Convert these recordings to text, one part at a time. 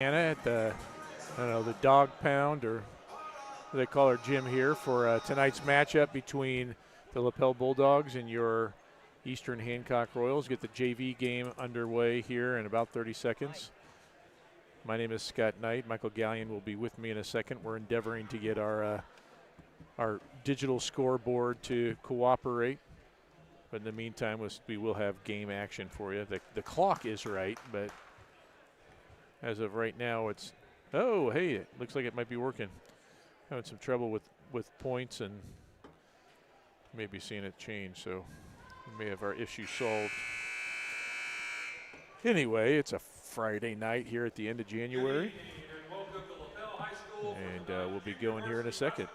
Anna at the, I don't know, the Dog Pound, or what they call our gym here, for tonight's matchup between the Lapel Bulldogs and your Eastern Hancock Royals. Get the JV game underway here in about 30 seconds. My name is Scott Knight. Michael Gallion will be with me in a second. We're endeavoring to get our digital scoreboard to cooperate. But in the meantime, we will have game action for you. The clock is right, but as of right now, it's, oh, hey, it looks like it might be working. Having some trouble with points and maybe seeing it change, so we may have our issue solved. Anyway, it's a Friday night here at the end of January, and we'll be going here in a second.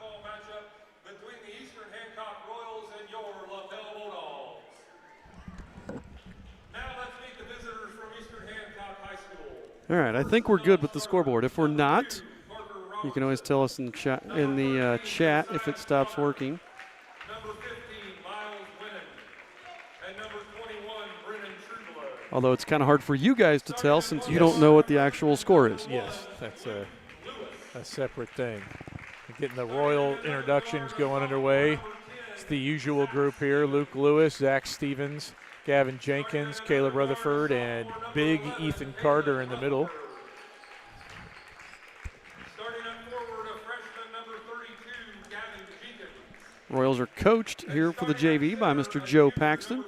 All right, I think we're good with the scoreboard. If we're not, you can always tell us in the chat if it stops working. Although it's kind of hard for you guys to tell since you don't know what the actual score is. Yes, that's a separate thing. Getting the Royal introductions going underway. It's the usual group here: Luke Lewis, Zach Stevens, Gavin Jenkins, Caleb Rutherford, and big Ethan Carter in the middle. Royals are coached here for the JV by Mr. Joe Paxton.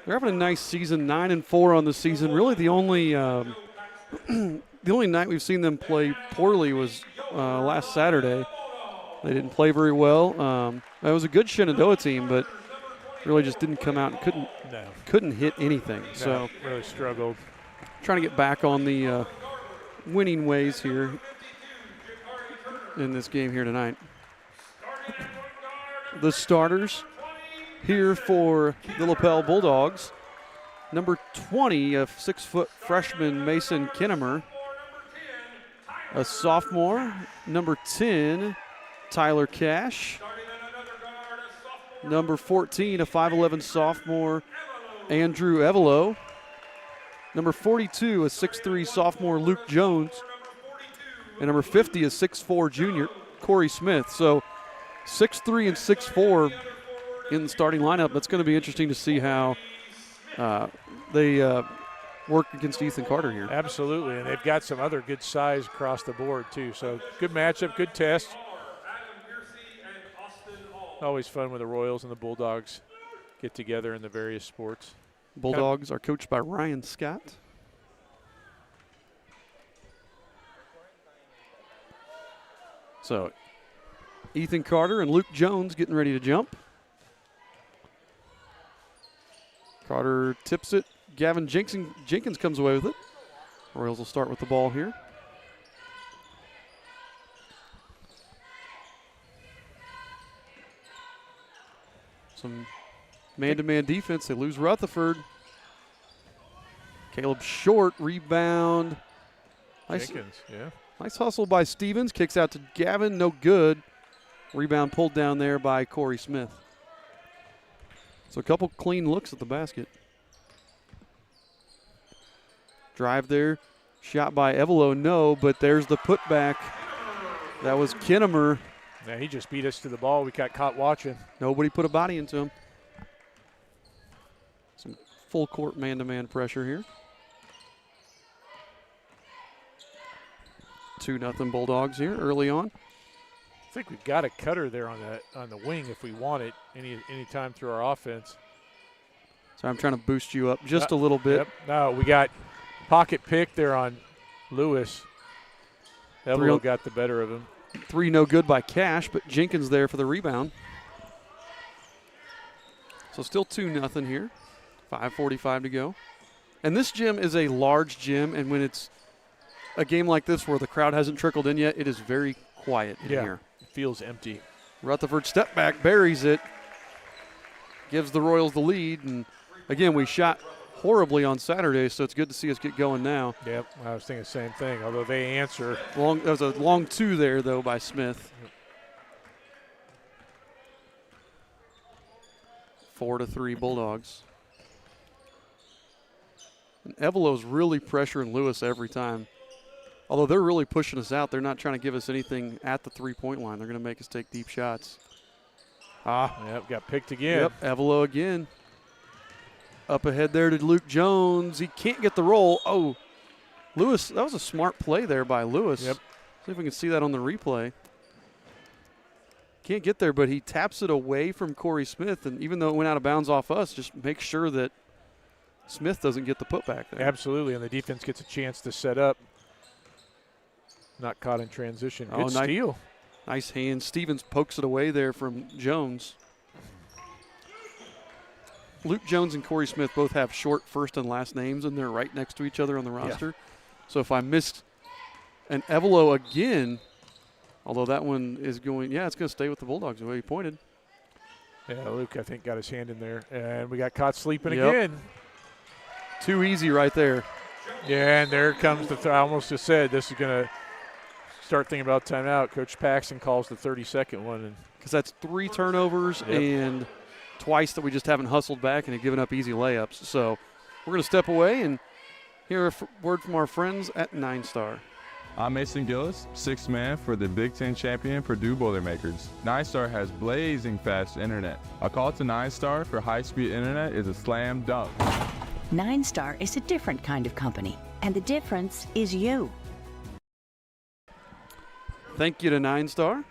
They're having a nice season, 9-4 on the season. Really, the only the only night we've seen them play poorly was last Saturday. They didn't play very well. That was a good Shenandoah team, but really just didn't come out and couldn't hit anything. No, so really struggled. Trying to get back on the winning ways here in this game here tonight. The starters here for the Lapel Bulldogs: number 20, a 6-foot freshman, Mason Kinnemer. A sophomore, number 10, Tyler Cash. Number 14, a 5'11 sophomore, Andrew Evelo. Number 42, a 6'3 sophomore, Luke Jones. And number 50, a 6'4 junior, Corey Smith. So 6'3 and 6'4 in the starting lineup. That's going to be interesting to see how they work against Ethan Carter here. Absolutely, and they've got some other good size across the board too. So good matchup, good test. Always fun when the Royals and the Bulldogs get together in the various sports. Bulldogs are coached by Ryan Scott. So Ethan Carter and Luke Jones getting ready to jump. Carter tips it. Gavin Jenkins comes away with it. Royals will start with the ball here. Some man-to-man defense. They lose Rutherford. Caleb short, rebound. Jenkins, yeah. Nice hustle by Stevens. Kicks out to Gavin, no good. Rebound pulled down there by Corey Smith. So a couple clean looks at the basket. Drive there. Shot by Evelo, no, but there's the putback. That was Kinnemer. Yeah, he just beat us to the ball. We got caught watching. Nobody put a body into him. Some full court man-to-man pressure here. 2-0 Bulldogs here early on. I think we've got a cutter there on the wing if we want it any time through our offense. So I'm trying to boost you up just a little bit. Yep. No, we got pocket pick there on Lewis. Evelo got the better of him. 3 no good by Cash, but Jenkins there for the rebound. So still 2-0 here. 5:45 to go. And this gym is a large gym, and when it's a game like this where the crowd hasn't trickled in yet, it is very quiet in here. It feels empty. Rutherford step back, buries it, gives the Royals the lead. And again, we shot horribly on Saturday, so it's good to see us get going now. Yep, I was thinking the same thing, although they answer. There was a long 2 there, though, by Smith. 4-3 Bulldogs. And Evelo's really pressuring Lewis every time. Although they're really pushing us out. They're not trying to give us anything at the three-point line. They're going to make us take deep shots. Yep, got picked again. Yep, Evelo again. Up ahead there to Luke Jones. He can't get the roll. Oh, Lewis, that was a smart play there by Lewis. Yep. See if we can see that on the replay. Can't get there, but he taps it away from Corey Smith, and even though it went out of bounds off us, just make sure that Smith doesn't get the putback there. Absolutely, and the defense gets a chance to set up. Not caught in transition. Good steal. Nice hand. Stevens pokes it away there from Jones. Luke Jones and Corey Smith both have short first and last names, and they're right next to each other on the roster. Yeah. So if I missed an Evelo again, although that one is going, it's going to stay with the Bulldogs the way he pointed. Yeah, Luke, I think, got his hand in there. And we got caught sleeping again. Too easy right there. Yeah, and there comes the I almost just said this is going to start thinking about timeout. Coach Paxton calls the 32nd one. Because that's 3 turnovers and twice that we just haven't hustled back and have given up easy layups. So we're going to step away and hear a word from our friends at 9-Star. I'm Mason Gillis, 6th man for the Big Ten champion Purdue Boilermakers. 9-Star has blazing fast internet. A call to 9-Star for high-speed internet is a slam dunk. 9-Star is a different kind of company, and the difference is you. Thank you to 9-Star,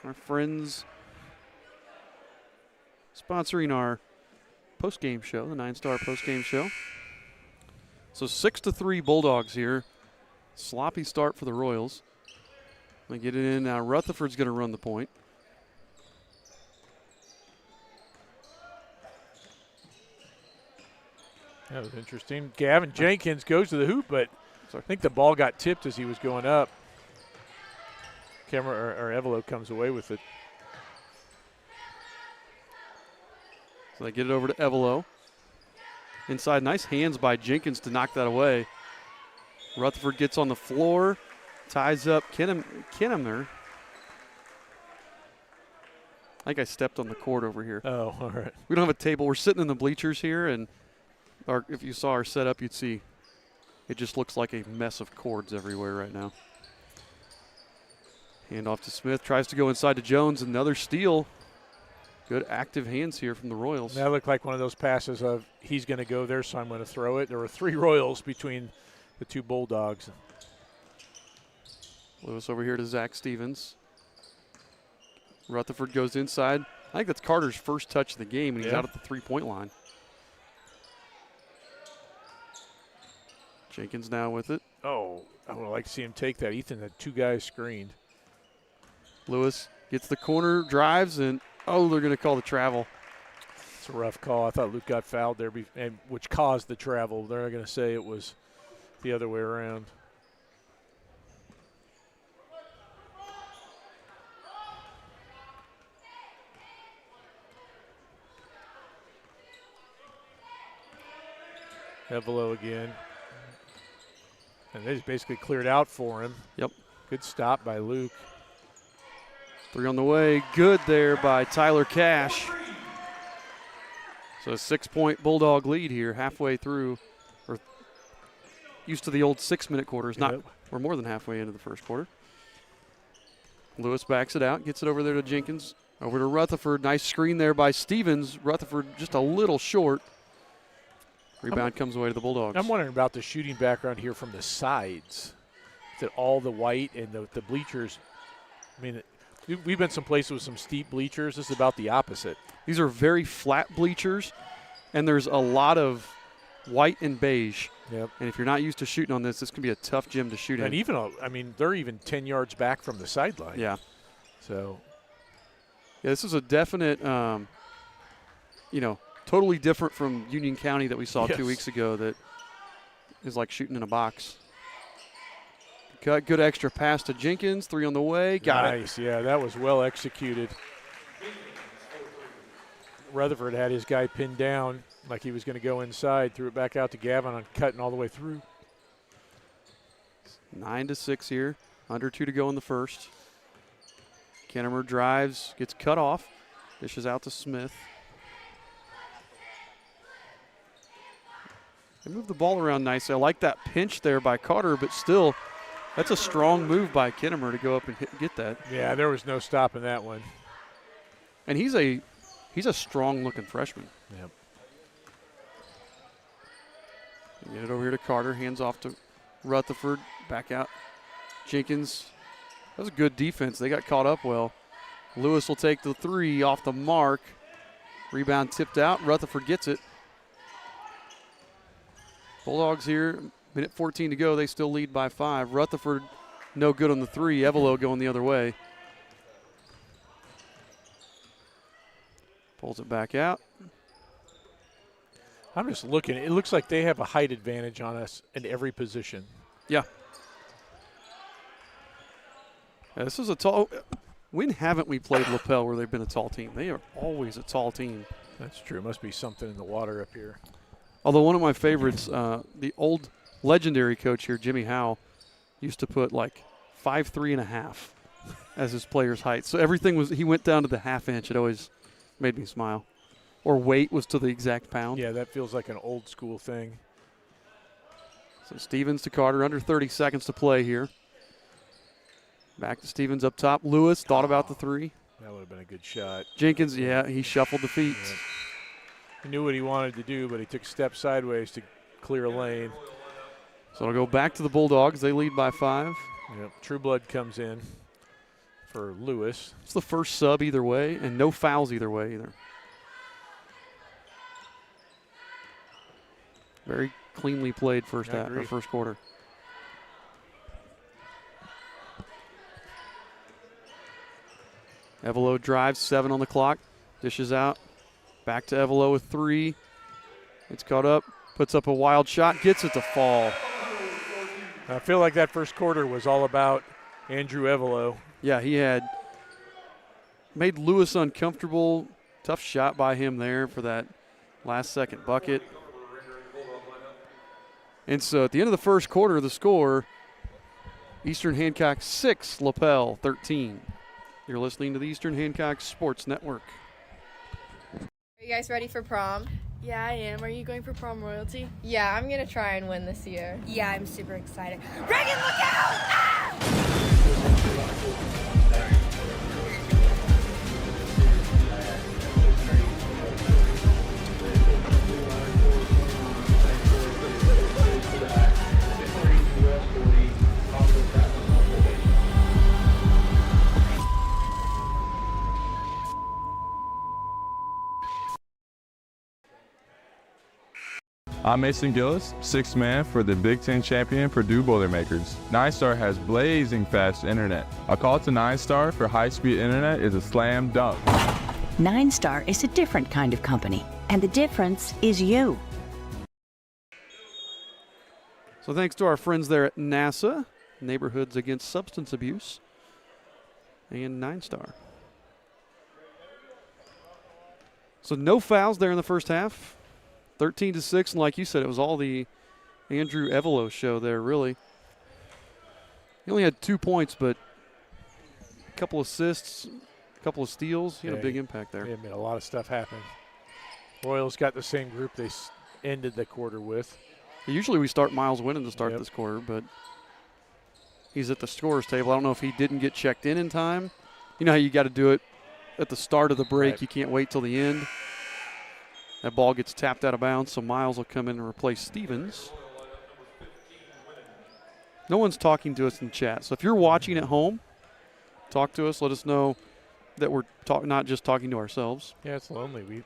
our friends sponsoring our post-game show, the 9-Star post-game show. So 6-3 Bulldogs here. Sloppy start for the Royals. They get it in now. Rutherford's going to run the point. That was interesting. Gavin Jenkins goes to the hoop, but I think the ball got tipped as he was going up. Evelo comes away with it. So they get it over to Evelo. Inside, nice hands by Jenkins to knock that away. Rutherford gets on the floor, ties up Kenham there. I think I stepped on the court over here. Oh, all right. We don't have a table. We're sitting in the bleachers here, and if you saw our setup, you'd see it just looks like a mess of cords everywhere right now. Hand off to Smith, tries to go inside to Jones. Another steal. Good active hands here from the Royals. That looked like one of those passes of he's going to go there, so I'm going to throw it. There were 3 Royals between the 2 Bulldogs. Lewis over here to Zach Stevens. Rutherford goes inside. I think that's Carter's first touch of the game, and he's out at the 3-point line. Jenkins now with it. Oh, I would like to see him take that. Ethan had 2 guys screened. Lewis gets the corner, drives, and they're going to call the travel. It's a rough call. I thought Luke got fouled there, which caused the travel. They're going to say it was the other way around. Evelo again. And they just basically cleared out for him. Yep. Good stop by Luke. 3 on the way. Good there by Tyler Cash. So a 6-point Bulldog lead here halfway through. Or used to the old 6-minute quarters. We're more than halfway into the first quarter. Lewis backs it out, gets it over there to Jenkins. Over to Rutherford. Nice screen there by Stevens. Rutherford just a little short. Rebound comes away to the Bulldogs. I'm wondering about the shooting background here from the sides. That all the white and the bleachers. I mean, we've been some places with some steep bleachers. This is about the opposite. These are very flat bleachers, and there's a lot of white and beige. Yep. And if you're not used to shooting on this can be a tough gym to shoot in. And even, they're even 10 yards back from the sideline. Yeah. So. Yeah, this is a definite, totally different from Union County that we saw 2 weeks ago that is like shooting in a box. Good extra pass to Jenkins. 3 on the way. Got it. Nice. Yeah, that was well executed. Rutherford had his guy pinned down like he was going to go inside. Threw it back out to Gavin on cutting all the way through. 9-6 here. Under 2 to go in the first. Kennemer drives, gets cut off. Dishes out to Smith. They moved the ball around nicely. I like that pinch there by Carter, but still, that's a strong move by Kinnemer to go up and get that. Yeah, there was no stopping that one. And he's a strong-looking freshman. Yep. Get it over here to Carter. Hands off to Rutherford. Back out. Jenkins. That was a good defense. They got caught up well. Lewis will take the three off the mark. Rebound tipped out. Rutherford gets it. Bulldogs here. Minute 14 to go. They still lead by 5. Rutherford no good on the three. Evelo going the other way. Pulls it back out. I'm just looking. It looks like they have a height advantage on us in every position. Yeah. This is a tall. When haven't we played Lapel where they've been a tall team? They are always a tall team. That's true. Must be something in the water up here. Although one of my favorites, the old legendary coach here, Jimmy Howe, used to put like 5'3.5" as his player's height. So everything was, he went down to the half inch. It always made me smile. Or weight was to the exact pound. Yeah, that feels like an old school thing. So Stevens to Carter, under 30 seconds to play here. Back to Stevens up top. Lewis thought about the three. That would have been a good shot. Jenkins, yeah, he shuffled the feet. Yeah. He knew what he wanted to do, but he took a step sideways to clear a lane. So it'll go back to the Bulldogs. They lead by 5. Yep. True Blood comes in for Lewis. It's the first sub either way, and no fouls either way either. Very cleanly played first half or first quarter. Evelo drives, 7 on the clock, dishes out. Back to Evelo with 3. It's caught up, puts up a wild shot, gets it to fall. I feel like that first quarter was all about Andrew Evelo. Yeah, he had made Lewis uncomfortable. Tough shot by him there for that last second bucket. And so at the end of the first quarter, the score, Eastern Hancock 6, Lapel 13. You're listening to the Eastern Hancock Sports Network. Are you guys ready for prom? Yeah, I am. Are you going for prom royalty? Yeah, I'm going to try and win this year. Yeah, I'm super excited. Reagan, look out! Ah! I'm Mason Gillis, 6th man for the Big Ten champion Purdue Boilermakers. 9-Star has blazing fast internet. A call to 9-Star for high-speed internet is a slam dunk. 9-Star is a different kind of company, and the difference is you. So thanks to our friends there at NASA, Neighborhoods Against Substance Abuse, and 9-Star. So no fouls there in the first half. 13-6, and like you said, it was all the Andrew Evelo show there, really. He only had 2 points, but a couple assists, a couple of steals. He had a big impact there. Yeah, made a lot of stuff happen. Royals got the same group they ended the quarter with. Usually we start Miles Winnan to start this quarter, but he's at the scorer's table. I don't know if he didn't get checked in time. You know how you got to do it at the start of the break. Right. You can't wait till the end. That ball gets tapped out of bounds, so Miles will come in and replace Stevens. No one's talking to us in chat. So if you're watching at home, talk to us. Let us know that we're not just talking to ourselves. Yeah, it's lonely.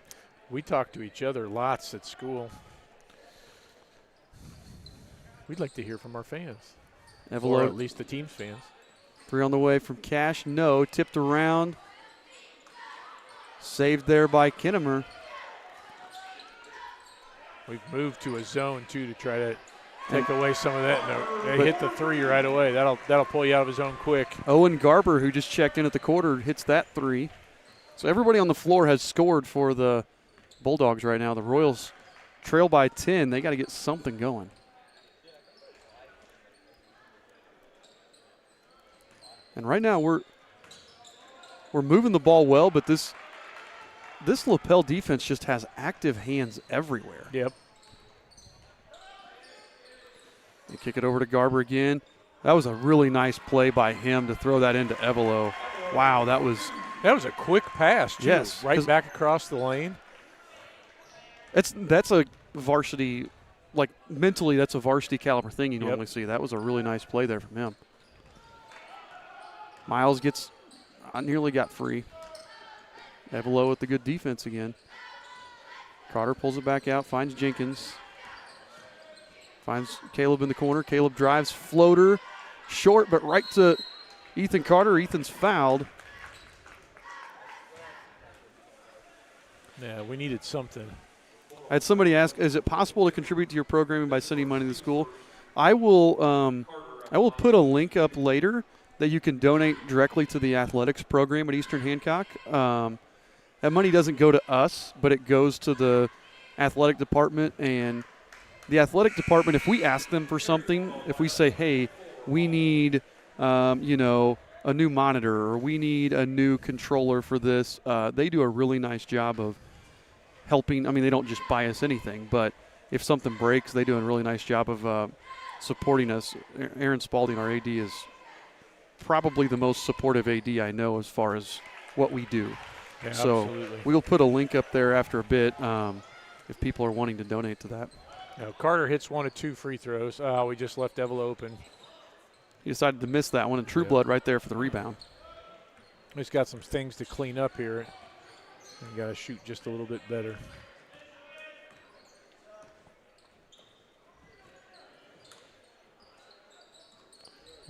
We talk to each other lots at school. We'd like to hear from our fans. Or at least the team's fans. 3 on the way from Cash. No. Tipped around. Saved there by Kinnemer. We've moved to a zone, too, to try to take away some of that. No, they hit the 3 right away. That'll pull you out of his zone quick. Owen Garber, who just checked in at the quarter, hits that 3. So everybody on the floor has scored for the Bulldogs right now. The Royals trail by 10. They got to get something going. And right now we're moving the ball well, but this Lapel defense just has active hands everywhere. Yep. Kick it over to Garber again. That was a really nice play by him to throw that into Evelo. Wow, that was a quick pass, too. Yes, Right back across the lane. that's a varsity, like mentally, that's a varsity caliber thing you normally see. That was a really nice play there from him. Miles nearly got free. Evelo with the good defense again. Carter pulls it back out, finds Jenkins. Finds Caleb in the corner. Caleb drives, floater, short, but right to Ethan Carter. Ethan's fouled. Yeah, we needed something. I had somebody ask, is it possible to contribute to your programming by sending money to the school? I will put a link up later that you can donate directly to the athletics program at Eastern Hancock. That money doesn't go to us, but it goes to the athletic department. And the athletic department, if we ask them for something, if we say, hey, we need, a new monitor or we need a new controller for this, they do a really nice job of helping. I mean, they don't just buy us anything, but if something breaks, they do a really nice job of supporting us. Aaron Spalding, our AD, is probably the most supportive AD I know as far as what we do. Yeah, so absolutely. We'll put a link up there after a bit if people are wanting to donate to that. Now, Carter hits 1 of 2 free throws. We just left Evelo open. He decided to miss that one, and Trueblood right there for the rebound. He's got some things to clean up here. And got to shoot just a little bit better.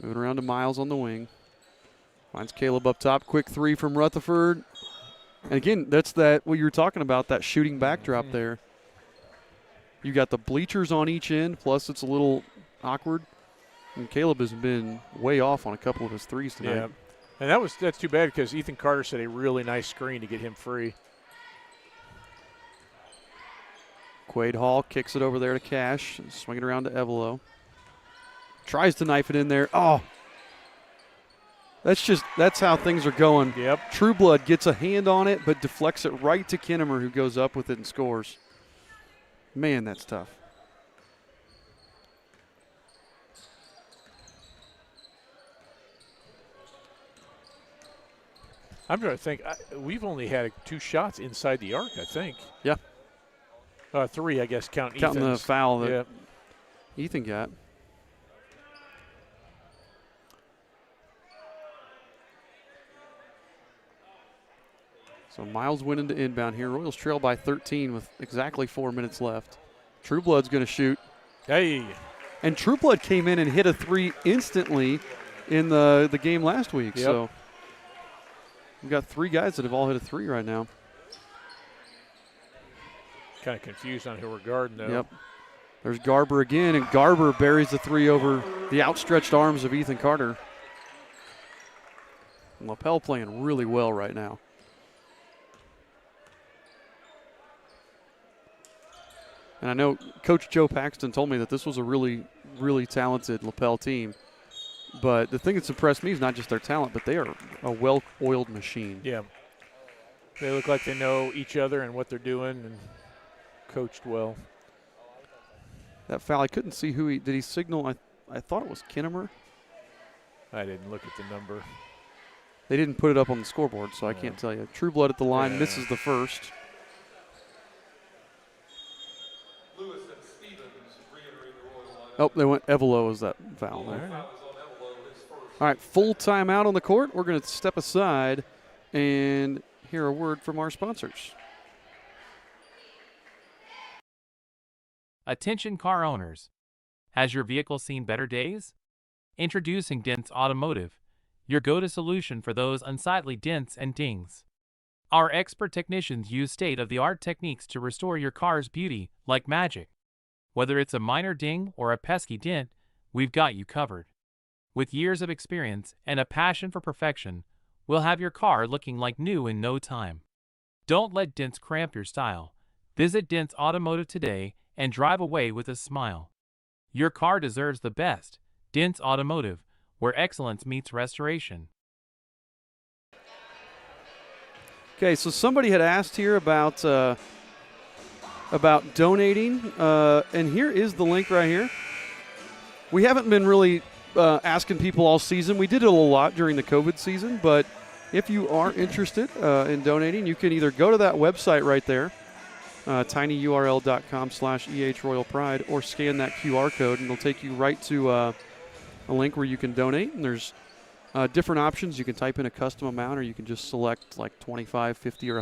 Moving around to Miles on the wing. Finds Caleb up top. Quick three from Rutherford. And again, that's what you were talking about, that shooting backdrop there. You got the bleachers on each end, plus it's a little awkward. And Caleb has been way off on a couple of his threes tonight. Yeah, and that's too bad because Ethan Carter set a really nice screen to get him free. Quaid Hall kicks it over there to Cash, swing it around to Evelo. Tries to knife it in there. Oh, that's how things are going. Yep. Trueblood gets a hand on it, but deflects it right to Kinnemer, who goes up with it and scores. Man, that's tough. I'm trying to think. We've only had 2 shots inside the arc, I think. Yeah. 3, I guess, counting the foul that yeah. Ethan got. So Miles winning to inbound here. Royals trail by 13 with exactly 4 minutes left. Trueblood's going to shoot. Hey. And Trueblood came in and hit a 3 instantly in the game last week. Yep. So we've got 3 guys that have all hit a 3 right now. Kind of confused on who we're guarding, though. Yep. There's Garber again, and Garber buries the 3 over the outstretched arms of Ethan Carter. And Lapel playing really well right now. And I know Coach Joe Paxton told me that this was a really, really talented Lapel team. But the thing that's impressed me is not just their talent, but they are a well-oiled machine. Yeah. They look like they know each other and what they're doing and coached well. That foul, I couldn't see who did he signal? I thought it was Kinnemer. I didn't look at the number. They didn't put it up on the scoreboard, so I can't tell you. Trueblood at the line, misses the first. Oh, they went Evelo as that foul there. All right, full timeout on the court. We're going to step aside and hear a word from our sponsors. Attention car owners. Has your vehicle seen better days? Introducing Dents Automotive, your go-to solution for those unsightly dents and dings. Our expert technicians use state-of-the-art techniques to restore your car's beauty like magic. Whether it's a minor ding or a pesky dent, we've got you covered. With years of experience and a passion for perfection, we'll have your car looking like new in no time. Don't let dents cramp your style. Visit Dents Automotive today and drive away with a smile. Your car deserves the best. Dents Automotive, where excellence meets restoration. Okay, so somebody had asked here about donating, and here is the link right here. We haven't been really asking people all season. We did it a lot during the COVID season, but if you are interested in donating, you can either go to that website right there, tinyurl.com/EHRoyalPride, or scan that QR code, and it'll take you right to a link where you can donate. And there's different options. You can type in a custom amount, or you can just select like $25, $50, or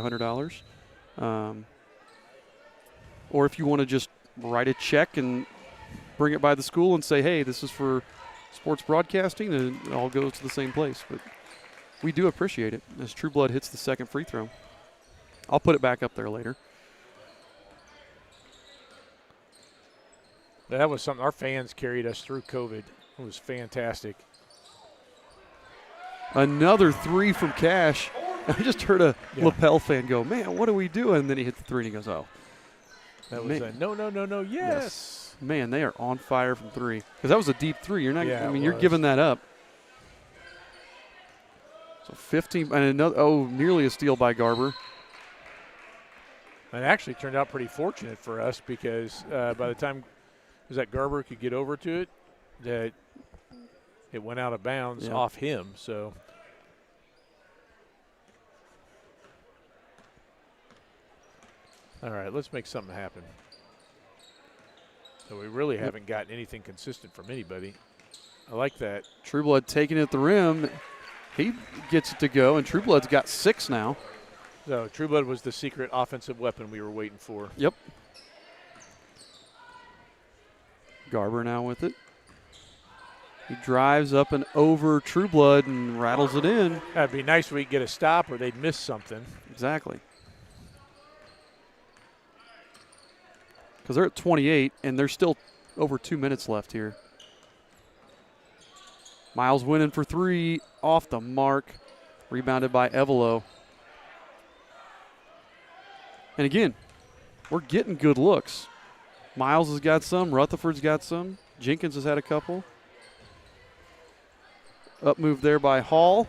$100. Or if you want to just write a check and bring it by the school and say, hey, this is for sports broadcasting, and it all goes to the same place. But we do appreciate it as True Blood hits the second free throw. I'll put it back up there later. That was something. Our fans carried us through COVID. It was fantastic. Another three from Cash. I just heard a Lapel fan go, man, what are we doing? And then he hit the three, and he goes, oh. That was a no, yes. Man, they are on fire from three. Because that was a deep three. You're not. Yeah, you're giving that up. So 15 and another. Nearly a steal by Garber. It actually turned out pretty fortunate for us because by the time Garber could get over to it, that it went out of bounds off him. So. All right, let's make something happen. So we really haven't gotten anything consistent from anybody. I like that. True Blood taking it at the rim. He gets it to go, and True Blood's got 6 now. So True Blood was the secret offensive weapon we were waiting for. Yep. Garber now with it. He drives up and over True Blood and rattles it in. That'd be nice if we could get a stop or they'd miss something. Exactly. Because they're at 28, and there's still over 2 minutes left here. Miles winning for 3, off the mark. Rebounded by Evelo. And again, we're getting good looks. Miles has got some. Rutherford's got some. Jenkins has had a couple. Up move there by Hall.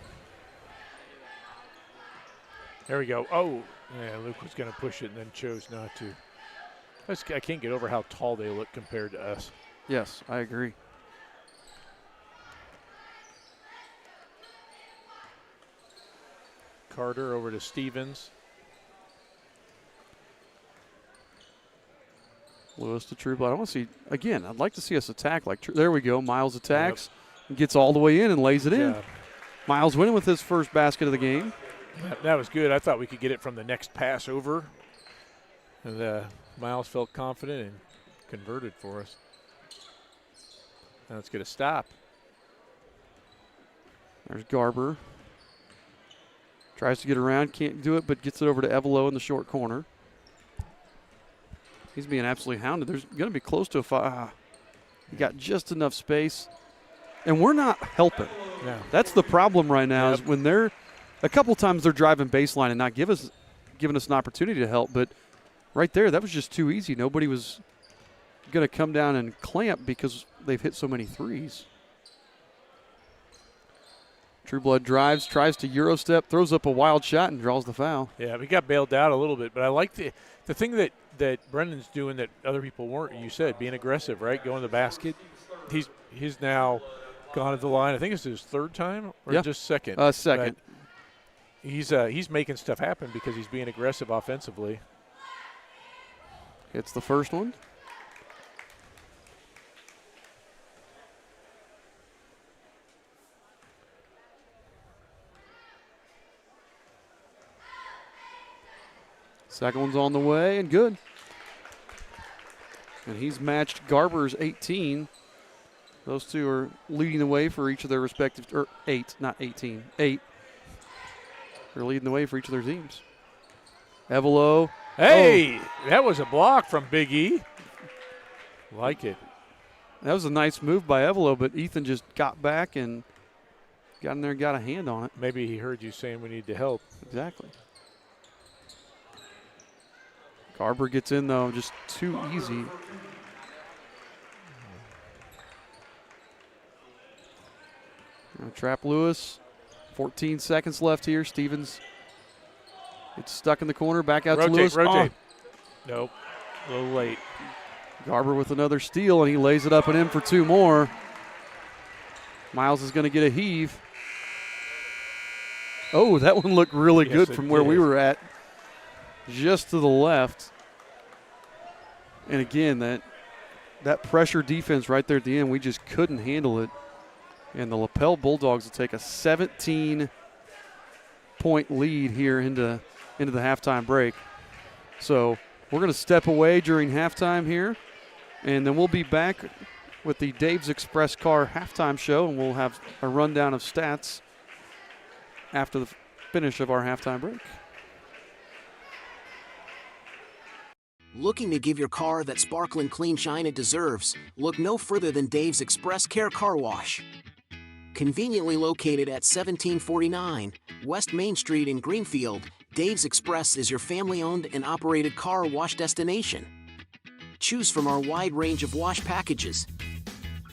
There we go. Oh, yeah, Luke was going to push it and then chose not to. I can't get over how tall they look compared to us. Yes, I agree. Carter over to Stevens. Lewis to True Blood. I want to see, again, I'd like to see us attack. There we go. Miles attacks and gets all the way in and lays it in. Miles winning with his first basket of the game. That was good. I thought we could get it from the next pass over. And Miles felt confident and converted for us. Now let's get a stop. There's Garber. Tries to get around, can't do it, but gets it over to Evelo in the short corner. He's being absolutely hounded. There's going to be close to a foul. He got just enough space. And we're not helping. No. That's the problem right now is when they're – a couple times they're driving baseline and not giving us an opportunity to help, but right there, that was just too easy. Nobody was going to come down and clamp because they've hit so many threes. True Blood drives, tries to Euro step, throws up a wild shot, and draws the foul. Yeah, we got bailed out a little bit, but I like the thing that Brendan's doing that other people weren't. You said being aggressive, right? Going to the basket. He's now gone to the line. I think it's his third time or just second. Second. But he's making stuff happen because he's being aggressive offensively. Hits the first one. Second one's on the way and good. And he's matched Garber's 18. Those two are leading the way for each of their respective, or 8, not 18, 8. They're leading the way for each of their teams. Evelo. Hey, that was a block from Big E. Like it. That was a nice move by Evelo, but Ethan just got back and got in there and got a hand on it. Maybe he heard you saying we need to help. Exactly. Garber gets in, though, just too easy. Trap Lewis. 14 seconds left here. Stevens gets stuck in the corner. Back out to Lewis. Rotate. Oh. Nope. A little late. Garber with another steal, and he lays it up and in for 2 more. Miles is going to get a heave. Oh, that one looked really good from where we were at, just to the left. And again, that pressure defense right there at the end, we just couldn't handle it. And the Lapel Bulldogs will take a 17-point lead here into the halftime break. So we're going to step away during halftime here, and then we'll be back with the Dave's Express Car halftime show, and we'll have a rundown of stats after the finish of our halftime break. Looking to give your car that sparkling clean shine it deserves? Look no further than Dave's Express Care Car Wash. Conveniently located at 1749 West Main Street in Greenfield, Dave's Express is your family-owned and operated car wash destination. Choose from our wide range of wash packages.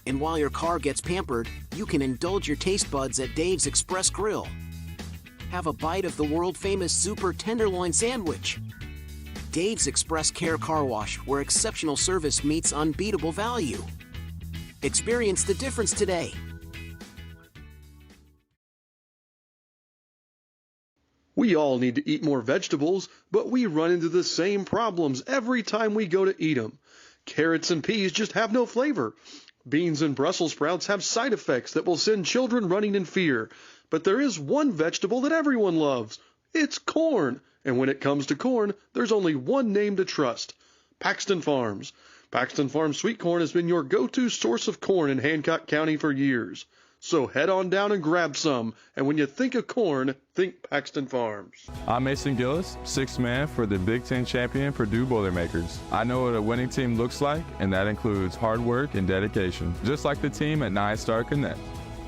And while your car gets pampered, you can indulge your taste buds at Dave's Express Grill. Have a bite of the world-famous Super Tenderloin Sandwich. Dave's Express Care Car Wash, where exceptional service meets unbeatable value. Experience the difference today. We all need to eat more vegetables, but we run into the same problems every time we go to eat them. Carrots and peas just have no flavor. Beans and Brussels sprouts have side effects that will send children running in fear. But there is one vegetable that everyone loves. It's corn. And when it comes to corn, there's only one name to trust: Paxton Farms. Paxton Farms sweet corn has been your go-to source of corn in Hancock County for years. So head on down and grab some, and when you think of corn, think Paxton Farms. I'm Mason Gillis, sixth man for the Big Ten champion Purdue Boilermakers. I know what a winning team looks like, and that includes hard work and dedication, just like the team at 9-Star Connect.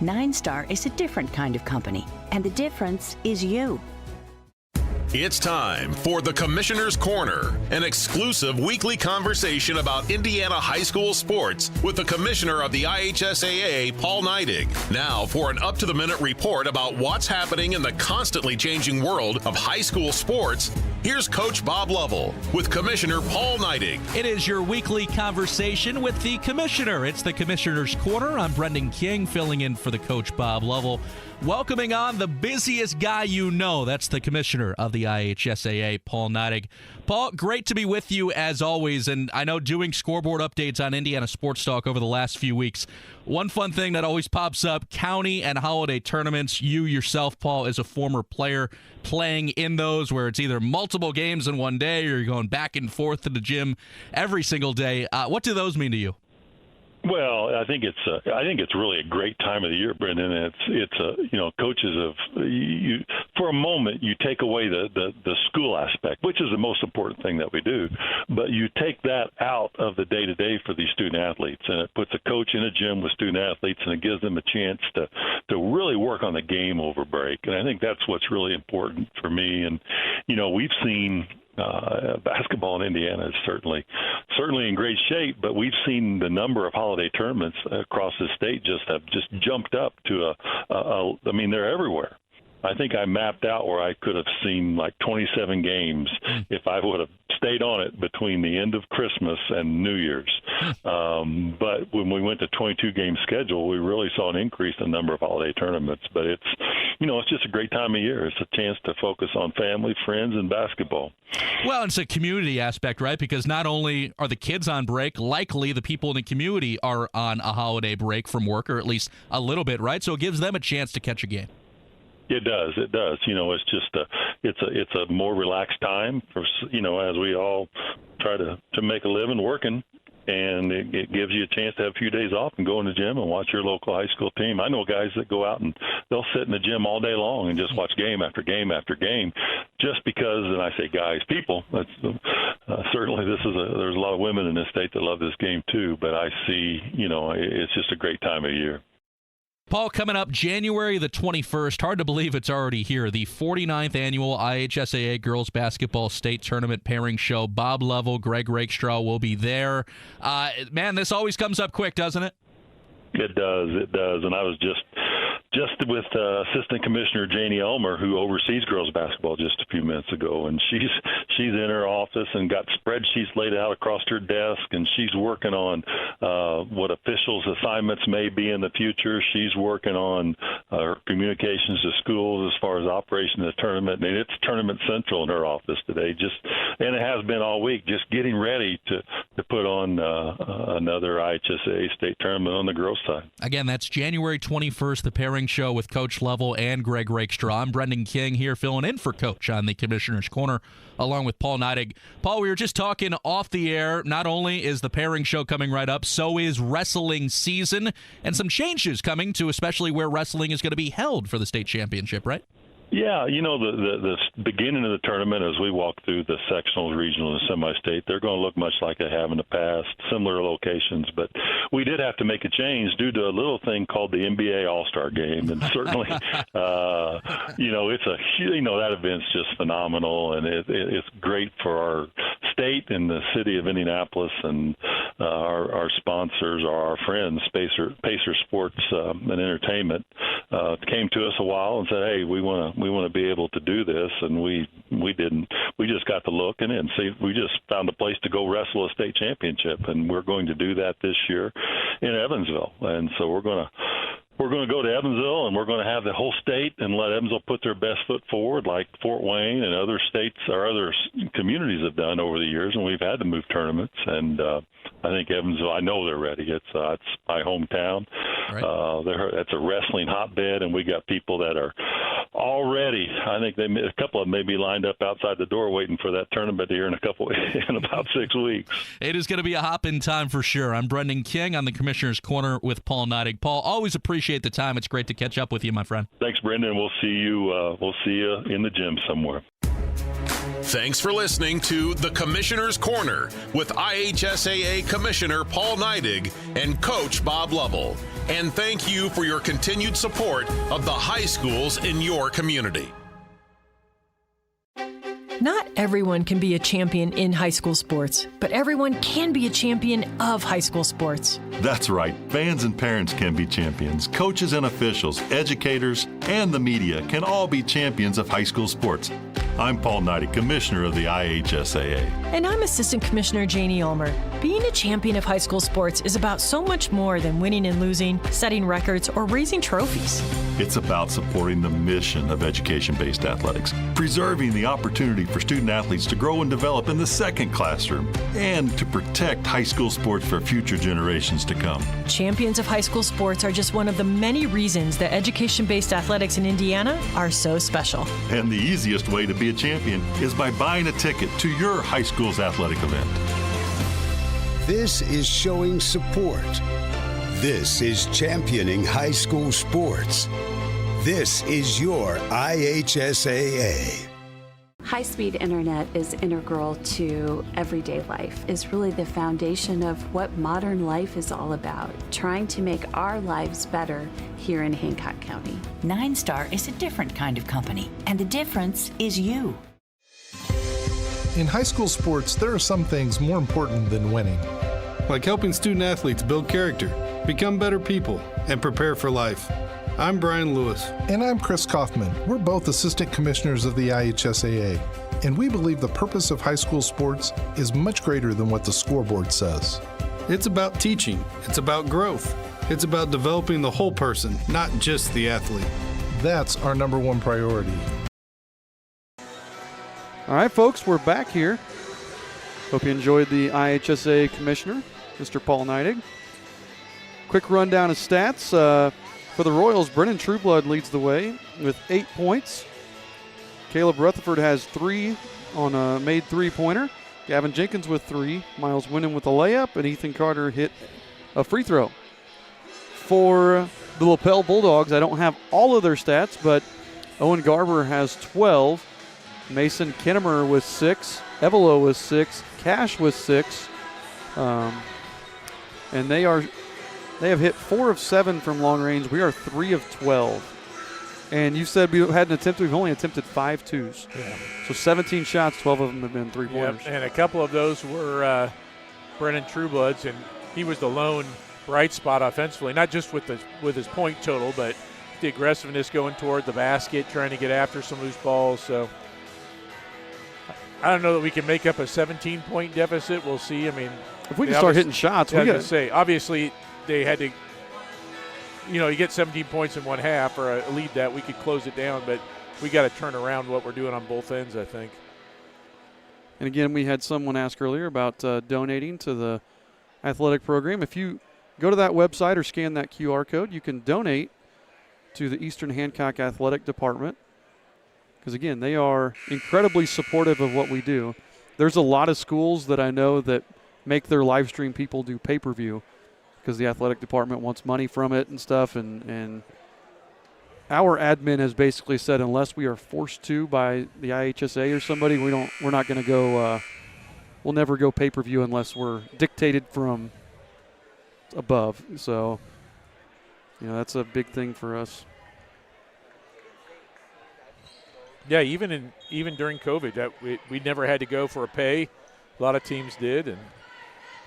9-Star is a different kind of company, and the difference is you. It's time for the Commissioner's Corner, an exclusive weekly conversation about Indiana high school sports with the Commissioner of the IHSAA, Paul Neidig. Now for an up-to-the-minute report about what's happening in the constantly changing world of high school sports, here's Coach Bob Lovell with Commissioner Paul Neidig. It is your weekly conversation with the Commissioner. It's the Commissioner's Corner. I'm Brendan King, filling in for the Coach Bob Lovell. Welcoming on the busiest guy you know. That's the Commissioner of the IHSAA, Paul Neidig. Paul, great to be with you as always, and I know doing scoreboard updates on Indiana Sports Talk over the last few weeks, one fun thing that always pops up, county and holiday tournaments. You yourself, Paul, as a former player, playing in those where it's either multiple games in one day or you're going back and forth to the gym every single day. What do those mean to you? Well, I think it's really a great time of the year, Brendan. Coaches for a moment you take away the school aspect, which is the most important thing that we do, but you take that out of the day to day for these student athletes, and it puts a coach in a gym with student athletes, and it gives them a chance to really work on the game over break. And I think that's what's really important for me. And we've seen. Basketball in Indiana is certainly in great shape, but we've seen the number of holiday tournaments across the state have jumped up to they're everywhere. I think I mapped out where I could have seen like 27 games if I would have stayed on it between the end of Christmas and New Year's. But when we went to 22-game schedule, we really saw an increase in the number of holiday tournaments. But it's just a great time of year. It's a chance to focus on family, friends, and basketball. Well, it's a community aspect, right? Because not only are the kids on break, likely the people in the community are on a holiday break from work, or at least a little bit, right? So it gives them a chance to catch a game. It does. It's just it's a more relaxed time for as we all try to make a living working, and it gives you a chance to have a few days off and go in the gym and watch your local high school team. I know guys that go out and they'll sit in the gym all day long and just watch game after game after game, just because. And I say guys, people. That's certainly there's a lot of women in this state that love this game too. But I see it's just a great time of year. Paul, coming up January the 21st, hard to believe it's already here, the 49th annual IHSAA Girls Basketball State Tournament Pairing Show. Bob Lovell, Greg Rakestraw will be there. Man, this always comes up quick, doesn't it? It does. And I was just with Assistant Commissioner Janie Elmer, who oversees girls basketball, just a few minutes ago, and she's in her office and got spreadsheets laid out across her desk, and she's working on what officials' assignments may be in the future. She's working on her communications to schools as far as operation of the tournament. And it's tournament central in her office today, and it has been all week, just getting ready to put on another IHSAA state tournament on the girls' side. Again, that's January 21st, the pairing show with Coach Level and Greg Rakestraw. I'm Brendan King here filling in for Coach on the Commissioner's Corner along with Paul Neidig. Paul, we were just talking off the air. Not only is the pairing show coming right up, so is wrestling season and some changes coming to especially where wrestling is going to be held for the state championship, right? Yeah, the beginning of the tournament, as we walk through the sectionals, regional, and semi-state, they're going to look much like they have in the past, similar locations. But we did have to make a change due to a little thing called the NBA All-Star Game, and certainly, it's that event's just phenomenal, and it's great for our state and the city of Indianapolis, and our sponsors are our friends, Pacer Sports and Entertainment, came to us a while and said, "Hey, we want to be able to do this," and we didn't. We just got to looking and see. We just found a place to go wrestle a state championship, and we're going to do that this year in Evansville. And so we're going to go to Evansville, and we're going to have the whole state and let Evansville put their best foot forward, like Fort Wayne and other states or other communities have done over the years. And we've had to move tournaments, and I think Evansville, I know they're ready. It's my hometown. Right. That's a wrestling hotbed, and we got people that are already. I think a couple of them may be lined up outside the door waiting for that tournament here in about 6 weeks. It is going to be a hop-in time for sure. I'm Brendan King on the Commissioner's Corner with Paul Neidig. Paul, always appreciate the time. It's great to catch up with you, my friend. Thanks, Brendan. We'll see you in the gym somewhere. Thanks for listening to The Commissioner's Corner with IHSAA Commissioner Paul Neidig and Coach Bob Lovell. And thank you for your continued support of the high schools in your community. Not everyone can be a champion in high school sports, but everyone can be a champion of high school sports. That's right. Fans and parents can be champions. Coaches and officials, educators, and the media can all be champions of high school sports. I'm Paul Neidig, Commissioner of the IHSAA. And I'm Assistant Commissioner Janie Ulmer. Being a champion of high school sports is about so much more than winning and losing, setting records, or raising trophies. It's about supporting the mission of education-based athletics, preserving the opportunity for student athletes to grow and develop in the second classroom, and to protect high school sports for future generations to come. Champions of high school sports are just one of the many reasons that education-based athletics in Indiana are so special. And the easiest way to be a champion is by buying a ticket to your high school's athletic event. This is showing support. This is championing high school sports. This is your IHSAA. High-speed internet is integral to everyday life. It's really the foundation of what modern life is all about, trying to make our lives better here in Hancock County. 9-Star is a different kind of company, and the difference is you. In high school sports, there are some things more important than winning. Like helping student athletes build character, become better people, and prepare for life. I'm Brian Lewis. And I'm Chris Kaufman. We're both Assistant Commissioners of the IHSAA, and we believe the purpose of high school sports is much greater than what the scoreboard says. It's about teaching. It's about growth. It's about developing the whole person, not just the athlete. That's our number one priority. All right, folks, we're back here. Hope you enjoyed the IHSAA Commissioner, Mr. Paul Neidig. Quick rundown of stats. For the Royals, Brennan Trueblood leads the way with 8 points. Caleb Rutherford has 3 on a made three-pointer. Gavin Jenkins with 3. Miles Winnan with a layup, and Ethan Carter hit a free throw. For the Lapel Bulldogs, I don't have all of their stats, but Owen Garber has 12. Mason Kinnemer with 6. Evelo with 6. Cash with 6. And they have hit 4 of 7 from long range. We are 3 of 12. And you said we hadn't attempted. We've only attempted 5 twos. Yeah. So 17 shots, 12 of them have been three-pointers. Yep, and a couple of those were Brennan Trueblood's, and he was the lone bright spot offensively, not just with his point total, but the aggressiveness going toward the basket, trying to get after some loose balls. So I don't know that we can make up a 17-point deficit. We'll see. I mean, if we can start hitting shots, we got to say, obviously, they had to, you get 17 points in one half or a lead that we could close it down, but we got to turn around what we're doing on both ends, I think. And again, we had someone ask earlier about donating to the athletic program. If you go to that website or scan that QR code, you can donate to the Eastern Hancock Athletic Department. Because, again, they are incredibly supportive of what we do. There's a lot of schools that I know that make their live stream people do pay-per-view because the athletic department wants money from it and stuff. And our admin has basically said unless we are forced to by the IHSA or somebody, we're not going to go we'll never go pay-per-view unless we're dictated from above. So, that's a big thing for us. Yeah, even during COVID, that we never had to go for a pay. A lot of teams did, and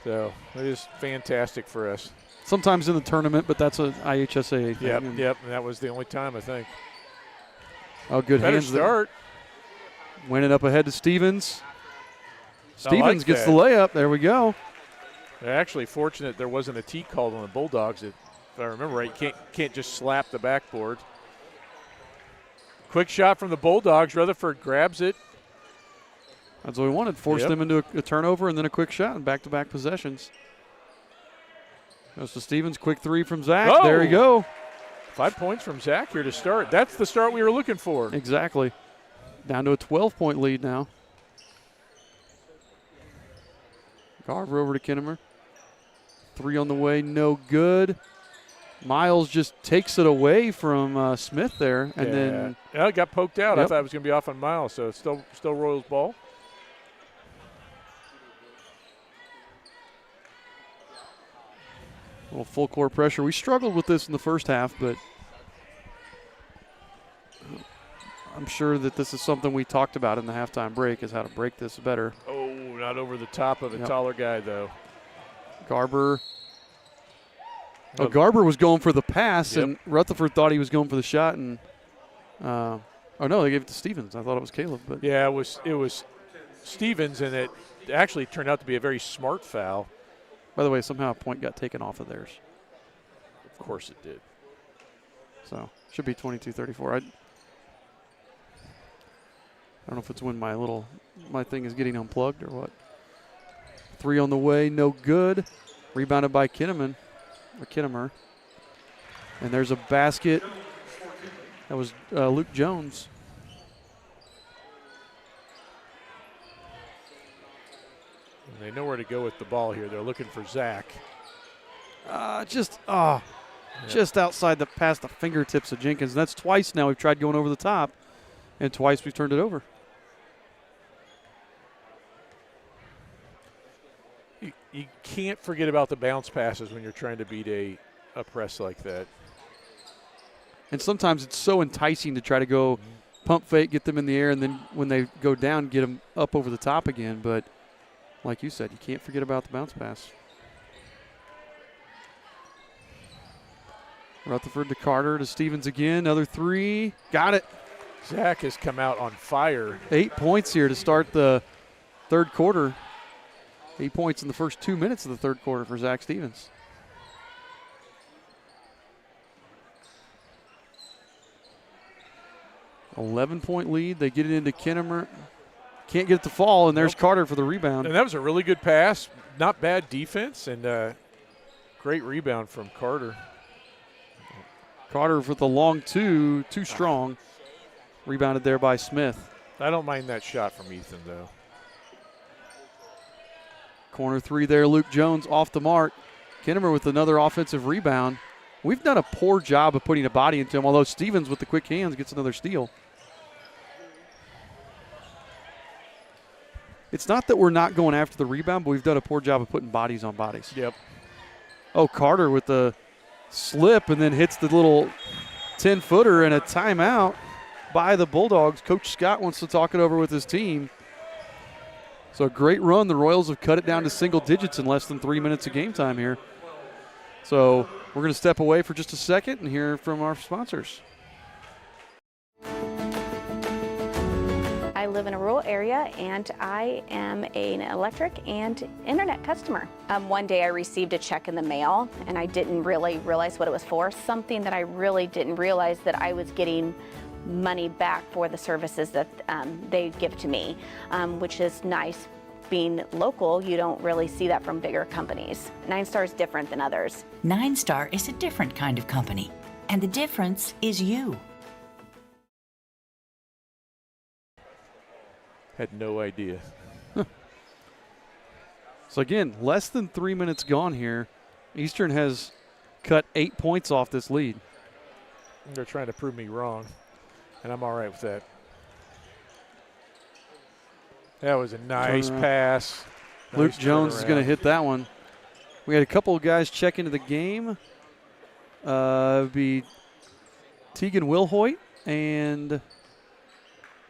so it is fantastic for us. Sometimes in the tournament, but that's an IHSA thing. Yep, and that was the only time, I think. Oh, good Better hands start. There. Winning up ahead to Stevens. Stevens like gets that. the layup. There we go. They're actually fortunate there wasn't a tee called on the Bulldogs. If I remember right, you can't just slap the backboard. Quick shot from the Bulldogs. Rutherford grabs it. That's what we wanted. Force them into a turnover and then a quick shot and back-to-back possessions. Goes to Stevens. Quick three from Zach. Oh! There you go. 5 points from Zach here to start. That's the start we were looking for. Exactly. Down to a 12-point lead now. Garver over to Kinnemer. Three on the way. No good. Miles just takes it away from Smith there, and then it got poked out. Yep. I thought it was going to be off on Miles, so it's still Royals ball. A little full court pressure. We struggled with this in the first half, but I'm sure that this is something we talked about in the halftime break, is how to break this better. Oh, not over the top of a taller guy, though. Garber. Oh, Garber was going for the pass, Yep. and Rutherford thought he was going for the shot, and oh no, they gave it to Stevens. I thought it was Caleb, but yeah, it was Stevens, and it actually turned out to be a very smart foul. By the way, somehow a point got taken off of theirs. Of course it did. So should be 22-34. I don't know if it's when my thing is getting unplugged or what. Three on the way, no good. Rebounded by Kinnemer. And there's a basket. That was Luke Jones. And they know where to go with the ball here. They're looking for Zach. Just outside past the fingertips of Jenkins. That's twice now we've tried going over the top, and twice we've turned it over. You can't forget about the bounce passes when you're trying to beat a press like that. And sometimes it's so enticing to try to go pump fake, get them in the air, and then when they go down, get them up over the top again. But like you said, you can't forget about the bounce pass. Rutherford to Carter to Stevens again. Another three. Got it. Zach has come out on fire. 8 points here to start the third quarter. 8 points in the first 2 minutes of the third quarter for Zach Stevens. $11-point lead. They get it into Kinnemer. Can't get it to fall, and there's Carter for the rebound. And that was a really good pass. Not bad defense, and great rebound from Carter. Carter with the long two, too strong. Rebounded there by Smith. I don't mind that shot from Ethan, though. Corner three there, Luke Jones off the mark. Kinnemer with another offensive rebound. We've done a poor job of putting a body into him, although Stevens with the quick hands gets another steal. It's not that we're not going after the rebound, but we've done a poor job of putting bodies on bodies. Yep. Oh, Carter with the slip and then hits the little 10-footer, and a timeout by the Bulldogs. Coach Scott wants to talk it over with his team. So a great run. The Royals have cut it down to single digits in less than 3 minutes of game time here. So we're going to step away for just a second and hear from our sponsors. I live in a rural area and I am an electric and internet customer. One day I received a check in the mail and I didn't really realize what it was for. Something that I really didn't realize, that I was getting money back for the services that they give to me, which is nice. Being local, you don't really see that from bigger companies. 9 Star is different than others. 9 Star is a different kind of company, and the difference is you. Had no idea. So again, less than 3 minutes gone here. Eastern has cut 8 points off this lead. They're trying to prove me wrong, and I'm all right with that. That was a nice pass. Luke Nice Jones is going to hit that one. We had a couple of guys check into the game. It'd be Tegan Wilhoit and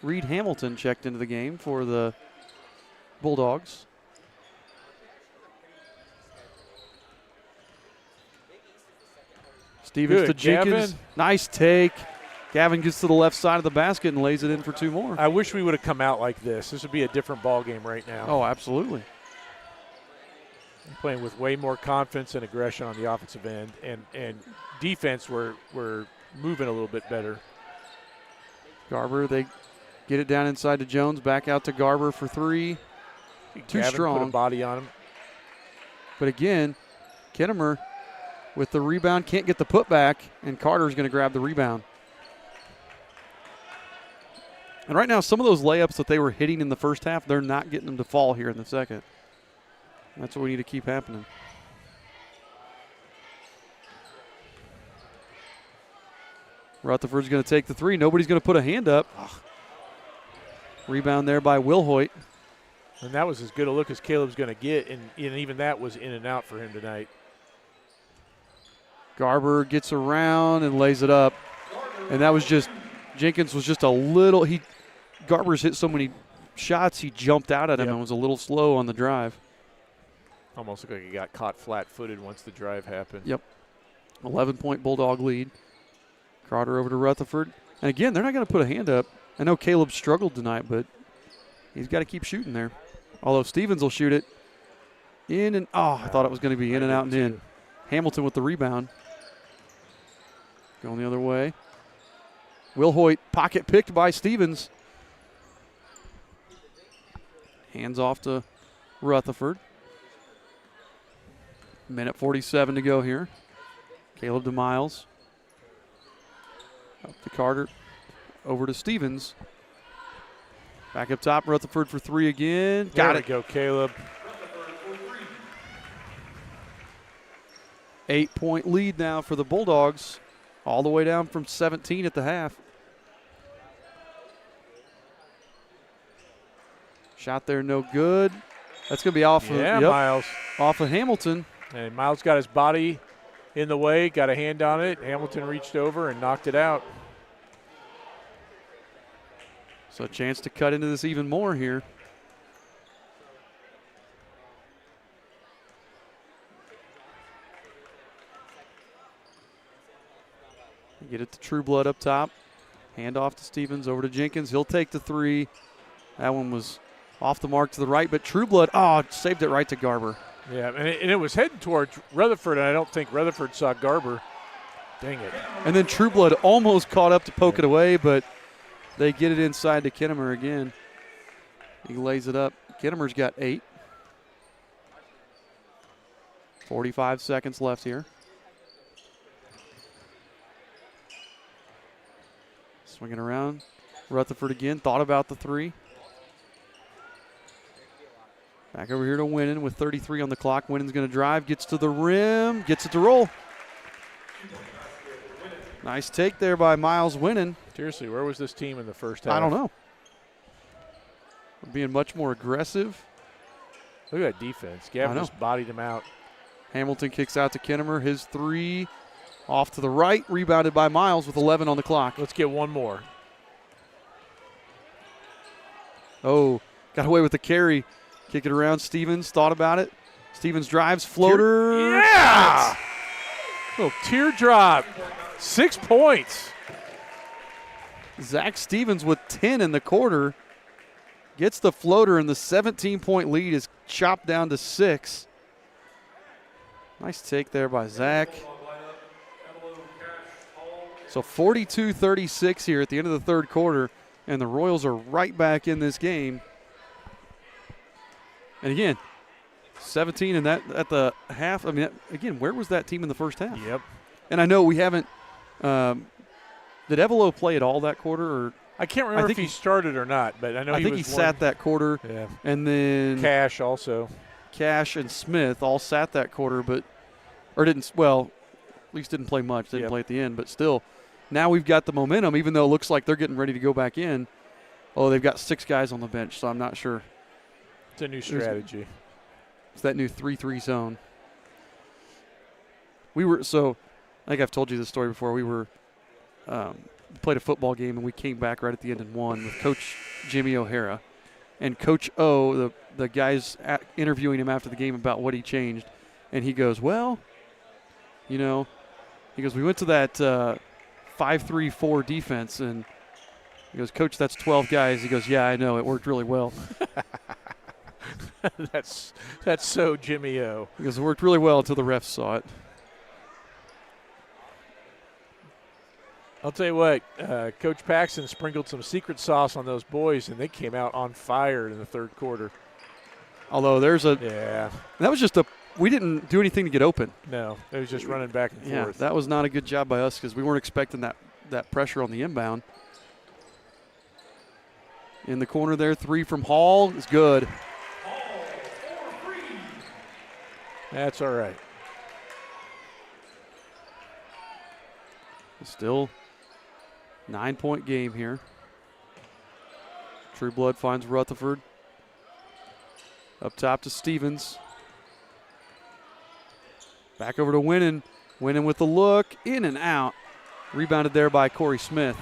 Reed Hamilton checked into the game for the Bulldogs. Stevens to Jenkins. Gavin. Nice take. Gavin gets to the left side of the basket and lays it in for 2 more. I wish we would have come out like this. This would be a different ball game right now. Oh, absolutely. Playing with way more confidence and aggression on the offensive end, and defense we're moving a little bit better. Garber, they get it down inside to Jones, back out to Garber for 3. Too Gavin strong. put a body on him. But again, Kinnemer with the rebound, can't get the putback, and Carter's going to grab the rebound. And right now, some of those layups that they were hitting in the first half, they're not getting them to fall here in the second. That's what we need to keep happening. Rutherford's going to take the 3. Nobody's going to put a hand up. Ugh. Rebound there by Wilhoit. And that was as good a look as Caleb's going to get, and even that was in and out for him tonight. Garber gets around and lays it up. And that was just, Jenkins was just a little, Garber's hit so many shots, he jumped out at him and was a little slow on the drive. Almost looked like he got caught flat-footed once the drive happened. Yep. 11-point Bulldog lead. Carter over to Rutherford. And again, they're not going to put a hand up. I know Caleb struggled tonight, but he's got to keep shooting there. Although Stevens will shoot it in and, I thought it was going to be in and out and in. Hamilton with the rebound. Going the other way. Wilhoit, pocket picked by Stevens. Hands off to Rutherford. Minute 47 to go here. Caleb to Miles. Up to Carter. Over to Stevens. Back up top, Rutherford for 3 again. Got it. There we go, Caleb. 8-point lead now for the Bulldogs. All the way down from 17 at the half. Shot there, no good. That's going to be off Miles. Off of Hamilton. And Miles got his body in the way, got a hand on it. Hamilton reached over and knocked it out. So a chance to cut into this even more here. Get it to Trueblood up top. Hand off to Stevens, over to Jenkins. He'll take the 3. That one was off the mark to the right, but Trueblood, saved it right to Garber. Yeah, and it was heading towards Rutherford, and I don't think Rutherford saw Garber. Dang it. And then Trueblood almost caught up to poke it away, but they get it inside to Kinnemer again. He lays it up. Kinnemer's got 8. 45 seconds left here. Swinging around. Rutherford again. Thought about the 3. Back over here to Winnan with 33 on the clock. Winnan's going to drive. Gets to the rim. Gets it to roll. Nice take there by Miles Winnan. Seriously, where was this team in the first half? I don't know. We're being much more aggressive. Look at that defense. Gavin just bodied him out. Hamilton kicks out to Kinnemer. His 3 off to the right. Rebounded by Miles with 11 on the clock. Let's get one more. Oh, got away with the carry. Kick it around. Stevens thought about it. Stevens drives. Floater. Yeah! Little teardrop. 6 points. Zach Stevens with 10 in the quarter. gets the floater, and the 17-point lead is chopped down to 6. Nice take there by Zach. So 42-36 here at the end of the third quarter, and the Royals are right back in this game. And again, 17 and that at the half. I mean, again, where was that team in the first half? Yep. And I know we haven't. Did Evelo play at all that quarter? Or I can't remember if he started or not, but I know I think he sat that quarter. Yeah. And then Cash also. Cash and Smith all sat that quarter, but or didn't. Well, at least didn't play much. Didn't play at the end, but still. Now we've got the momentum, even though it looks like they're getting ready to go back in. Oh, they've got 6 guys on the bench, so I'm not sure. It's a new strategy. It's that new 3-3 zone. I think I've told you this story before. We played a football game, and we came back right at the end and won with Coach Jimmy O'Hara. And Coach O, the guys interviewing him after the game about what he changed, and he goes, well, he goes, we went to that 5-3-4 defense, and he goes, Coach, that's 12 guys. He goes, yeah, I know. It worked really well. That's so Jimmy O. He goes, it worked really well until the refs saw it. I'll tell you what, Coach Paxton sprinkled some secret sauce on those boys, and they came out on fire in the third quarter. Although that was just we didn't do anything to get open. No, it was just running back and forth. Yeah, that was not a good job by us because we weren't expecting that pressure on the inbound. In the corner there, 3 from Hall is good. That's all right. Still 9-point game here. True Blood finds Rutherford. Up top to Stevens. Back over to Winnan. Winnan with the look. In and out. Rebounded there by Corey Smith.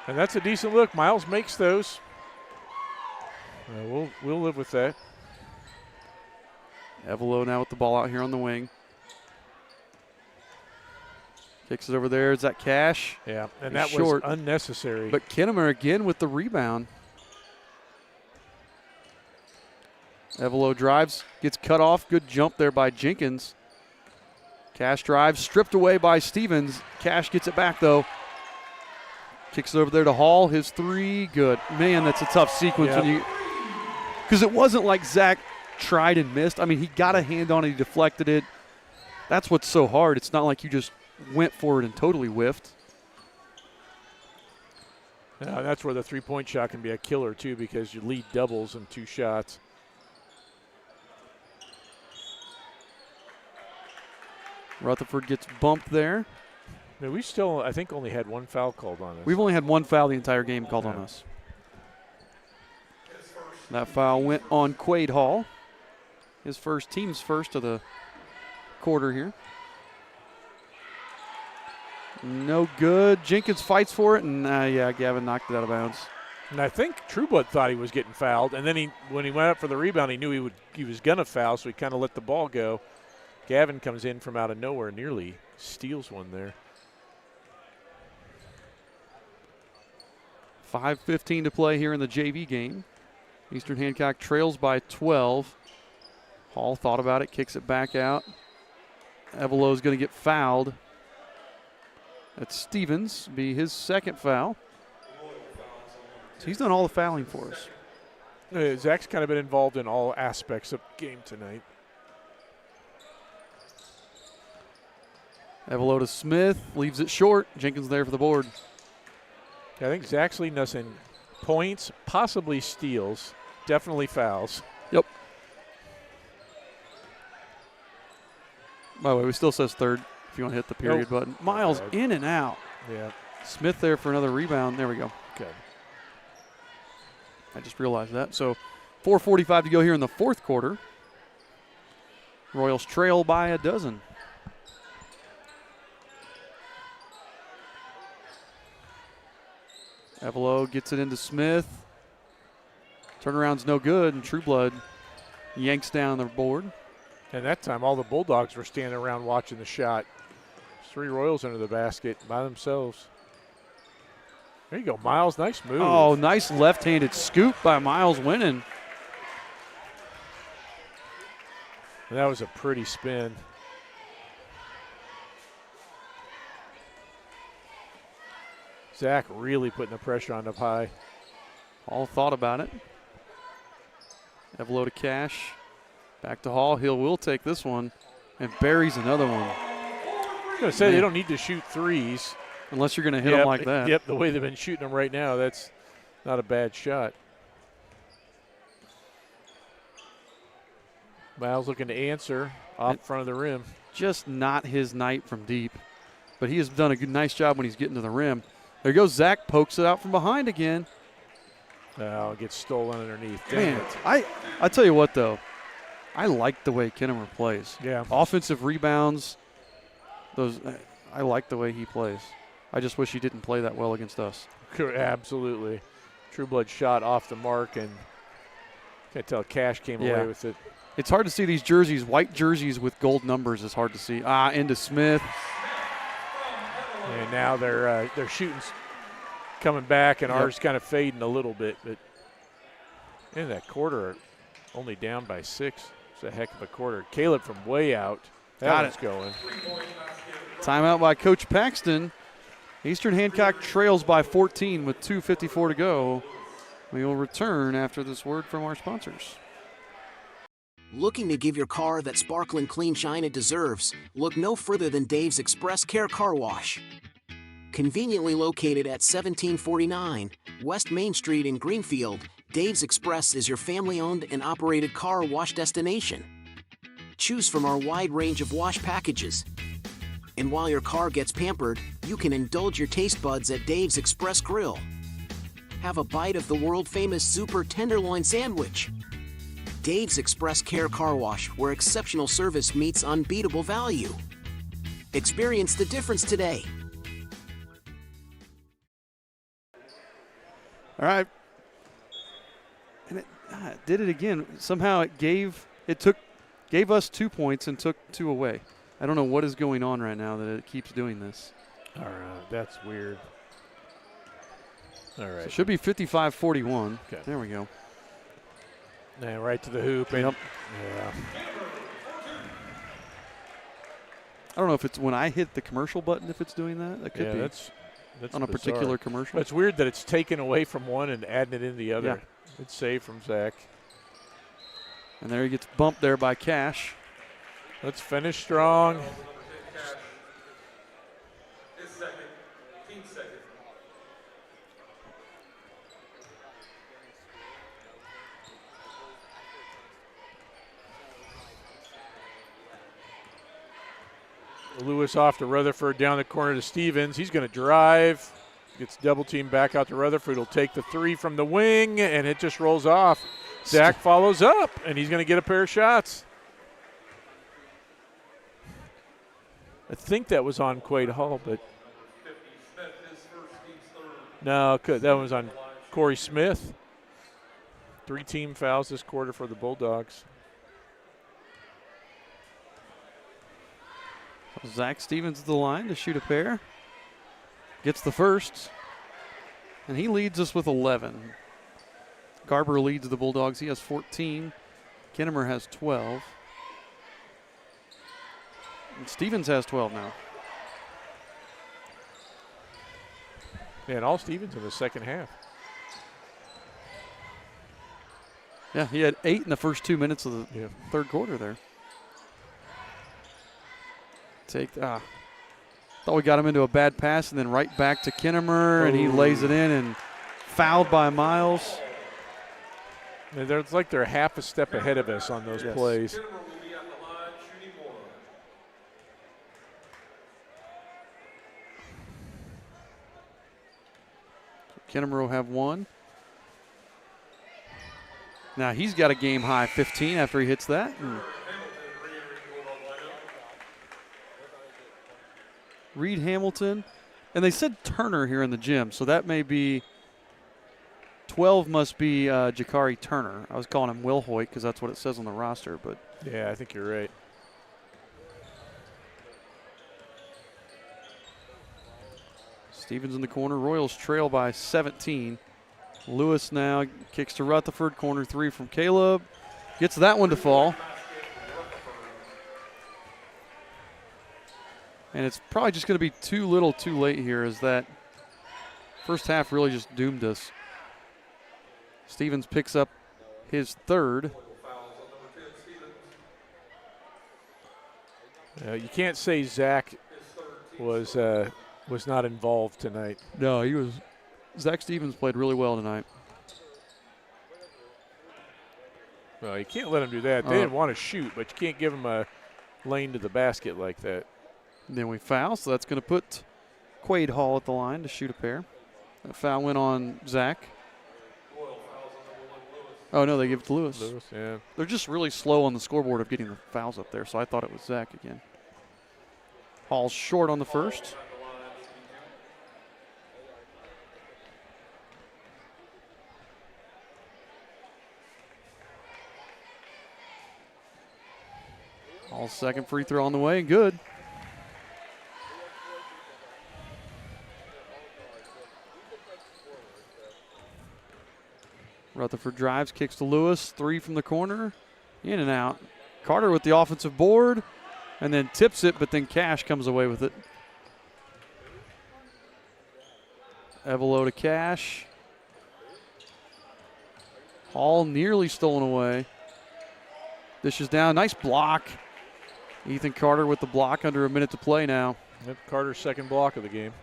And that's a decent look. Miles makes those. We'll live with that. Evelo now with the ball out here on the wing. Kicks it over there. Is that Cash? Yeah, and He's that short. was unnecessary. But Kinnemer again with the rebound. Evelo drives, gets cut off. Good jump there by Jenkins. Cash drives, stripped away by Stevens. Cash gets it back, though. Kicks it over there to Hall. His 3, good. Man, that's a tough sequence. Because it wasn't like Zach tried and missed. I mean, he got a hand on it. He deflected it. That's what's so hard. It's not like you just went for it and totally whiffed. That's where the 3-point shot can be a killer, too, because you lead doubles in 2 shots. Rutherford gets bumped there. Now, we still, I think, only had 1 foul called on us. We've only had 1 foul the entire game called on us. That foul went on Quaid Hall. His team's first of the quarter here. No good. Jenkins fights for it, and Gavin knocked it out of bounds. And I think Trueblood thought he was getting fouled, and then when he went up for the rebound, he knew he was going to foul, so he kind of let the ball go. Gavin comes in from out of nowhere, nearly steals one there. 5:15 to play here in the JV game. Eastern Hancock trails by 12. Hall thought about it, kicks it back out. Evelo's going to get fouled. That's Stevens, be his 2nd foul. So he's done all the fouling for us. Zach's kind of been involved in all aspects of the game tonight. Evelo to Smith, leaves it short. Jenkins there for the board. I think Zach's leading us in points, possibly steals, definitely fouls. Yep. By the way, we still says 3rd if you want to hit the period button. Miles in and out. Yeah. Smith there for another rebound. There we go. Okay. I just realized that. So 4:45 to go here in the 4th quarter. Royals trail by a dozen. Evelo gets it into Smith. Turnaround's no good, and Trueblood yanks down the board. And that time, all the Bulldogs were standing around watching the shot. 3 Royals under the basket by themselves. There you go, Miles. Nice move. Oh, nice left-handed scoop by Miles Winnan. That was a pretty spin. Zach really putting the pressure on up high. Hall thought about it. Evelo to Cash. Back to Hall. Hill will take this one and buries another one. I was going to say, they don't need to shoot threes. Unless you're going to hit them like that. Yep, the way they've been shooting them right now, that's not a bad shot. Miles looking to answer off front of the rim. Just not his night from deep. But he has done a nice job when he's getting to the rim. There goes Zach, pokes it out from behind again. Oh, it gets stolen underneath. Man, I tell you what, though. I like the way Kinnemer plays. Yeah. Offensive rebounds. I like the way he plays. I just wish he didn't play that well against us. Absolutely. True Blood shot off the mark, and can't tell Cash came away with it. It's hard to see these jerseys. White jerseys with gold numbers is hard to see. Into Smith. And now they're shooting, coming back, and ours kind of fading a little bit. But in that quarter, only down by 6. It's a heck of a quarter. Caleb from way out. That one's going. Timeout by Coach Paxton. Eastern Hancock trails by 14 with 2:54 to go. We will return after this word from our sponsors. Looking to give your car that sparkling clean shine it deserves? Look no further than Dave's Express Care Car Wash. Conveniently located at 1749 West Main Street in Greenfield, Dave's Express is your family-owned and operated car wash destination. Choose from our wide range of wash packages. And while your car gets pampered, you can indulge your taste buds at Dave's Express Grill. Have a bite of the world-famous Super Tenderloin Sandwich. Dave's Express Care Car Wash, where exceptional service meets unbeatable value. Experience the difference today. All right. And it did it again. Somehow it gave us 2 points and took 2 away. I don't know what is going on right now that it keeps doing this. All right, that's weird. All right. So it should be 55-41. Okay. There we go. And right to the hoop. Yep. Yeah. I don't know if it's when I hit the commercial button if it's doing that. That could be. That's on a bizarre. particular commercial. But it's weird that it's taken away from one and adding it in the other. Yeah. It's saved from Zach. And there he gets bumped there by Cash. Let's finish strong. Lewis off to Rutherford, down the corner to Stevens. He's going to drive. Gets double teamed back out to Rutherford. He'll take the 3 from the wing, and it just rolls off. Zach follows up, and he's going to get a pair of shots. I think that was on Quaid Hall, but no, that one was on Corey Smith. 3 team fouls this quarter for the Bulldogs. Zach Stevens to the line to shoot a pair. Gets the first. And he leads us with 11. Garber leads the Bulldogs. He has 14. Kinnemer has 12. And Stevens has 12 now. Yeah, and all Stevens in the second half. Yeah, he had 8 in the first 2 minutes of the third quarter there. Thought we got him into a bad pass and then right back to Kinnemer, and he lays it in and fouled by Miles. It's like they're half a step ahead of us on those plays. Kinnemer will have 1. Now he's got a game high 15 after he hits that. Reed Hamilton. And they said Turner here in the gym, so that may be 12 must be Jakari Turner. I was calling him Will Hoyt because that's what it says on the roster. But yeah, I think you're right. Stevens in the corner. Royals trail by 17. Lewis now kicks to Rutherford. Corner 3 from Caleb. Gets that one to fall. And it's probably just going to be too little too late here, as that first half really just doomed us. Stevens picks up his third. You can't say Zach was not involved tonight. No, he was. Zach Stevens played really well tonight. Well, you can't let him do that. They didn't want to shoot, but you can't give him a lane to the basket like that. And then we foul, so that's going to put Quade Hall at the line to shoot a pair. That foul went on Zach. Oh, no, they give it to Lewis. Lewis, yeah. They're just really slow on the scoreboard of getting the fouls up there, so I thought it was Zach again. Hall's short on the first. Hall's second free throw on the way, and good. Rutherford drives, kicks to Lewis. 3 from the corner. In and out. Carter with the offensive board. And then tips it, but then Cash comes away with it. Evelo to Cash. Hall nearly stolen away. Dish is down. Nice block. Ethan Carter with the block under a minute to play now. Yep, Carter's second block of the game.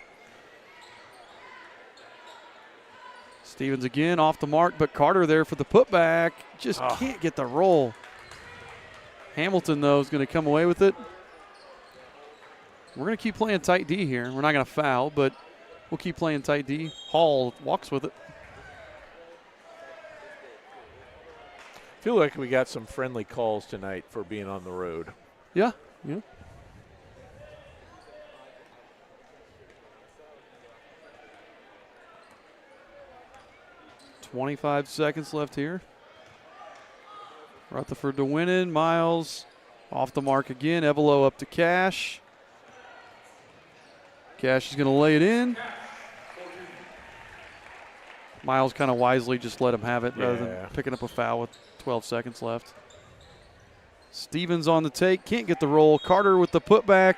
Stevens again off the mark, but Carter there for the putback. Just can't get the roll. Hamilton, though, is going to come away with it. We're going to keep playing tight D here. We're not going to foul, but we'll keep playing tight D. Hall walks with it. I feel like we got some friendly calls tonight for being on the road. Yeah. 25 seconds left here. Rutherford to win it. Miles off the mark again. Evelo up to Cash. Cash is going to lay it in. Miles kind of wisely just let him have it rather than picking up a foul with 12 seconds left. Stevens on the take. Can't get the roll. Carter with the putback.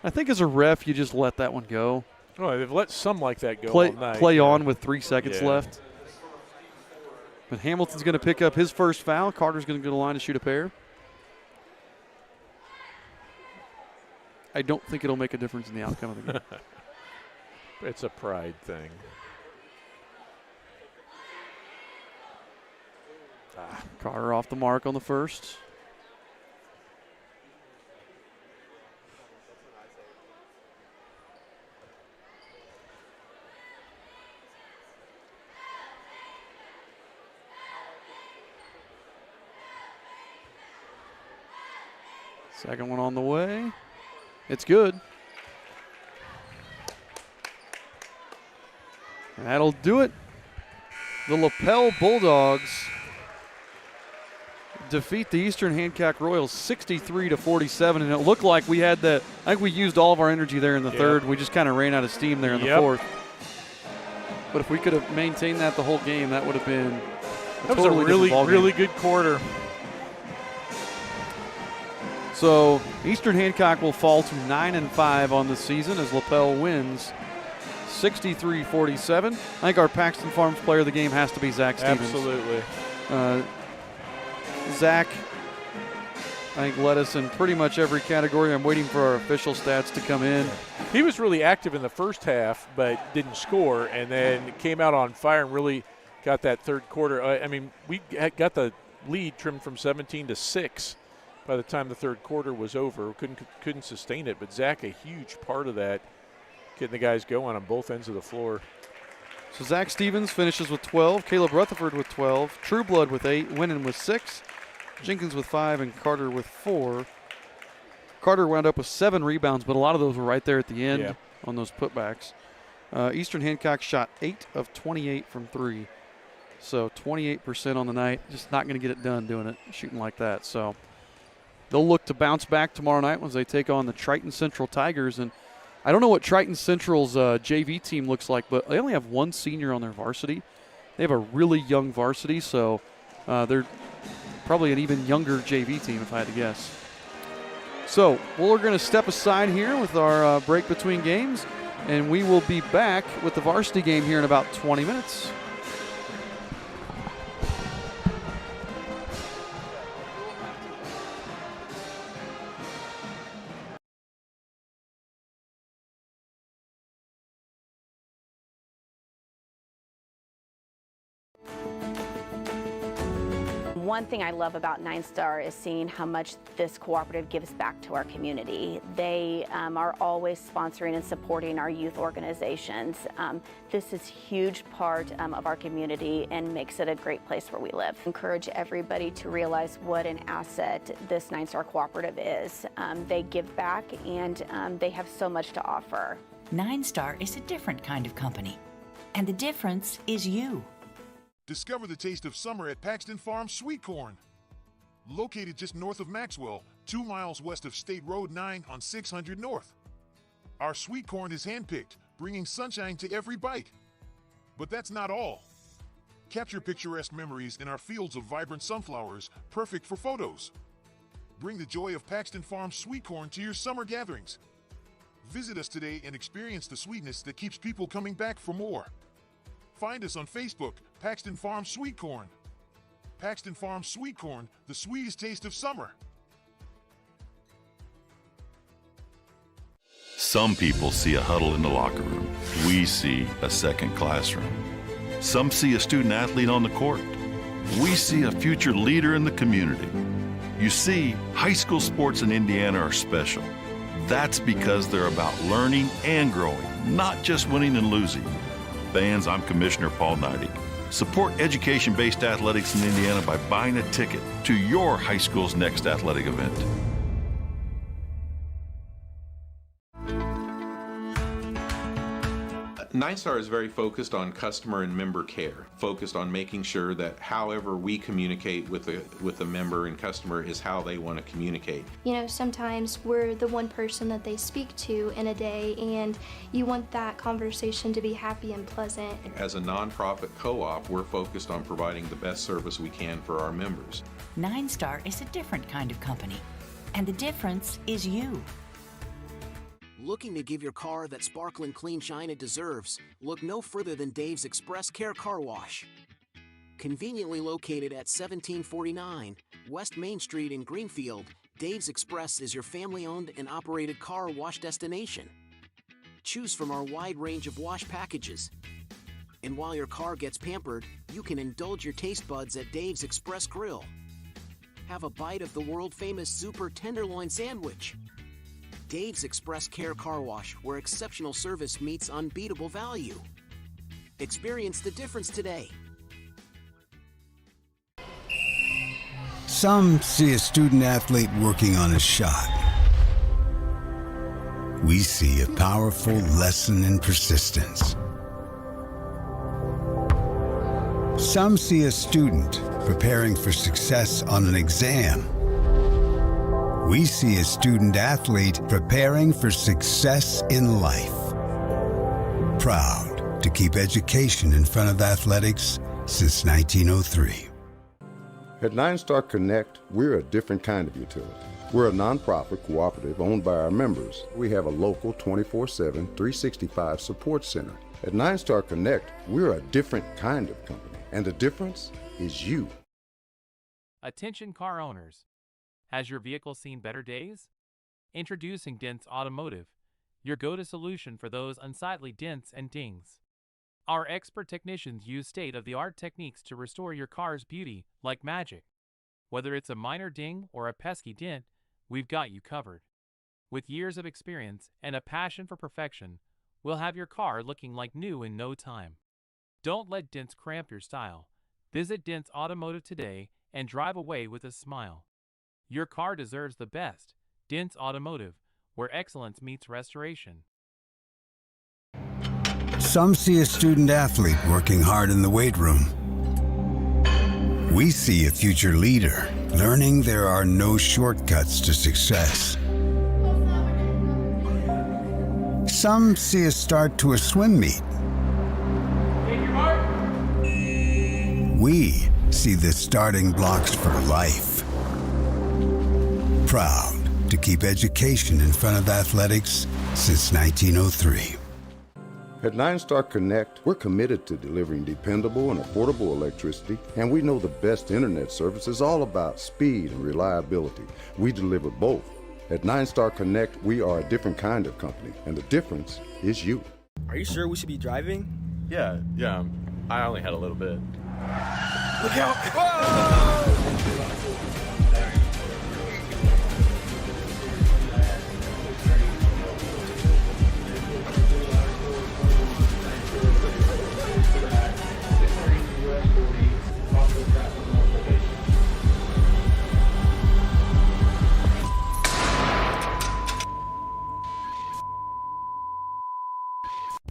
I think as a ref, you just let that one go. Oh, they've let some like that go all night. Play on with 3 seconds left. But Hamilton's going to pick up his first foul. Carter's going to go to the line to shoot a pair. I don't think it'll make a difference in the outcome of the game. It's a pride thing. Carter off the mark on the first. Second one on the way. It's good. And that'll do it. The Lapel Bulldogs defeat the Eastern Hancock Royals 63-47, and it looked like we had that. I think we used all of our energy there in the third. We just kind of ran out of steam there in the fourth. But if we could have maintained that the whole game, that would have been a totally different ball game. Really good quarter. So Eastern Hancock will fall to 9-5 on the season as Lapel wins 63-47. I think our Paxton Farms player of the game has to be Zach Stevens. Absolutely. Zach, I think, led us in pretty much every category. I'm waiting for our official stats to come in. He was really active in the first half, but didn't score, and then came out on fire and really got that third quarter. I mean, we got the lead trimmed from 17 to 6 by the time the third quarter was over. Couldn't sustain it, but Zach, a huge part of that, getting the guys going on both ends of the floor. So Zach Stevens finishes with 12, Caleb Rutherford with 12, Trueblood with 8, Winnan with 6, Jenkins with 5, and Carter with 4. Carter wound up with 7 rebounds, but a lot of those were right there at the end on those putbacks. Eastern Hancock shot 8 of 28 from 3. So 28% on the night. Just not going to get it done doing it, shooting like that. So they'll look to bounce back tomorrow night once they take on the Triton Central Tigers. And I don't know what Triton Central's JV team looks like, but they only have one senior on their varsity. They have a really young varsity, so they're probably an even younger JV team if I had to guess. So we're going to step aside here with our break between games, and we will be back with the varsity game here in about 20 minutes. One thing I love about 9-Star is seeing how much this cooperative gives back to our community. They are always sponsoring and supporting our youth organizations. This is a huge part of our community and makes it a great place where we live. Encourage everybody to realize what an asset this 9-Star cooperative is. They give back and they have so much to offer. 9-Star is a different kind of company, and the difference is you. Discover the taste of summer at Paxton Farms Sweet Corn. Located just north of Maxwell, 2 miles west of State Road 9 on 600 North. Our sweet corn is handpicked, bringing sunshine to every bite. But that's not all. Capture picturesque memories in our fields of vibrant sunflowers, perfect for photos. Bring the joy of Paxton Farms Sweet Corn to your summer gatherings. Visit us today and experience the sweetness that keeps people coming back for more. Find us on Facebook, Paxton Farms Sweet Corn. Paxton Farms Sweet Corn, the sweetest taste of summer. Some people see a huddle in the locker room. We see a second classroom. Some see a student athlete on the court. We see a future leader in the community. You see, high school sports in Indiana are special. That's because they're about learning and growing, not just winning and losing. Fans, I'm Commissioner Paul Neidig. Support education-based athletics in Indiana by buying a ticket to your high school's next athletic event. 9-Star is very focused on customer and member care, focused on making sure that however we communicate with the member and customer is how they want to communicate. You know, sometimes we're the one person that they speak to in a day, and you want that conversation to be happy and pleasant. As a nonprofit co-op, we're focused on providing the best service we can for our members. 9-Star is a different kind of company, and the difference is you. Looking to give your car that sparkling clean shine it deserves? Look no further than Dave's Express Care Car Wash. Conveniently located at 1749 West Main Street in Greenfield, Dave's Express is your family-owned and operated car wash destination. Choose from our wide range of wash packages. And while your car gets pampered, you can indulge your taste buds at Dave's Express Grill. Have a bite of the world-famous Super Tenderloin Sandwich. Dave's Express Care Car Wash, where exceptional service meets unbeatable value. Experience the difference today. Some see a student athlete working on a shot. We see a powerful lesson in persistence. Some see a student preparing for success on an exam. We see a student athlete preparing for success in life. Proud to keep education in front of athletics since 1903. At 9-Star Connect, we're a different kind of utility. We're a nonprofit cooperative owned by our members. We have a local 24/7, 365 support center. At 9-Star Connect, we're a different kind of company, and the difference is you. Attention car owners. Has your vehicle seen better days? Introducing Dents Automotive, your go-to solution for those unsightly dents and dings. Our expert technicians use state-of-the-art techniques to restore your car's beauty like magic. Whether it's a minor ding or a pesky dent, we've got you covered. With years of experience and a passion for perfection, we'll have your car looking like new in no time. Don't let dents cramp your style. Visit Dents Automotive today and drive away with a smile. Your car deserves the best. Dents Automotive, where excellence meets restoration. Some see a student athlete working hard in the weight room. We see a future leader learning there are no shortcuts to success. Some see a start to a swim meet. We see the starting blocks for life. Proud to keep education in front of athletics since 1903. At 9-Star Connect, we're committed to delivering dependable and affordable electricity, and we know the best internet service is all about speed and reliability. We deliver both. At 9-Star Connect, we are a different kind of company, and the difference is you. Are you sure we should be driving? Yeah, I only had a little bit. Look out! Whoa!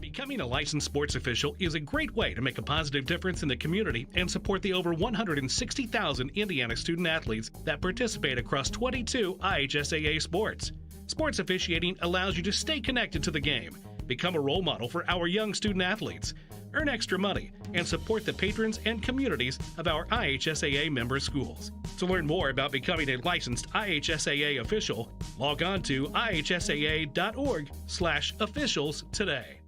Becoming a licensed sports official is a great way to make a positive difference in the community and support the over 160,000 Indiana student athletes that participate across 22 IHSAA sports. Sports officiating allows you to stay connected to the game, become a role model for our young student athletes, earn extra money, and support the patrons and communities of our IHSAA member schools. To learn more about becoming a licensed IHSAA official, log on to ihsaa.org/officials today.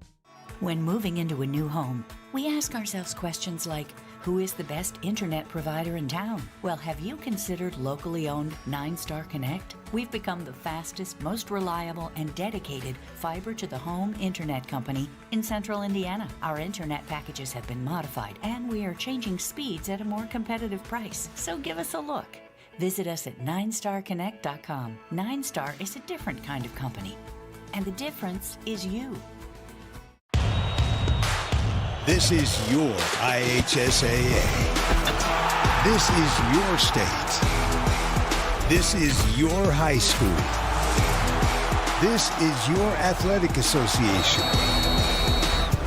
When moving into a new home, we ask ourselves questions like, who is the best internet provider in town? Well, have you considered locally owned 9-Star Connect? We've become the fastest, most reliable, and dedicated fiber-to-the-home internet company in central Indiana. Our internet packages have been modified, and we are changing speeds at a more competitive price. So give us a look. Visit us at 9starconnect.com. 9-Star is a different kind of company, and the difference is you. This is your IHSAA. This is your state. This is your high school. This is your athletic association.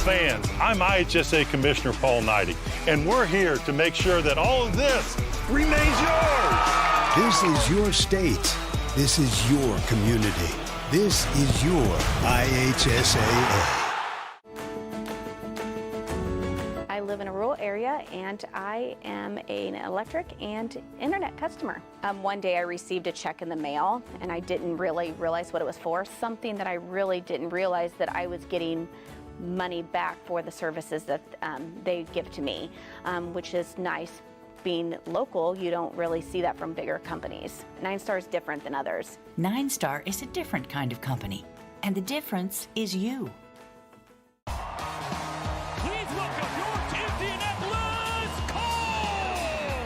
Fans, I'm IHSA Commissioner Paul Neidig, and we're here to make sure that all of this remains yours. This is your state. This is your community. This is your IHSAA. I live in a rural area and I am an electric and internet customer. One day I received a check in the mail and I didn't really realize what it was for. Something that I really didn't realize, that I was getting money back for the services that they give to me, which is nice. Being local, you don't really see that from bigger companies. 9-Star is different than others. 9-Star is a different kind of company, and the difference is you.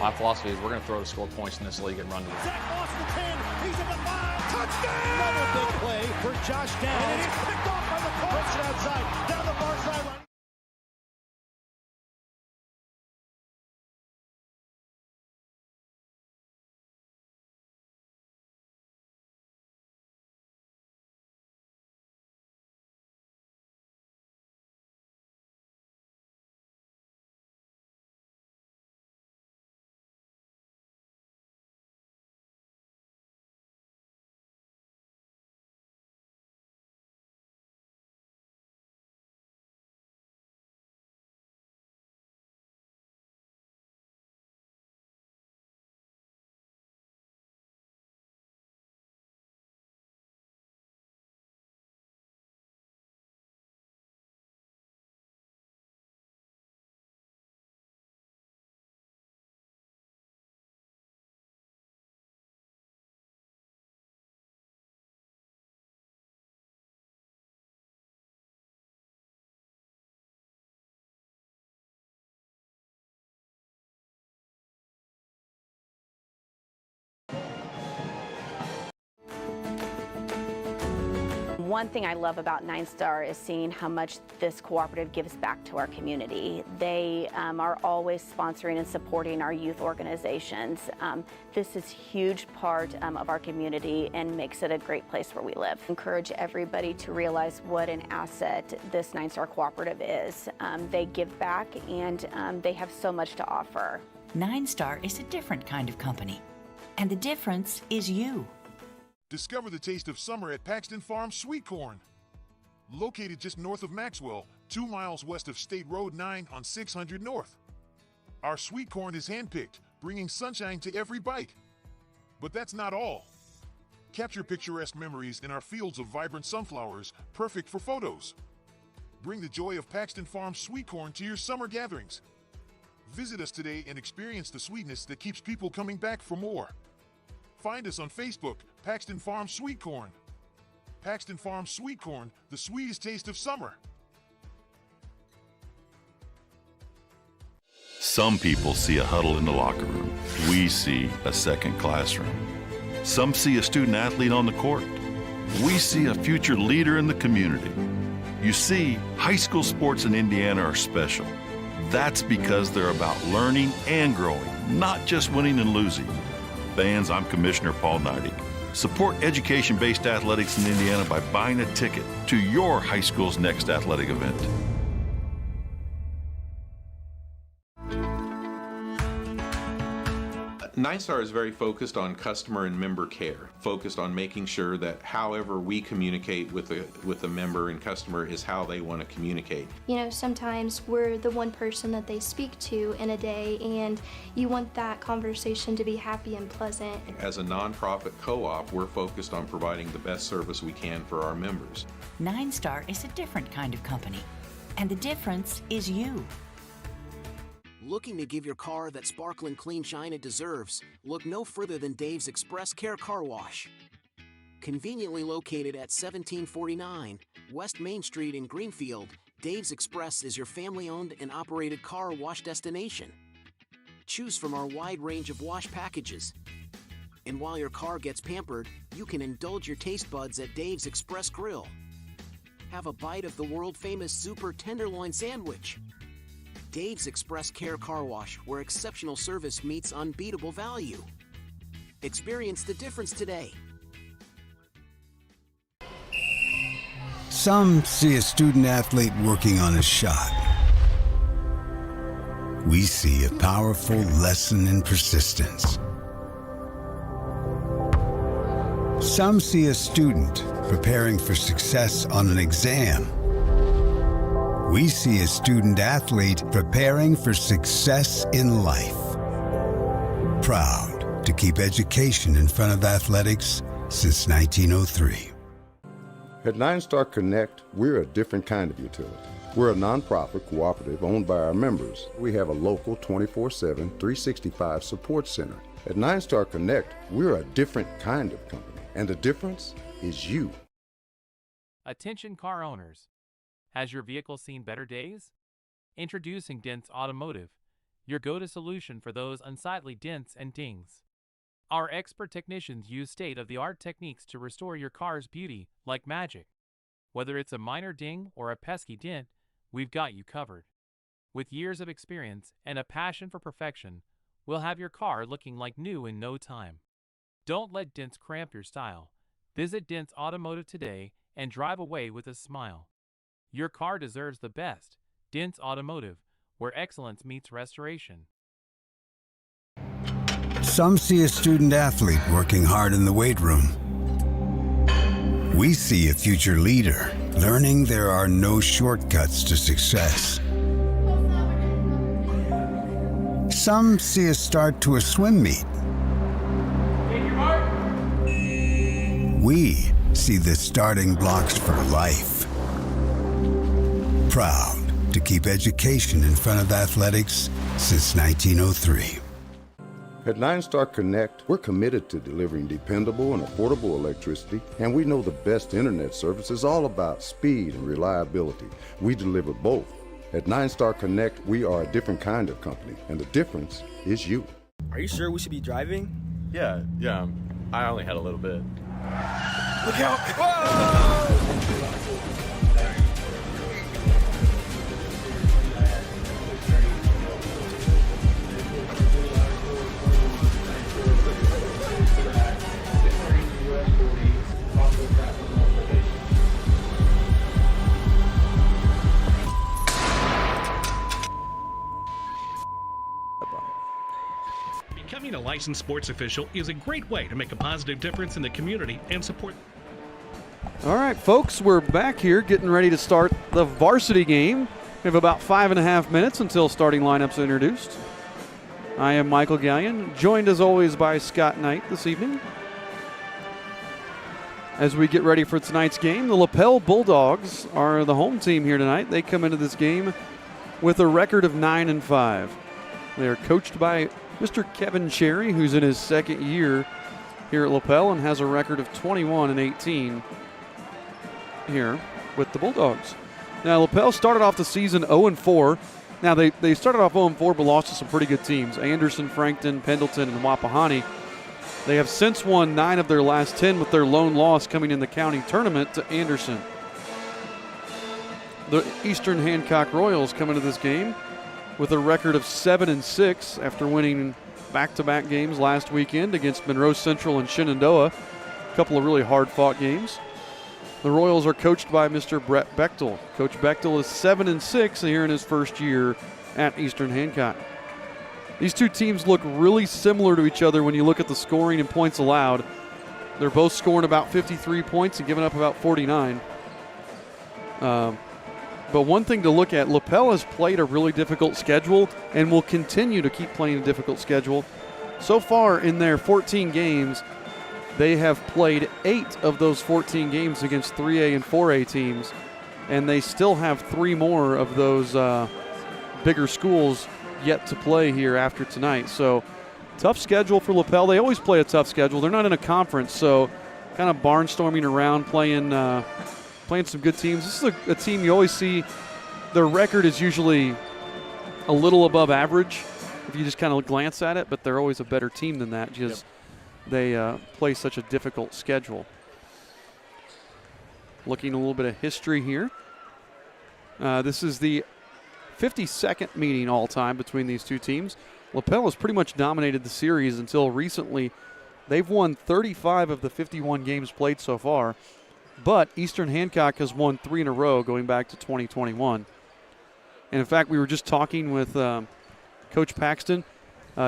My philosophy is we're going to throw to score points in this league and run to win. Zach Moss to 10. He's at the 5. Touchdown! Another big play for Josh Downs. And he's picked off by the Colts. Puts it outside, down the far sideline. One thing I love about 9-Star is seeing how much this cooperative gives back to our community. They are always sponsoring and supporting our youth organizations. This is a huge part of our community and makes it a great place where we live. Encourage everybody to realize what an asset this 9-Star cooperative is. They give back and they have so much to offer. 9-Star is a different kind of company, and the difference is you. Discover the taste of summer at Paxton Farm Sweet Corn. Located just north of Maxwell, 2 miles west of State Road 9 on 600 North. Our sweet corn is handpicked, bringing sunshine to every bite. But that's not all. Capture picturesque memories in our fields of vibrant sunflowers, perfect for photos. Bring the joy of Paxton Farms sweet corn to your summer gatherings. Visit us today and experience the sweetness that keeps people coming back for more. Find us on Facebook, Paxton Farms Sweet Corn. Paxton Farms Sweet Corn, the sweetest taste of summer. Some people see a huddle in the locker room. We see a second classroom. Some see a student athlete on the court. We see a future leader in the community. You see, high school sports in Indiana are special. That's because they're about learning and growing, not just winning and losing. Fans, I'm Commissioner Paul Neidig. Support education-based athletics in Indiana by buying a ticket to your high school's next athletic event. Nine Star is very focused on customer and member care, focused on making sure that however we communicate with the member and customer is how they want to communicate. You know, sometimes we're the one person that they speak to in a day, and you want that conversation to be happy and pleasant. As a nonprofit co-op, we're focused on providing the best service we can for our members. 9-Star is a different kind of company, and the difference is you. Looking to give your car that sparkling clean shine it deserves? Look no further than Dave's Express Care Car Wash. Conveniently located at 1749 West Main Street in Greenfield, Dave's Express is your family-owned and operated car wash destination. Choose from our wide range of wash packages. And while your car gets pampered, you can indulge your taste buds at Dave's Express Grill. Have a bite of the world-famous Super Tenderloin Sandwich. Dave's Express Care Car Wash, where exceptional service meets unbeatable value. Experience the difference today. Some see a student athlete working on a shot. We see a powerful lesson in persistence. Some see a student preparing for success on an exam. We see a student athlete preparing for success in life. Proud to keep education in front of athletics since 1903. At 9-Star Connect, we're a different kind of utility. We're a nonprofit cooperative owned by our members. We have a local 24/7, 365 support center. At 9-Star Connect, we're a different kind of company, and the difference is you. Attention car owners. Has your vehicle seen better days? Introducing Dents Automotive, your go-to solution for those unsightly dents and dings. Our expert technicians use state-of-the-art techniques to restore your car's beauty like magic. Whether it's a minor ding or a pesky dent, we've got you covered. With years of experience and a passion for perfection, we'll have your car looking like new in no time. Don't let dents cramp your style. Visit Dents Automotive today and drive away with a smile. Your car deserves the best. Dents Automotive, where excellence meets restoration. Some see a student athlete working hard in the weight room. We see a future leader learning there are no shortcuts to success. Some see a start to a swim meet. We see the starting blocks for life. Proud to keep education in front of athletics since 1903. At 9-Star Connect, we're committed to delivering dependable and affordable electricity, and we know the best internet service is all about speed and reliability. We deliver both. At 9-Star Connect, we are a different kind of company, and the difference is you. Are you sure we should be driving? Yeah, I only had a little bit. Look out! Whoa! Becoming a licensed sports official is a great way to make a positive difference in the community and support. All right, folks, we're back here getting ready to start the varsity game. We have about 5.5 minutes until starting lineups are introduced. I am Michael Gallion, joined as always by Scott Knight this evening. As we get ready for tonight's game, the Lapel Bulldogs are the home team here tonight. They come into this game with a record of 9-5. They are coached by Mr. Kevin Cherry, who's in his second year here at Lapel and has a record of 21-18 here with the Bulldogs. Now, Lapel started off the season 0-4. Now, they started off 0-4 but lost to some pretty good teams, Anderson, Frankton, Pendleton, and Wapahani. They have since won 9 of their last 10 with their lone loss coming in the county tournament to Anderson. The Eastern Hancock Royals come into this game with a record of 7-6 after winning back-to-back games last weekend against Monroe Central and Shenandoah. A couple of really hard-fought games. The Royals are coached by Mr. Brett Bechtel. Coach Bechtel is 7-6 here in his first year at Eastern Hancock. These two teams look really similar to each other when you look at the scoring and points allowed. They're both scoring about 53 points and giving up about 49. But one thing to look at, Lapel has played a really difficult schedule and will continue to keep playing a difficult schedule. So far in their 14 games, they have played 8 of those 14 games against 3A and 4A teams, and they still have 3 more of those bigger schools yet to play here after tonight. So tough schedule for Lapel. They always play a tough schedule. They're not in a conference, so kind of barnstorming around, playing some good teams. This is a team you always see. Their record is usually a little above average if you just kind of glance at it, but they're always a better team than that. Just they play such a difficult schedule. Looking a little bit of history here. This is the 52nd meeting all-time between these two teams. Lapel has pretty much dominated the series until recently. They've won 35 of the 51 games played so far, but Eastern Hancock has won 3 in a row going back to 2021. And in fact, we were just talking with Coach Paxton.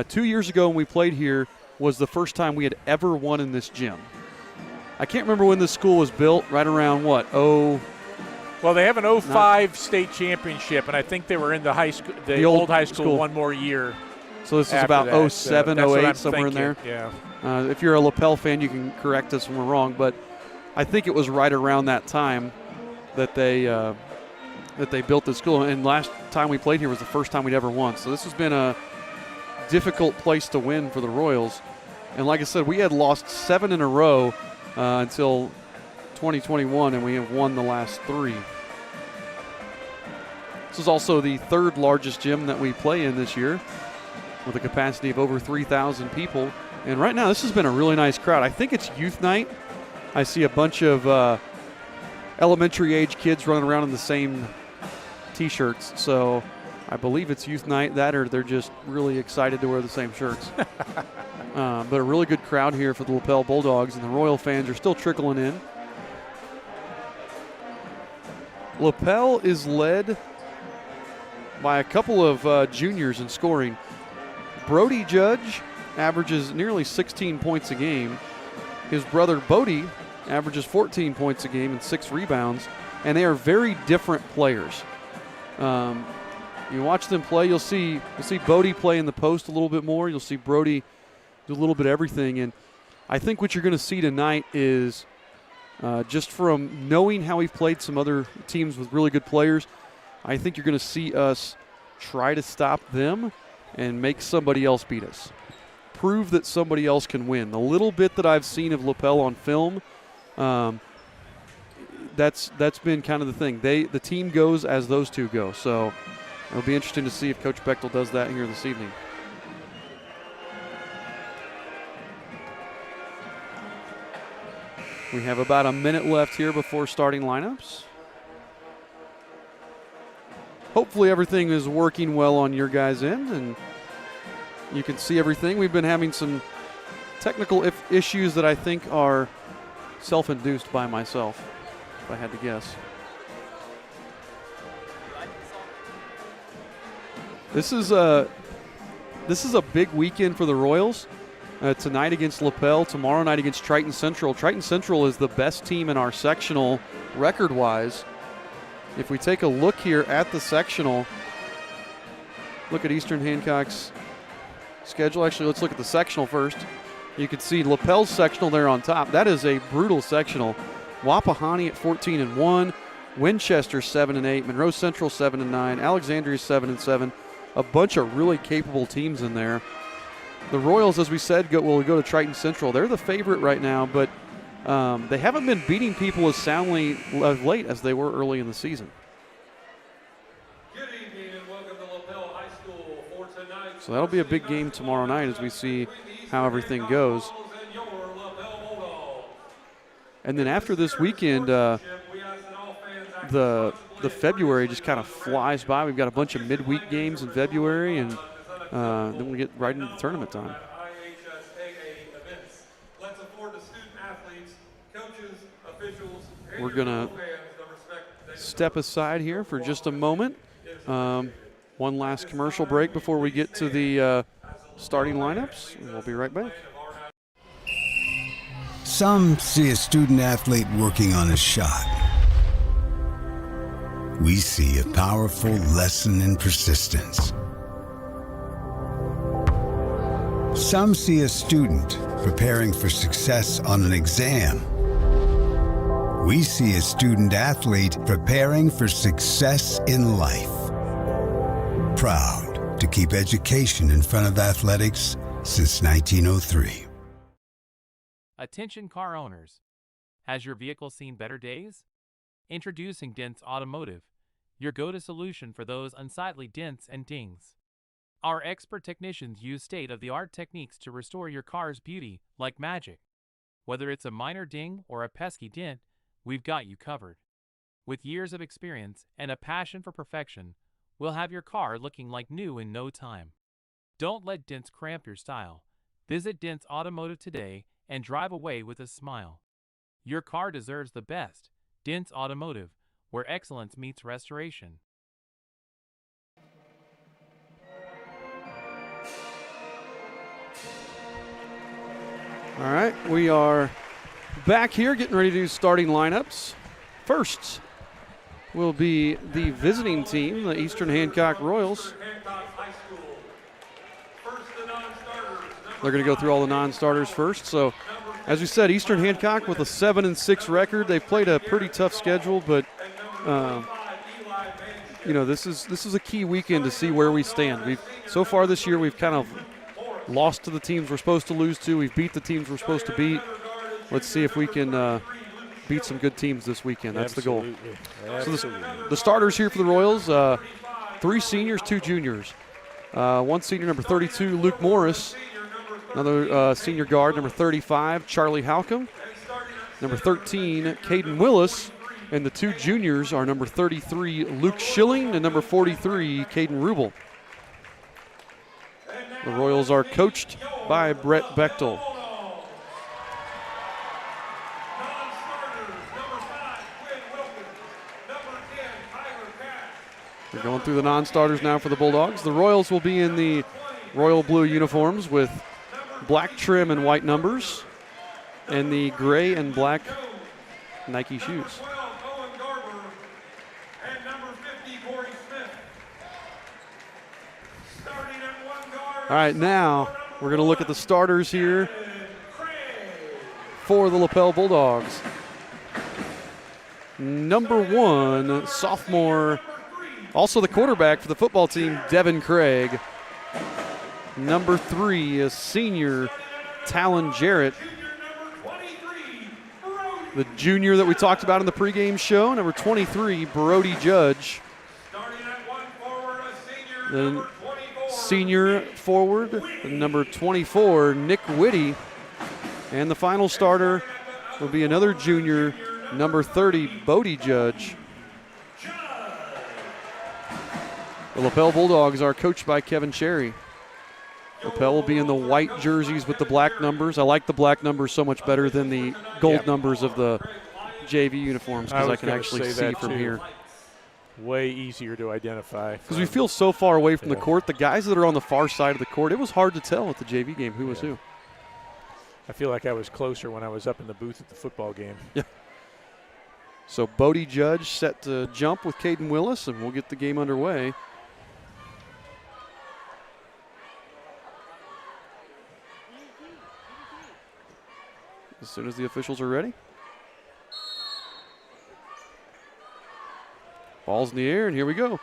2 years ago when we played here was the first time we had ever won in this gym. I can't remember when this school was built, right around what, Well, they have an 05 state championship, and I think they were in the old high school one more year. So this is about 07, 08, somewhere thinking. in there. Yeah. If you're a Lapel fan, you can correct us when we're wrong, but I think it was right around that time that they built this school. And last time we played here was the first time we'd ever won. So this has been a difficult place to win for the Royals. And like I said, we had lost 7 in a row until 2021, and we have won the last 3. This is also the 3rd largest gym that we play in this year, with a capacity of over 3,000 people. And right now, this has been a really nice crowd. I think it's youth night. I see a bunch of elementary age kids running around in the same T-shirts. So I believe it's youth night, that or they're just really excited to wear the same shirts. But a really good crowd here for the Lapel Bulldogs, and the Royal fans are still trickling in. Lapel is led by a couple of juniors in scoring. Brody Judge averages nearly 16 points a game. His brother Bodie averages 14 points a game and 6 rebounds, and they are very different players. You watch them play, you'll see Bodie play in the post a little bit more. You'll see Brody do a little bit of everything, and I think what you're going to see tonight is just from knowing how we've played some other teams with really good players, I think you're going to see us try to stop them and make somebody else beat us. Prove that somebody else can win. The little bit that I've seen of Lapel on film, that's been kind of the thing. The team goes as those two go. So it'll be interesting to see if Coach Bechtel does that here this evening. We have about a minute left here before starting lineups. Hopefully everything is working well on your guys' end and you can see everything. We've been having some technical issues that I think are self-induced by myself, if I had to guess. This is a big weekend for the Royals. tonight against Lapel, tomorrow night against Triton Central. Triton Central is the best team in our sectional record-wise. If we take a look here at the sectional, look at Eastern Hancock's schedule. Actually, let's look at the sectional first. You can see Lapel's sectional there on top. That is a brutal sectional. Wapahani at 14-1, Winchester 7-8, Monroe Central 7-9, Alexandria 7-7. A bunch of really capable teams in there. The Royals, as we said, will go to Triton Central. They're the favorite right now, but they haven't been beating people as soundly of late as they were early in the season. Good evening and welcome to Lapel High School for tonight. So that'll be a big game tomorrow night as we see how everything goes. And then after this weekend, the February just kind of flies by. We've got a bunch of midweek games in February, and then we get right into the tournament time. We're going to step aside here for just a moment. One last commercial break before we get to the starting lineups. We'll be right back. Some see a student athlete working on a shot. We see a powerful lesson in persistence. Some see a student preparing for success on an exam. We see a student athlete preparing for success in life. Proud to keep education in front of athletics since 1903. Attention car owners. Has your vehicle seen better days? Introducing Dents Automotive, your go-to solution for those unsightly dents and dings. Our expert technicians use state-of-the-art techniques to restore your car's beauty like magic. Whether it's a minor ding or a pesky dent, we've got you covered. With years of experience and a passion for perfection, we'll have your car looking like new in no time. Don't let dents cramp your style. Visit Dents Automotive today and drive away with a smile. Your car deserves the best. Dents Automotive, where excellence meets restoration. All right, we are back here getting ready to do starting lineups. First will be the visiting team, the Eastern Hancock Royals. They're going to go through all the non-starters first. So, as we said, Eastern Hancock with a 7-6 record. They've played a pretty tough schedule, but this is a key weekend to see where we stand. So far this year, we've kind of lost to the teams we're supposed to lose to. We've beat the teams we're supposed to beat. Let's see if we can beat some good teams this weekend. That's Absolutely. the goal. So the starters here for the Royals, 3 seniors, 2 juniors. One senior, number 32, Luke Morris. Another senior guard, number 35, Charlie Halcomb. Number 13, Caden Willis. And the 2 juniors are number 33, Luke Schilling, and number 43, Caden Rubel. The Royals are coached by Brett Bechtel. We're going through the non-starters now for the Bulldogs. The Royals will be in the royal blue uniforms with black trim and white numbers, and the gray and black Nike shoes. All right, now we're going to look at the starters here for the Lapel Bulldogs. Number 1, sophomore, also the quarterback for the football team, Devin Craig. Number 3 is senior Talon Jarrett. The junior that we talked about in the pregame show, number 23, Brody Judge. Then senior forward, number 24, Nick Whitty. And the final starter will be another junior, number 30, Bodie Judge. The Lapel Bulldogs are coached by Kevin Cherry. Lapel will be in the white jerseys with the black numbers. I like the black numbers so much better than the gold numbers of the JV uniforms because I can actually see from here. Way easier to identify. Because we feel so far away from the court. The guys that are on the far side of the court, it was hard to tell at the JV game who was who. I feel like I was closer when I was up in the booth at the football game. Yeah. So Bodie Judge set to jump with Caden Willis, and we'll get the game underway. As soon as the officials are ready. Ball's in the air, and here we go.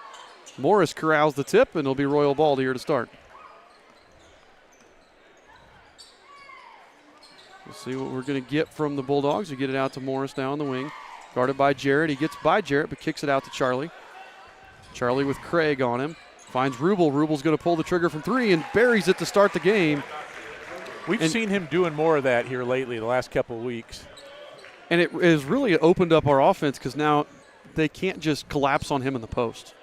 Morris corrals the tip, and it'll be Royal ball here to start. We'll see what we're going to get from the Bulldogs. You get it out to Morris now on the wing. Guarded by Jarrett. He gets by Jarrett, but kicks it out to Charlie. Charlie with Craig on him. Finds Rubel. Rubel's going to pull the trigger from three and buries it to start the game. We've seen him doing more of that here lately, the last couple of weeks. And it has really opened up our offense because now they can't just collapse on him in the post.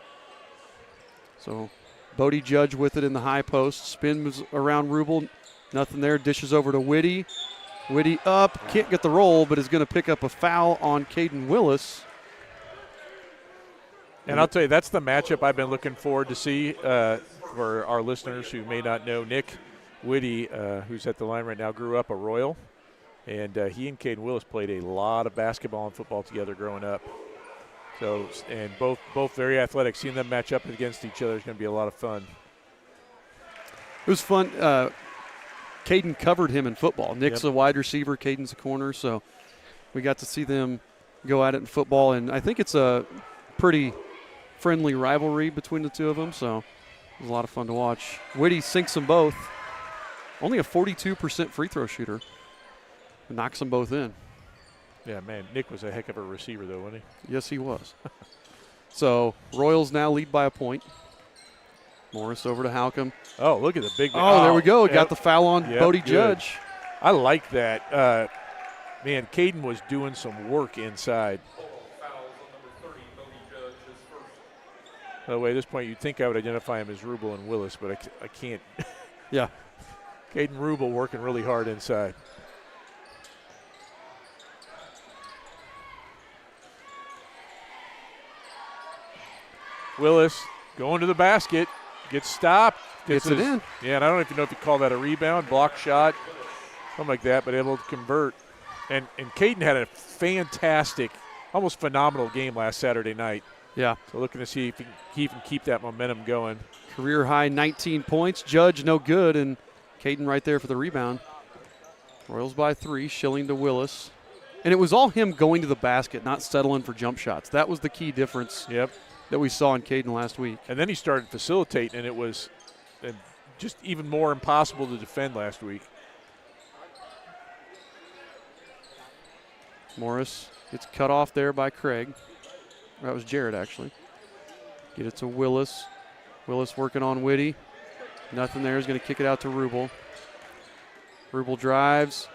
So Bodie Judge with it in the high post. Spins around Rubel. Nothing there. Dishes over to Whitty. Whitty up. Can't get the roll, but is going to pick up a foul on Caden Willis. And I'll tell you, that's the matchup I've been looking forward to see for our listeners who may not know. Nick Whitty, who's at the line right now, grew up a Royal. And he and Caden Willis played a lot of basketball and football together growing up. So, and both very athletic. Seeing them match up against each other is going to be a lot of fun. It was fun. Caden covered him in football. Nick's a wide receiver. Caden's a corner. So we got to see them go at it in football. And I think it's a pretty friendly rivalry between the two of them. So it was a lot of fun to watch. Whitty sinks them both. Only a 42% free throw shooter. Knocks them both in. Yeah, man, Nick was a heck of a receiver, though, wasn't he? Yes, he was. So Royals now lead by a point. Morris over to Halcomb. Oh, look at the big. Oh, there we go. Got the foul on Bodie Judge. I like that. Man, Caden was doing some work inside. By the way, at this point, you'd think I would identify him as Rubel and Willis, but I can't. Yeah. Caden Rubel working really hard inside. Willis going to the basket, gets stopped. Gets it in. Yeah, and I don't even know if you call that a rebound, block shot, something like that, but able to convert. And Caden had a fantastic, almost phenomenal game last Saturday night. Yeah. So looking to see if he can keep that momentum going. Career high 19 points. Judge no good, and Caden right there for the rebound. Royals by 3, Schilling to Willis. And it was all him going to the basket, not settling for jump shots. That was the key difference. Yep. That we saw in Caden last week. And then he started facilitating, and it was just even more impossible to defend last week. Morris gets cut off there by Craig. That was Jarrett, actually. Get it to Willis. Willis working on Whitty. Nothing there. He's going to kick it out to Rubel. Rubel drives.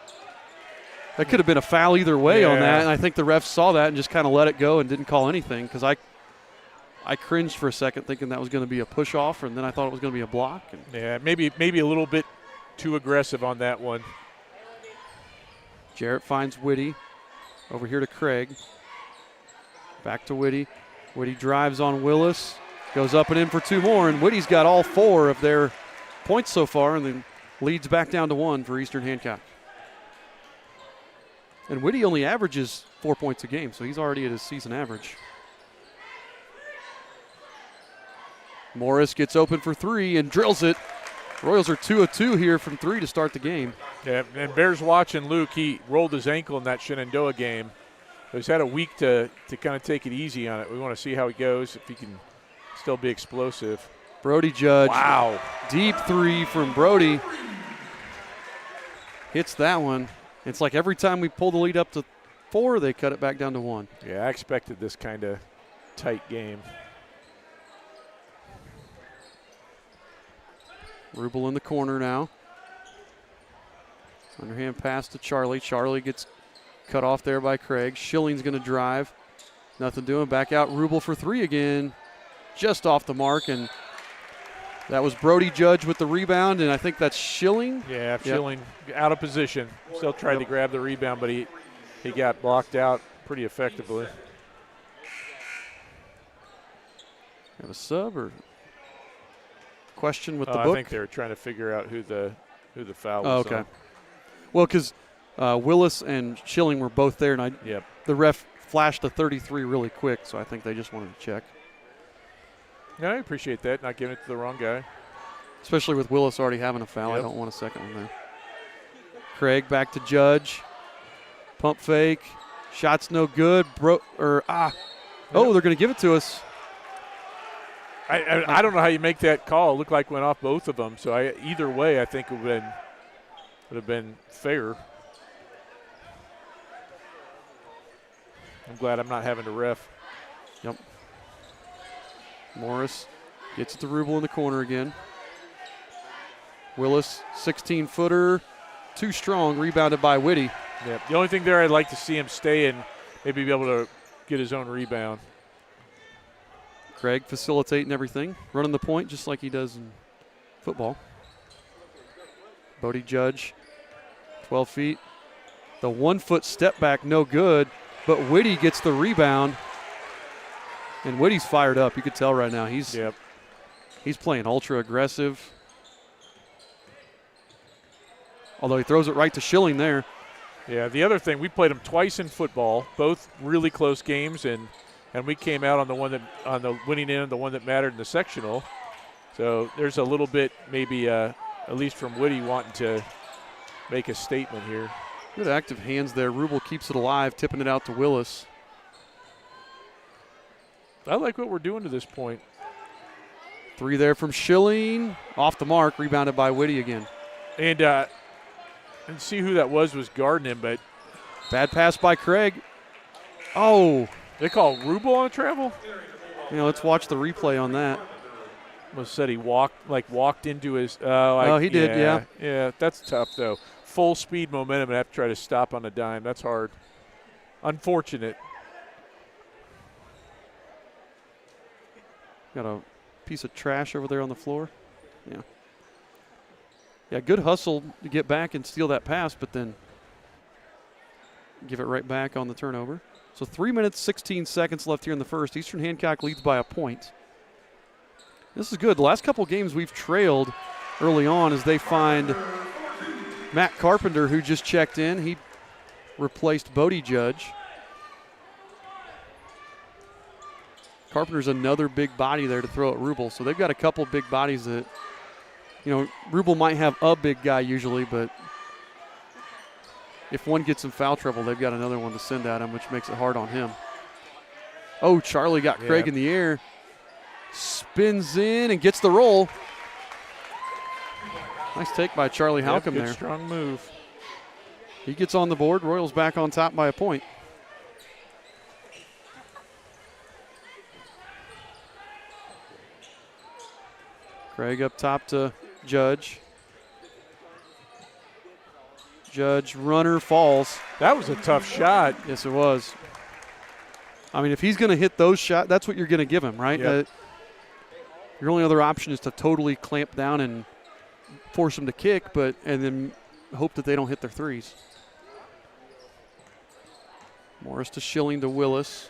That could have been a foul either way on that, and I think the refs saw that and just kind of let it go and didn't call anything because I cringed for a second thinking that was going to be a push-off, and then I thought it was going to be a block. Yeah, maybe a little bit too aggressive on that one. Jarrett finds Whitty. Over here to Craig. Back to Whitty. Whitty drives on Willis. Goes up and in for 2 more, and Whitty's got all 4 of their points so far, and then leads back down to 1 for Eastern Hancock. And Whitty only averages 4 points a game, so he's already at his season average. Morris gets open for 3 and drills it. Royals are 2 of 2 here from 3 to start the game. Yeah, and Bears watching Luke. He rolled his ankle in that Shenandoah game. He's had a week to kind of take it easy on it. We want to see how he goes, if he can still be explosive. Bodie Judge. Wow. Deep 3 from Bodie. Hits that one. It's like every time we pull the lead up to 4, they cut it back down to 1. Yeah, I expected this kind of tight game. Rubel in the corner now. Underhand pass to Charlie. Charlie gets cut off there by Craig. Schilling's going to drive. Nothing doing. Back out Rubel for 3 again. Just off the mark, and that was Bodie Judge with the rebound, and I think that's Schilling. Yeah, Schilling out of position. Still tried to grab the rebound, but he got blocked out pretty effectively. Have a sub or question with the book? I think they were trying to figure out who the foul was. Okay. On. Well, because Willis and Schilling were both there, and the ref flashed a 33 really quick, so I think they just wanted to check. Yeah, I appreciate that, not giving it to the wrong guy. Especially with Willis already having a foul. I don't want a second one there. Craig back to Judge. Pump fake. Shot's no good. Oh, they're going to give it to us. I don't know how you make that call. It looked like it went off both of them. So either way, I think it would have been fair. I'm glad I'm not having to ref. Yep. Morris gets it to Rubel in the corner again. Willis, 16-footer, too strong, rebounded by Whitty. Yeah. The only thing there, I'd like to see him stay and maybe be able to get his own rebound. Craig facilitating everything, running the point just like he does in football. Bodie Judge, 12 feet. The 1-foot step back, no good, but Whitty gets the rebound. And Whitty's fired up. You could tell right now. He's playing ultra aggressive. Although he throws it right to Schilling there. Yeah, the other thing, we played them twice in football, both really close games, and we came out on the winning end, the one that mattered in the sectional. So there's a little bit maybe at least from Whitty wanting to make a statement here. Good active hands there. Rubel keeps it alive, tipping it out to Willis. I like what we're doing to this point. 3 there from Schilling. Off the mark, rebounded by Whitty again. And see who that was guarding him, but. Bad pass by Craig. Oh. They call Rubel on a travel? Let's watch the replay on that. Almost said he walked into his. He did, yeah. Yeah, that's tough, though. Full speed momentum and have to try to stop on a dime. That's hard. Unfortunate. Got a piece of trash over there on the floor. Yeah. Yeah, good hustle to get back and steal that pass, but then give it right back on the turnover. So 3 minutes, 16 seconds left here in the first. Eastern Hancock leads by a point. This is good. The last couple games we've trailed early on as they find Matt Carpenter, who just checked in. He replaced Bodie Judge. Carpenter's another big body there to throw at Rubel. So they've got a couple big bodies that, Rubel might have a big guy usually, but if one gets in foul trouble, they've got another one to send at him, which makes it hard on him. Oh, Charlie got Craig in the air. Spins in and gets the roll. Nice take by Charlie Halcomb good there. Strong move. He gets on the board. Royals back on top by a point. Craig up top to Judge. Judge, runner, falls. That was a tough shot. Yes, it was. I mean, if he's going to hit those shots, that's what you're going to give him, right? Yep. Your only other option is to totally clamp down and force them to kick, and then hope that they don't hit their threes. Morris to Schilling to Willis.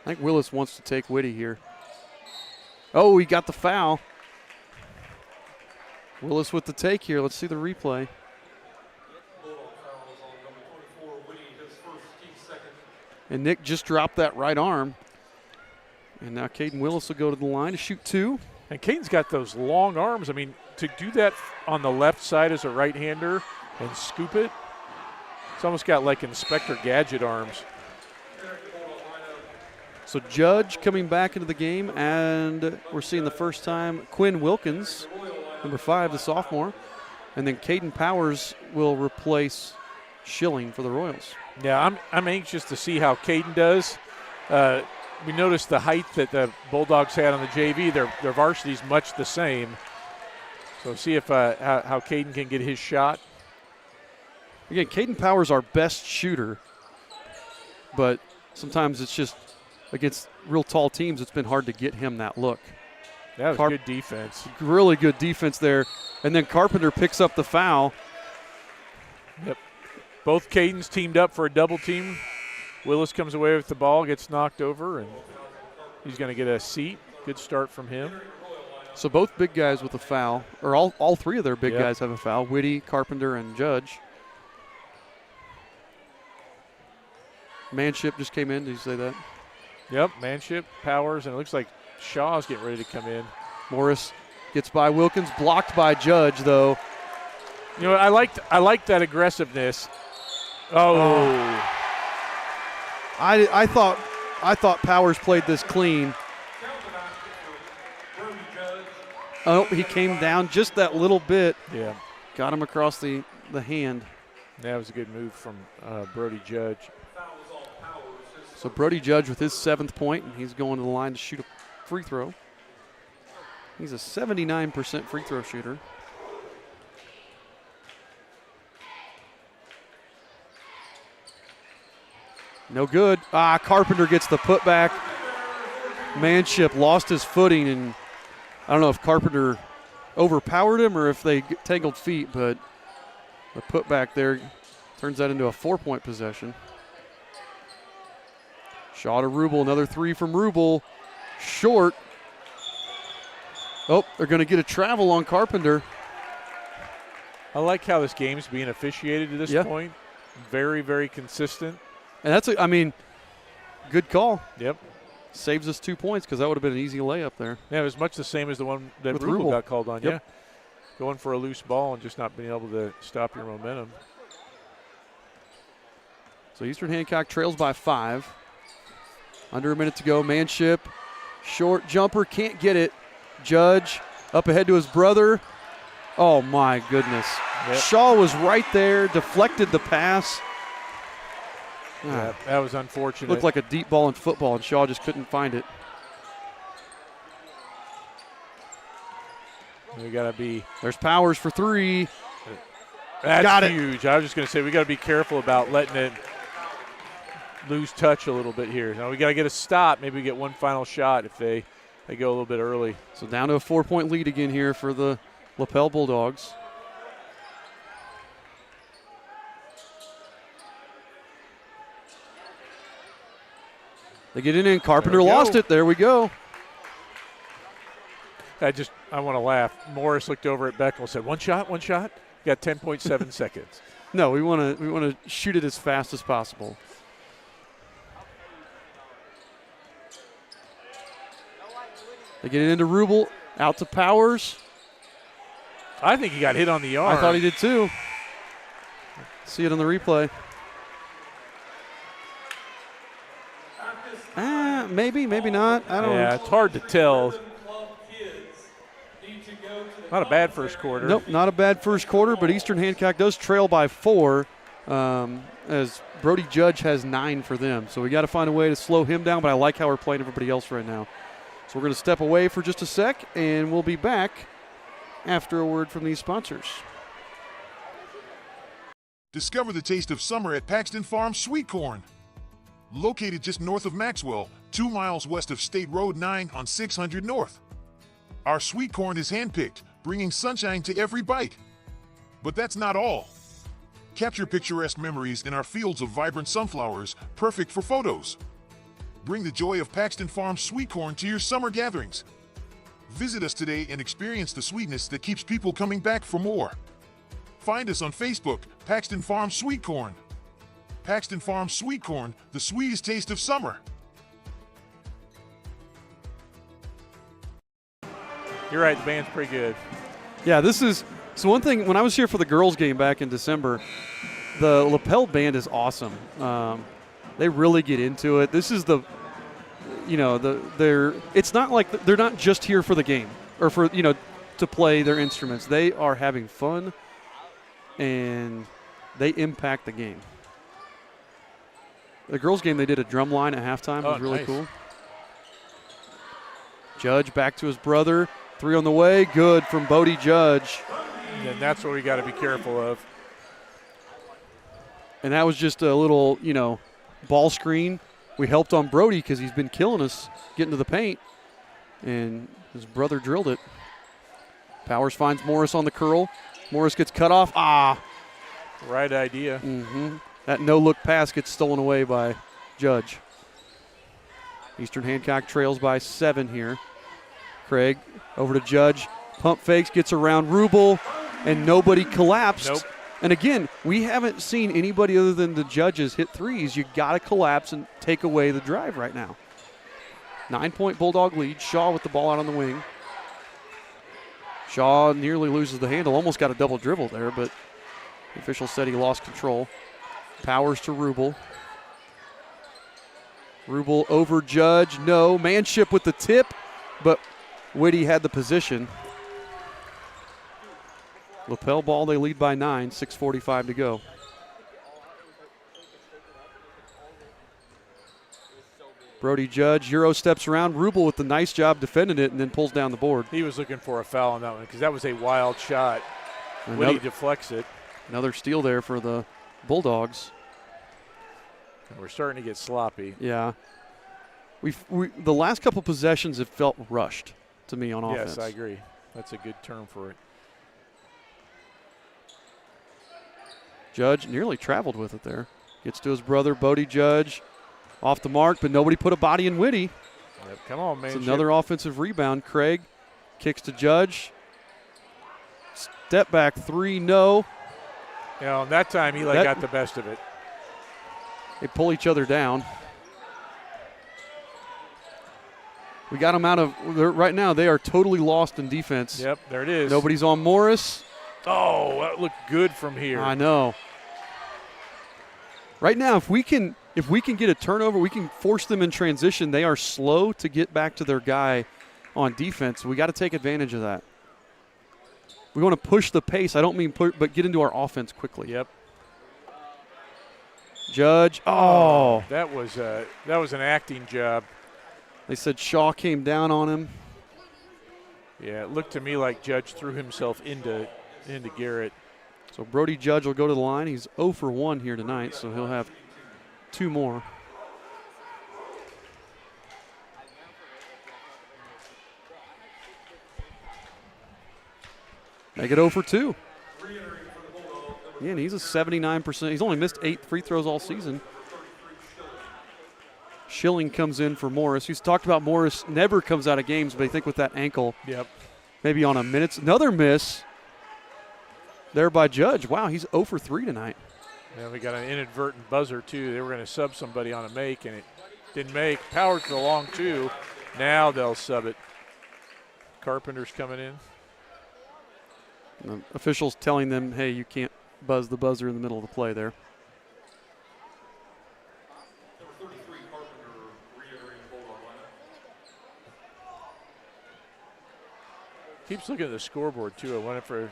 I think Willis wants to take Whitty here. Oh, he got the foul. Willis with the take here. Let's see the replay. And Nick just dropped that right arm. And now Caden Willis will go to the line to shoot 2. And Caden's got those long arms. I mean, to do that on the left side as a right-hander and scoop it, it's almost got like Inspector Gadget arms. So Judge coming back into the game, and we're seeing the first time Quinn Wilkins, number 5, the sophomore, and then Caden Powers will replace Schilling for the Royals. Yeah, I'm anxious to see how Caden does. We noticed the height that the Bulldogs had on the JV. Their varsity's much the same. So see if how Caden can get his shot. Again, Caden Powers our best shooter, but sometimes it's just against real tall teams, it's been hard to get him that look. That was good defense. Really good defense there. And then Carpenter picks up the foul. Yep. Both Cadens teamed up for a double team. Willis comes away with the ball, gets knocked over, and he's going to get a seat. Good start from him. So both big guys with a foul, or all three of their big Yep. guys have a foul, Whitty, Carpenter, and Judge. Manship just came in. Did you say that? Yep, Manship, Powers, and it looks like Shaw's getting ready to come in. Morris gets by Wilkins, blocked by Judge, though. You know, I liked that aggressiveness. Oh. I thought Powers played this clean. Oh, he came down just that little bit. Yeah. Got him across the hand. That was a good move from Brody Judge. So Brody Judge with his 7th point, and he's going to the line to shoot a free throw. He's a 79% free throw shooter. No good. Carpenter gets the putback. Manship lost his footing, and I don't know if Carpenter overpowered him or if they tangled feet, but the putback there turns that into a 4-point possession. Shaw to Rubel, another 3 from Rubel. Short. Oh, they're going to get a travel on Carpenter. I like how this game's being officiated to this point. Very, very consistent. And that's, good call. Yep. Saves us 2 points because that would have been an easy layup there. Yeah, it was much the same as the one that With Rubel Rubel. got called on. Yep. Yeah. Going for a loose ball and just not being able to stop your momentum. So Eastern Hancock trails by 5. Under a minute to go. Manship, short jumper, can't get it. Judge up ahead to his brother. Oh, my goodness. Yep. Shaw was right there, deflected the pass. Yeah, that was unfortunate. Looked like a deep ball in football, and Shaw just couldn't find it. We got to be. There's Powers for 3. That's Got it. huge. I was just going to say we got to be careful about letting it lose touch a little bit here. Now we got to get a stop. Maybe we get one final shot if they go a little bit early. So down to a 4-point lead again here for the Lapel Bulldogs. They get it in. Carpenter lost it. There we go. I want to laugh. Morris looked over at Beckel and said, one shot. Got 10.7 seconds. No, we want to shoot it as fast as possible. They get it into Rubel, out to Powers. I think he got hit on the arm. I thought he did too. See it on the replay. Maybe, maybe not. I don't know. Yeah, it's hard to tell. Not a bad first quarter. Nope, not a bad first quarter, but Eastern Hancock does trail by 4 as Brody Judge has 9 for them. So we got to find a way to slow him down, but I like how we're playing everybody else right now. So we're going to step away for just a sec, and we'll be back after a word from these sponsors. Discover the taste of summer at Paxton Farms Sweet Corn. Located just north of Maxwell, 2 miles west of State Road 9 on 600 North. Our sweet corn is handpicked, bringing sunshine to every bite. But that's not all. Capture picturesque memories in our fields of vibrant sunflowers, perfect for photos. Bring the joy of Paxton Farms Sweet Corn to your summer gatherings. Visit us today and experience the sweetness that keeps people coming back for more. Find us on Facebook, Paxton Farms Sweet Corn. Paxton Farms Sweet Corn, the sweetest taste of summer. You're right, the band's pretty good. Yeah, this is – so one thing, when I was here for the girls' game back in December, the Lapel band is awesome. They really get into it. This is it's not like they're not just here for the game or for, to play their instruments. They are having fun, and they impact the game. The girls' game, they did a drum line at halftime. It was really nice. cool. Judge back to his brother. 3 on the way. Good from Bodie Judge. And that's what we got to be careful of. And that was just a little, ball screen. We helped on Brody because he's been killing us getting to the paint. And his brother drilled it. Powers finds Morris on the curl. Morris gets cut off. Right idea. Mm-hmm. That no-look pass gets stolen away by Judge. Eastern Hancock trails by 7 here. Craig over to Judge. Pump fakes, gets around Rubel, and nobody collapsed. Nope. And again, we haven't seen anybody other than the judges hit threes. You got to collapse and take away the drive right now. 9-point Bulldog lead. Shaw with the ball out on the wing. Shaw nearly loses the handle. Almost got a double dribble there, but the official said he lost control. Powers to Rubel. Rubel over Judge. No. Manship with the tip, but Whitty had the position. Lapel ball, they lead by 9, 6:45 to go. Brody Judge, Euro steps around. Rubel with the nice job defending it and then pulls down the board. He was looking for a foul on that one because that was a wild shot. Whitty deflects it. Another steal there for the Bulldogs. And we're starting to get sloppy. Yeah. The last couple possessions have felt rushed to me on offense. Yes, I agree. That's a good term for it. Judge nearly traveled with it there. Gets to his brother, Bodie Judge. Off the mark, but nobody put a body in Whitty. Yep, come on, man. It's another offensive rebound. Craig kicks to Judge. Step back three, no. You know, that time Eli got the best of it. They pull each other down. We got them out of – right now they are totally lost in defense. Yep, there it is. Nobody's on Morris. Oh, that looked good from here. I know. Right now, if we can get a turnover, we can force them in transition. They are slow to get back to their guy on defense. We got to take advantage of that. We want to push the pace. I don't mean but get into our offense quickly. Yep. Judge. Oh. That was an acting job. They said Shaw came down on him. Yeah, it looked to me like Judge threw himself into Garrett. So Brody Judge will go to the line. He's 0 for 1 here tonight, so he'll have 2 more. Make it 0 for 2. Yeah, and he's a 79%. He's only missed 8 free throws all season. Schilling comes in for Morris. He's talked about Morris never comes out of games, but I think with that ankle, yep, maybe on a minute. Another miss there by Judge. Wow, he's 0 for 3 tonight. Yeah, we got an inadvertent buzzer, too. They were going to sub somebody on a make, and it didn't make. Powers for the long two. Now they'll sub it. Carpenter's coming in. The officials telling them, hey, you can't buzz the buzzer in the middle of the play there. Keeps looking at the scoreboard, too. I wonder for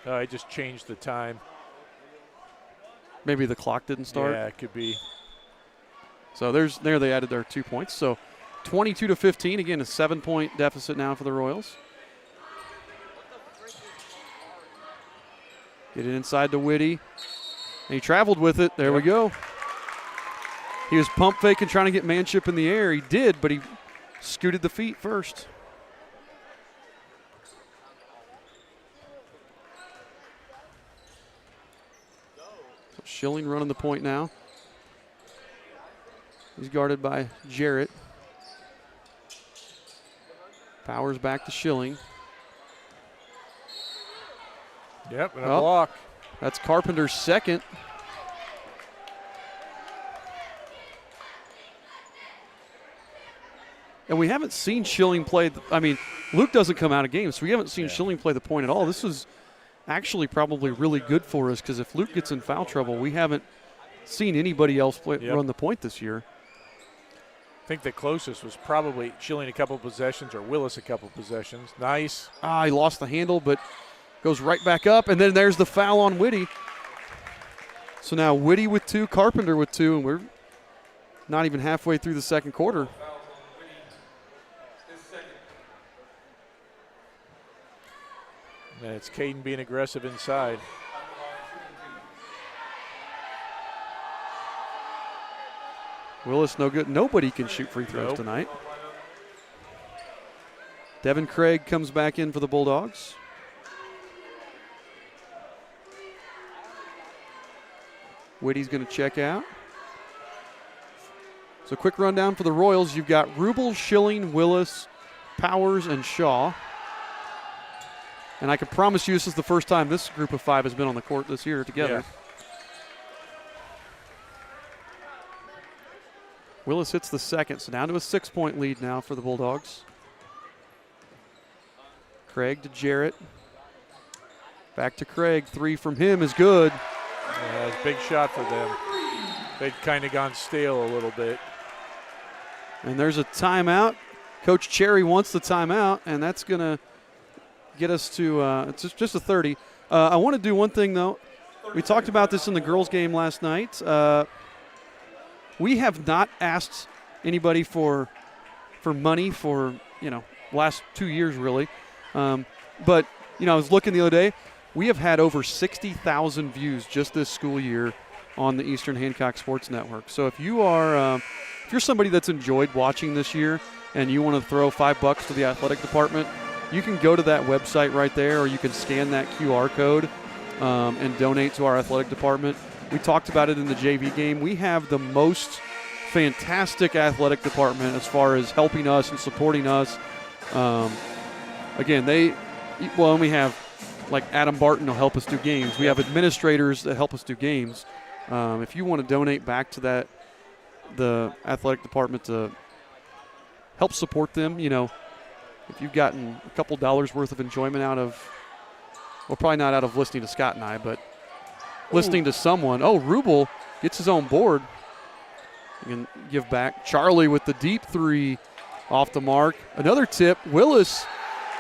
I just changed the time. Maybe the clock didn't start. Yeah, it could be. So there they added their 2 points. So 22-15. Again, a 7-point deficit now for the Royals. Get it inside to Whitty. And he traveled with it. There we go. He was pump faking, trying to get manship in the air. He did, but he scooted the feet first. So Schilling running the point now. He's guarded by Jarrett. Powers back to Schilling. Yep, and a block. That's Carpenter's second. And we haven't seen Schilling play. I mean, Luke doesn't come out of games, so we haven't seen Schilling play the point at all. This is actually probably really good for us because if Luke gets in foul trouble, we haven't seen anybody else run the point this year. I think the closest was probably Schilling a couple possessions or Willis a couple possessions. Nice. He lost the handle, but goes right back up, and then there's the foul on Whitty. So now Whitty with 2, Carpenter with 2, and we're not even halfway through the second quarter. And it's Caden being aggressive inside. Willis no good. Nobody can shoot free throws tonight. Devin Craig comes back in for the Bulldogs. Whitty's going to check out. So quick rundown for the Royals. You've got Rubel, Schilling, Willis, Powers, and Shaw. And I can promise you this is the first time this group of 5 has been on the court this year together. Yeah. Willis hits the second, so down to a 6-point lead now for the Bulldogs. Craig to Jarrett. Back to Craig. 3 from him is good. Yeah, it's a big shot for them. They'd kind of gone stale a little bit. And there's a timeout. Coach Cherry wants the timeout, and that's going to get us to it's just a 30. I want to do one thing, though. We talked about this in the girls' game last night. We have not asked anybody for money for, last 2 years, really. But, I was looking the other day. We have had over 60,000 views just this school year on the Eastern Hancock Sports Network. So if you are if you're somebody that's enjoyed watching this year and you want to throw $5 to the athletic department, you can go to that website right there, or you can scan that QR code and donate to our athletic department. We talked about it in the JV game. We have the most fantastic athletic department as far as helping us and supporting us. Again, we have like Adam Barton will help us do games. We have administrators that help us do games. If you want to donate back to the athletic department to help support them, if you've gotten a couple dollars worth of enjoyment out of, well, probably not out of listening to Scott and I, but listening to someone. Oh, Rubel gets his own board. You can give back. Charlie with the deep 3 off the mark. Another tip. Willis,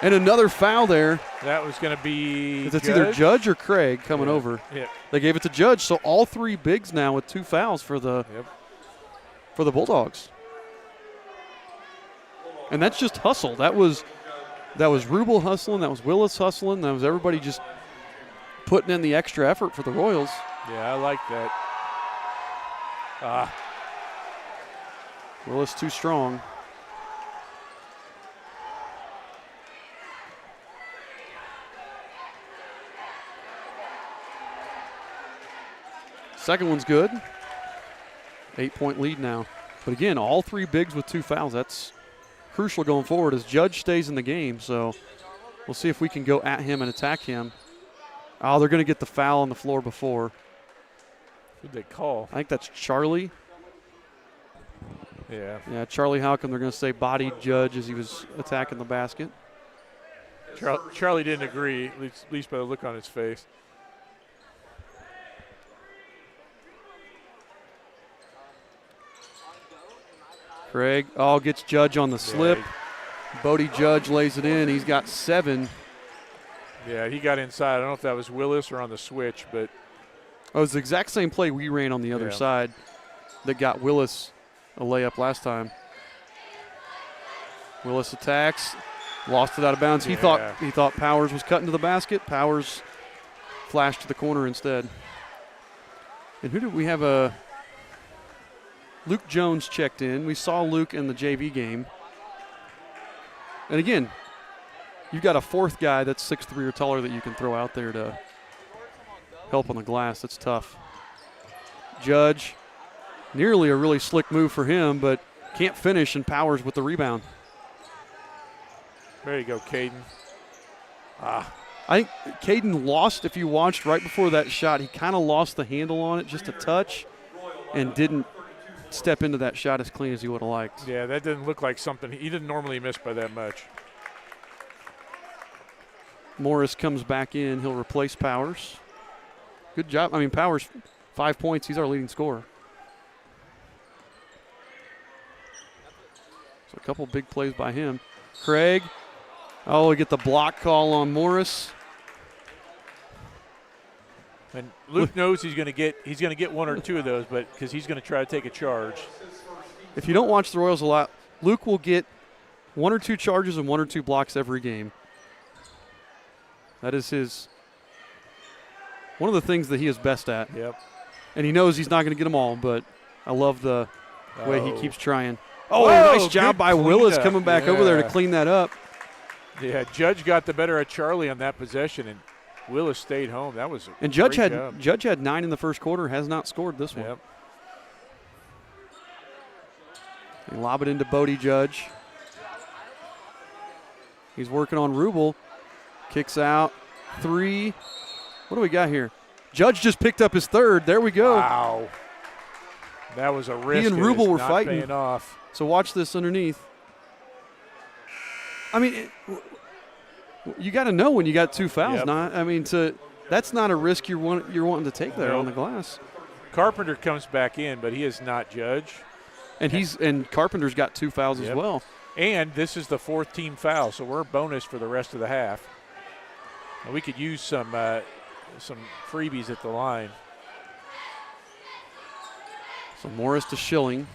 and another foul there. That was going to be It's either Judge or Craig coming over. Yeah. They gave it to Judge, so all 3 bigs now with 2 fouls for the Bulldogs. And that's just hustle. That was Rubel hustling. That was Willis hustling. That was everybody just putting in the extra effort for the Royals. Yeah, I like that. Willis too strong. Second one's good. 8-point lead now. But again, all 3 bigs with 2 fouls. That's crucial going forward as Judge stays in the game. So we'll see if we can go at him and attack him. Oh, they're going to get the foul on the floor before. Who'd they call? I think that's Charlie. Yeah. Yeah, Charlie Halcomb. They're going to say bodied Judge as he was attacking the basket. Charlie didn't agree, at least by the look on his face. Craig, gets Judge on the slip. Bodie Judge lays it in. He's got 7. Yeah, he got inside. I don't know if that was Willis or on the switch, but. It was the exact same play we ran on the other side that got Willis a layup last time. Willis attacks, lost it out of bounds. Yeah. He thought Powers was cutting to the basket. Powers flashed to the corner instead. And who did we have? Luke Jones checked in. We saw Luke in the JV game. And again, you've got a 4th guy that's 6'3" or taller that you can throw out there to help on the glass. That's tough. Judge, nearly a really slick move for him, but can't finish, and Powers with the rebound. There you go, Caden. I think Caden lost, if you watched right before that shot, he kind of lost the handle on it just a touch and didn't step into that shot as clean as he would have liked. Yeah, that didn't look like something. He didn't normally miss by that much. Morris comes back in. He'll replace Powers. Good job. I mean, Powers, 5 points. He's our leading scorer. So a couple big plays by him. Craig. We get the block call on Morris. And Luke knows he's going to get 1 or 2 of those, but because he's going to try to take a charge. If you don't watch the Royals a lot, Luke will get 1 or 2 charges and 1 or 2 blocks every game. That is one of the things that he is best at. Yep. And he knows he's not going to get them all, but I love the way he keeps trying. Nice job by Willis coming back over there to clean that up. Yeah, Judge got the better of Charlie on that possession, and Willis stayed home. That was and Judge had 9 in the first quarter, has not scored this one. Yep. They lob it into Bodie Judge. He's working on Rubel. Kicks out. 3. What do we got here? Judge just picked up his third. There we go. Wow. That was a risk. He and Rubel were fighting. Paying off. So watch this underneath. I mean, you got to know when you got 2 fouls. Yep. That's not a risk you're wanting to take there on the glass. Carpenter comes back in, but he is not Judge. And Carpenter's got 2 fouls as well. And this is the 4th team foul, so we're a bonus for the rest of the half. And we could use some freebies at the line. So Morris to Schilling.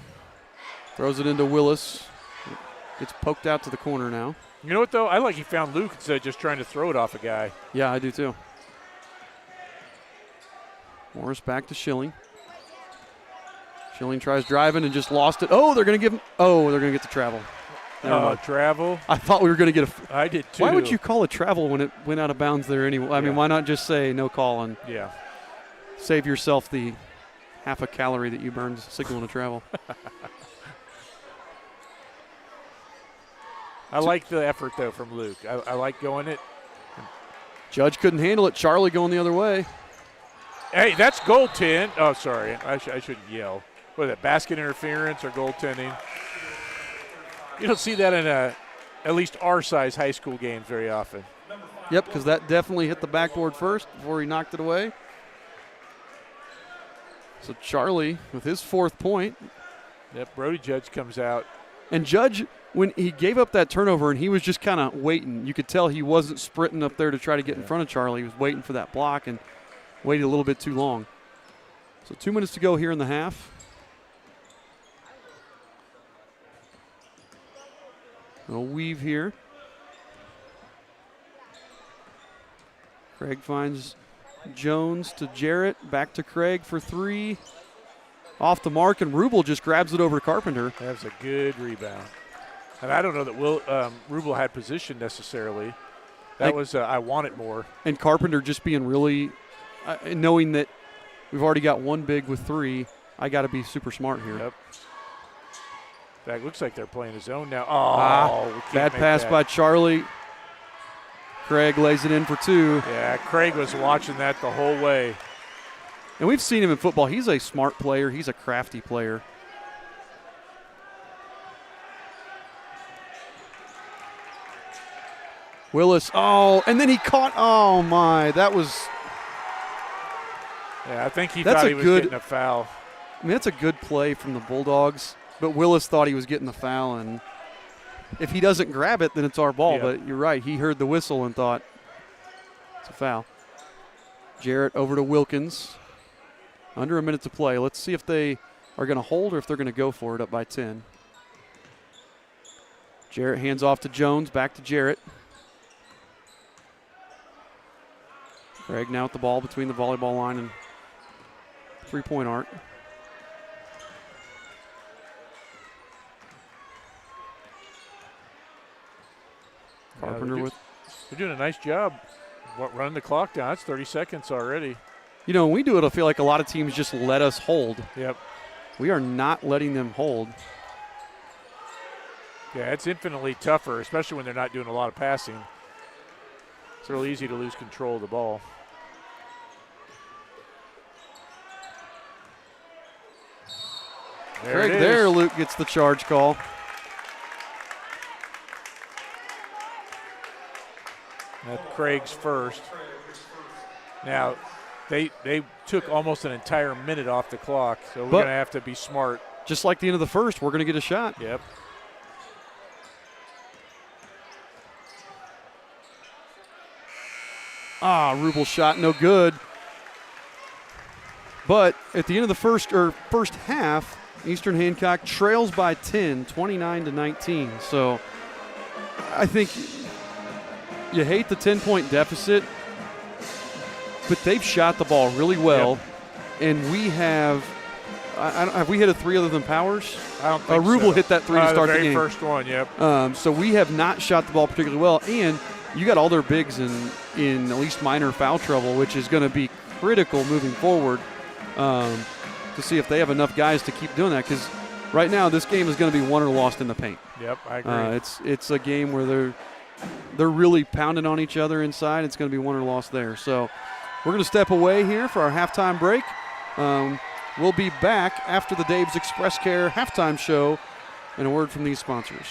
Throws it into Willis. Gets poked out to the corner now. You know what, though? I like he found Luke instead of just trying to throw it off a guy. Yeah, I do too. Morris back to Schilling. Schilling tries driving and just lost it. Oh, they're going to give him. Oh, they're going to get the travel. Travel? I thought we were going to get a. I did too. Why would you call a travel when it went out of bounds there anyway? I mean, why not just say no call and save yourself the half a calorie that you burned signaling a travel? I like the effort, though, from Luke. I like going it. Judge couldn't handle it. Charlie going the other way. Hey, that's goaltend. Oh, sorry. I shouldn't yell. What is it, basket interference or goaltending? You don't see that in at least our size high school games very often. Yep, because that definitely hit the backboard first before he knocked it away. So Charlie with his 4th point. Yep, Brody Judge comes out. And Judge, when he gave up that turnover and he was just kind of waiting, you could tell he wasn't sprinting up there to try to get in front of Charlie. He was waiting for that block and waited a little bit too long. So 2 minutes to go here in the half. A weave here. Craig finds Jones to Jarrett. Back to Craig for 3. Off the mark, and Rubel just grabs it over Carpenter. That was a good rebound. And I don't know that Rubel had position necessarily. That was I want it more. And Carpenter just being really, knowing that we've already got 1 big with 3, I got to be super smart here. Yep. That looks like they're playing his own now. Oh, bad pass by Charlie. Craig lays it in for 2. Yeah, Craig was watching that the whole way. And we've seen him in football. He's a smart player. He's a crafty player. Willis, and then he caught, that was. Yeah, I think he thought he was getting a foul. I mean, that's a good play from the Bulldogs, but Willis thought he was getting the foul, and if he doesn't grab it, then it's our ball. But you're right, he heard the whistle and thought it's a foul. Jarrett over to Wilkins. Under a minute to play. Let's see if they are going to hold or if they're going to go for it up by 10. Jarrett hands off to Jones, back to Jarrett. Craig now with the ball between the volleyball line and 3-point arc. Carpenter they're doing a nice job running the clock down. That's 30 seconds already. You know, when we do it, I feel like a lot of teams just let us hold. Yep. We are not letting them hold. Yeah, it's infinitely tougher, especially when they're not doing a lot of passing. It's real easy to lose control of the ball. Craig there, Luke gets the charge call. That's Craig's first. Now, they took almost an entire minute off the clock, so we're going to have to be smart. Just like the end of the first, we're going to get a shot. Yep. Rubel shot, no good. But at the end of the first half, Eastern Hancock trails by 10, 29-19. So I think you hate the 10-point deficit, but they've shot the ball really well. Yep. And we have have we hit a 3 other than Powers? I don't think Rubel so. hit that 3 to start the game. The very first one, yep. So we have not shot the ball particularly well. And you got all their bigs in at least minor foul trouble, which is going to be critical moving forward to see if they have enough guys to keep doing that. Because right now this game is going to be won or lost in the paint. Yep, I agree. It's a game where they're really pounding on each other inside. It's going to be win or loss there. So we're going to step away here for our halftime break. We'll be back after the Dave's Express Care halftime show and a word from these sponsors.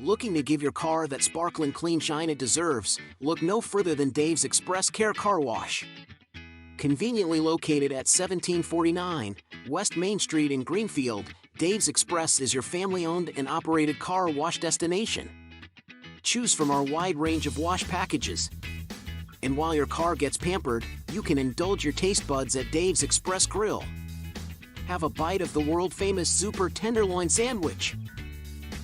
Looking to give your car that sparkling clean shine it deserves? Look no further than Dave's Express Care Car Wash. Conveniently located at 1749 West Main Street in Greenfield, Dave's Express is your family-owned and operated car wash destination. Choose from our wide range of wash packages. And while your car gets pampered, you can indulge your taste buds at Dave's Express Grill. Have a bite of the world-famous Super Tenderloin Sandwich.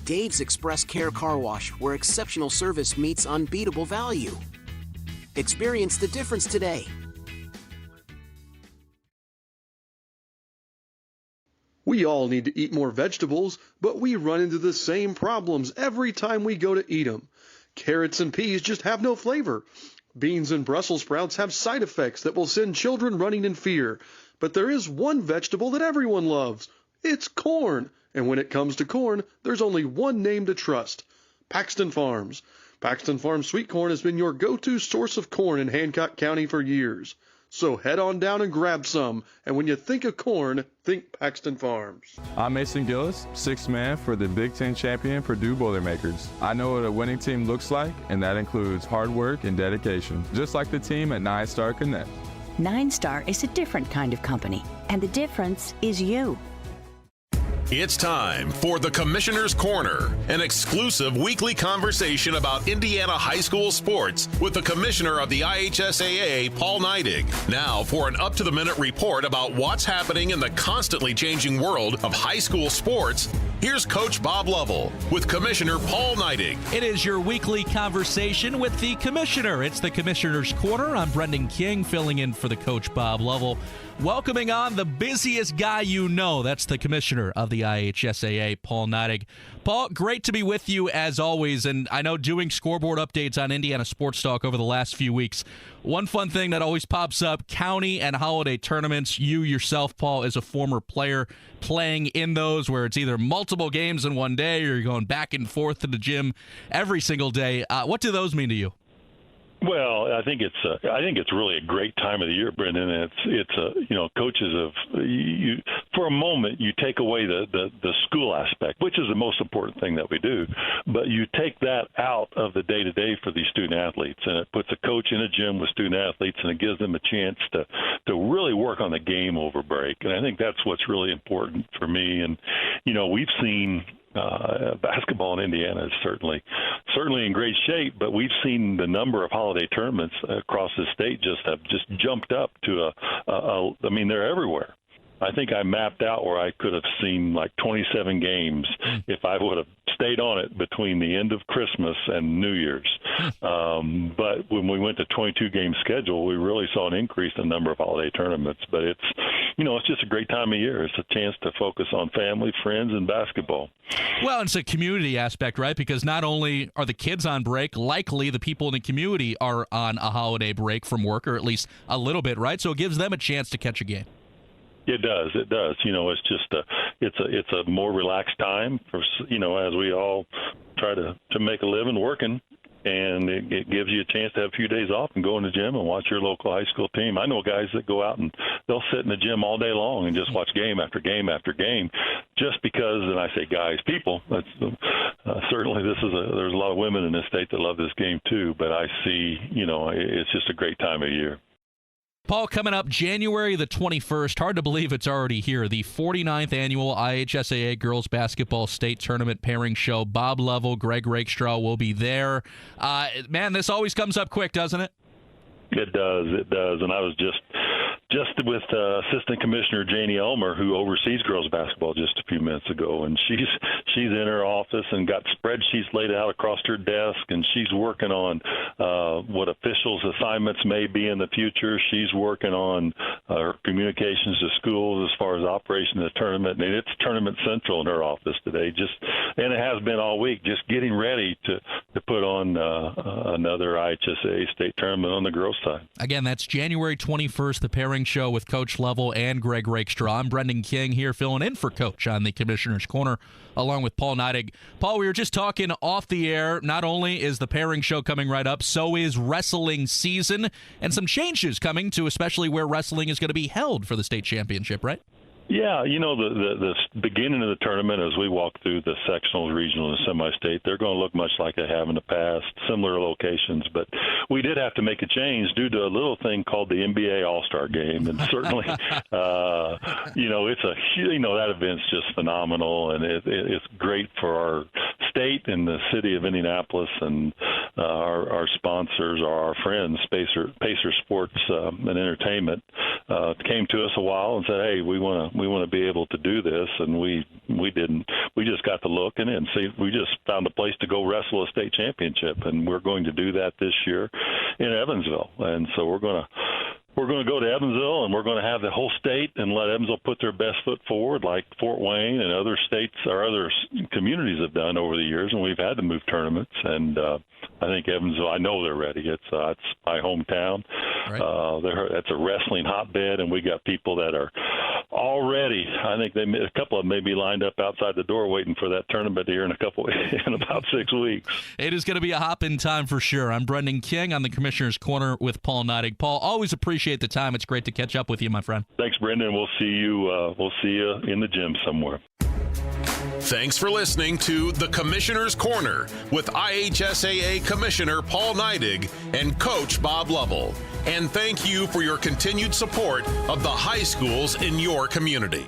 Dave's Express Care Car Wash, where exceptional service meets unbeatable value. Experience the difference today. We all need to eat more vegetables, but we run into the same problems every time we go to eat them. Carrots and peas just have no flavor. Beans and Brussels sprouts have side effects that will send children running in fear. But there is one vegetable that everyone loves. It's corn. And when it comes to corn, there's only one name to trust: Paxton Farms. Paxton Farms sweet corn has been your go-to source of corn in Hancock County for years. So head on down and grab some. And when you think of corn, think Paxton Farms. I'm Mason Gillis, sixth man for the Big Ten champion Purdue Boilermakers. I know what a winning team looks like, and that includes hard work and dedication, just like the team at 9 Star Connect. 9 Star is a different kind of company, and the difference is you. It's time for the Commissioner's Corner, an exclusive weekly conversation about Indiana high school sports with the Commissioner of the IHSAA, Paul Neidig. Now for an up-to-the-minute report about what's happening in the constantly changing world of high school sports, here's Coach Bob Lovell with Commissioner Paul Neidig. It is your weekly conversation with the Commissioner. It's the Commissioner's Corner. I'm Brendan King, filling in for the Coach Bob Lovell. Welcoming on the busiest guy you know. That's the Commissioner of the IHSAA, Paul Neidig. Paul, great to be with you as always, and I know doing scoreboard updates on Indiana Sports Talk over the last few weeks, one fun thing that always pops up, county and holiday tournaments. You yourself, Paul, as a former player playing in those where it's either multiple games in one day or you're going back and forth to the gym every single day. What do those mean to you? Well, I think it's really a great time of the year, Brendan. It's coaches you for a moment you take away the school aspect, which is the most important thing that we do, but you take that out of the day to day for these student athletes, and it puts a coach in a gym with student athletes, and it gives them a chance to really work on the game over break. And I think that's what's really important for me. And we've seen. Basketball in Indiana is certainly in great shape, but we've seen the number of holiday tournaments across the state have jumped up to they're everywhere. I think I mapped out where I could have seen like 27 games if I would have stayed on it between the end of Christmas and New Year's. But when we went to 22-game schedule, we really saw an increase in the number of holiday tournaments. But it's just a great time of year. It's a chance to focus on family, friends, and basketball. Well, it's a community aspect, right? Because not only are the kids on break, likely the people in the community are on a holiday break from work, or at least a little bit, right? So it gives them a chance to catch a game. It does. It's just it's a more relaxed time for as we all try to make a living working, and it gives you a chance to have a few days off and go in the gym and watch your local high school team. I know guys that go out and they'll sit in the gym all day long and just watch game after game after game, just because. And I say guys, people. That's certainly there's a lot of women in this state that love this game too. But I see it's just a great time of year. Paul, coming up January the 21st, hard to believe it's already here, the 49th annual IHSAA Girls Basketball State Tournament Pairing Show. Bob Lovell, Greg Rakestraw will be there. Man, this always comes up quick, doesn't it? It does. And I was just with Assistant Commissioner Janie Elmer, who oversees girls basketball, just a few minutes ago, and she's in her office and got spreadsheets laid out across her desk, and she's working on what officials' assignments may be in the future. She's working on her communications to schools as far as operation of the tournament. And it's Tournament Central in her office today, and it has been all week, just getting ready to put on another IHSAA state tournament on the girls' side. Again, that's January 21st, the pairing show with Coach Lovell and Greg Rakestraw. I'm Brendan King here filling in for Coach on the Commissioner's Corner, along with Paul Neidig. Paul, we were just talking off the air. Not only is the pairing show coming right up, so is wrestling season, and some changes coming to especially where wrestling is going to be held for the state championship, right? Yeah, the beginning of the tournament, as we walk through the sectionals, regional, and semi-state, they're going to look much like they have in the past, similar locations. But we did have to make a change due to a little thing called the NBA All-Star Game, and certainly, that event's just phenomenal, and it's great for our state and the city of Indianapolis, and our sponsors are our friends, Pacer Sports and Entertainment, came to us a while and said, "Hey, we want to be able to do this," and we didn't. We just got to look and see. We just found a place to go wrestle a state championship, and we're going to do that this year in Evansville. And so we're going to go to Evansville, and we're going to have the whole state and let Evansville put their best foot forward, like Fort Wayne and other states or other communities have done over the years. And we've had to move tournaments, and I think Evansville, I know they're ready. It's my hometown. Right. That's a wrestling hotbed, and we got people that are already. I think a couple of them may be lined up outside the door waiting for that tournament here in about 6 weeks. It is going to be a hop-in time for sure. I'm Brendan King on the Commissioner's Corner with Paul Neidig. Paul, always appreciate the time. It's great to catch up with you, my friend. Thanks, Brendan. We'll see you in the gym somewhere. Thanks for listening to The Commissioner's Corner with IHSAA Commissioner Paul Neidig and Coach Bob Lovell. And thank you for your continued support of the high schools in your community.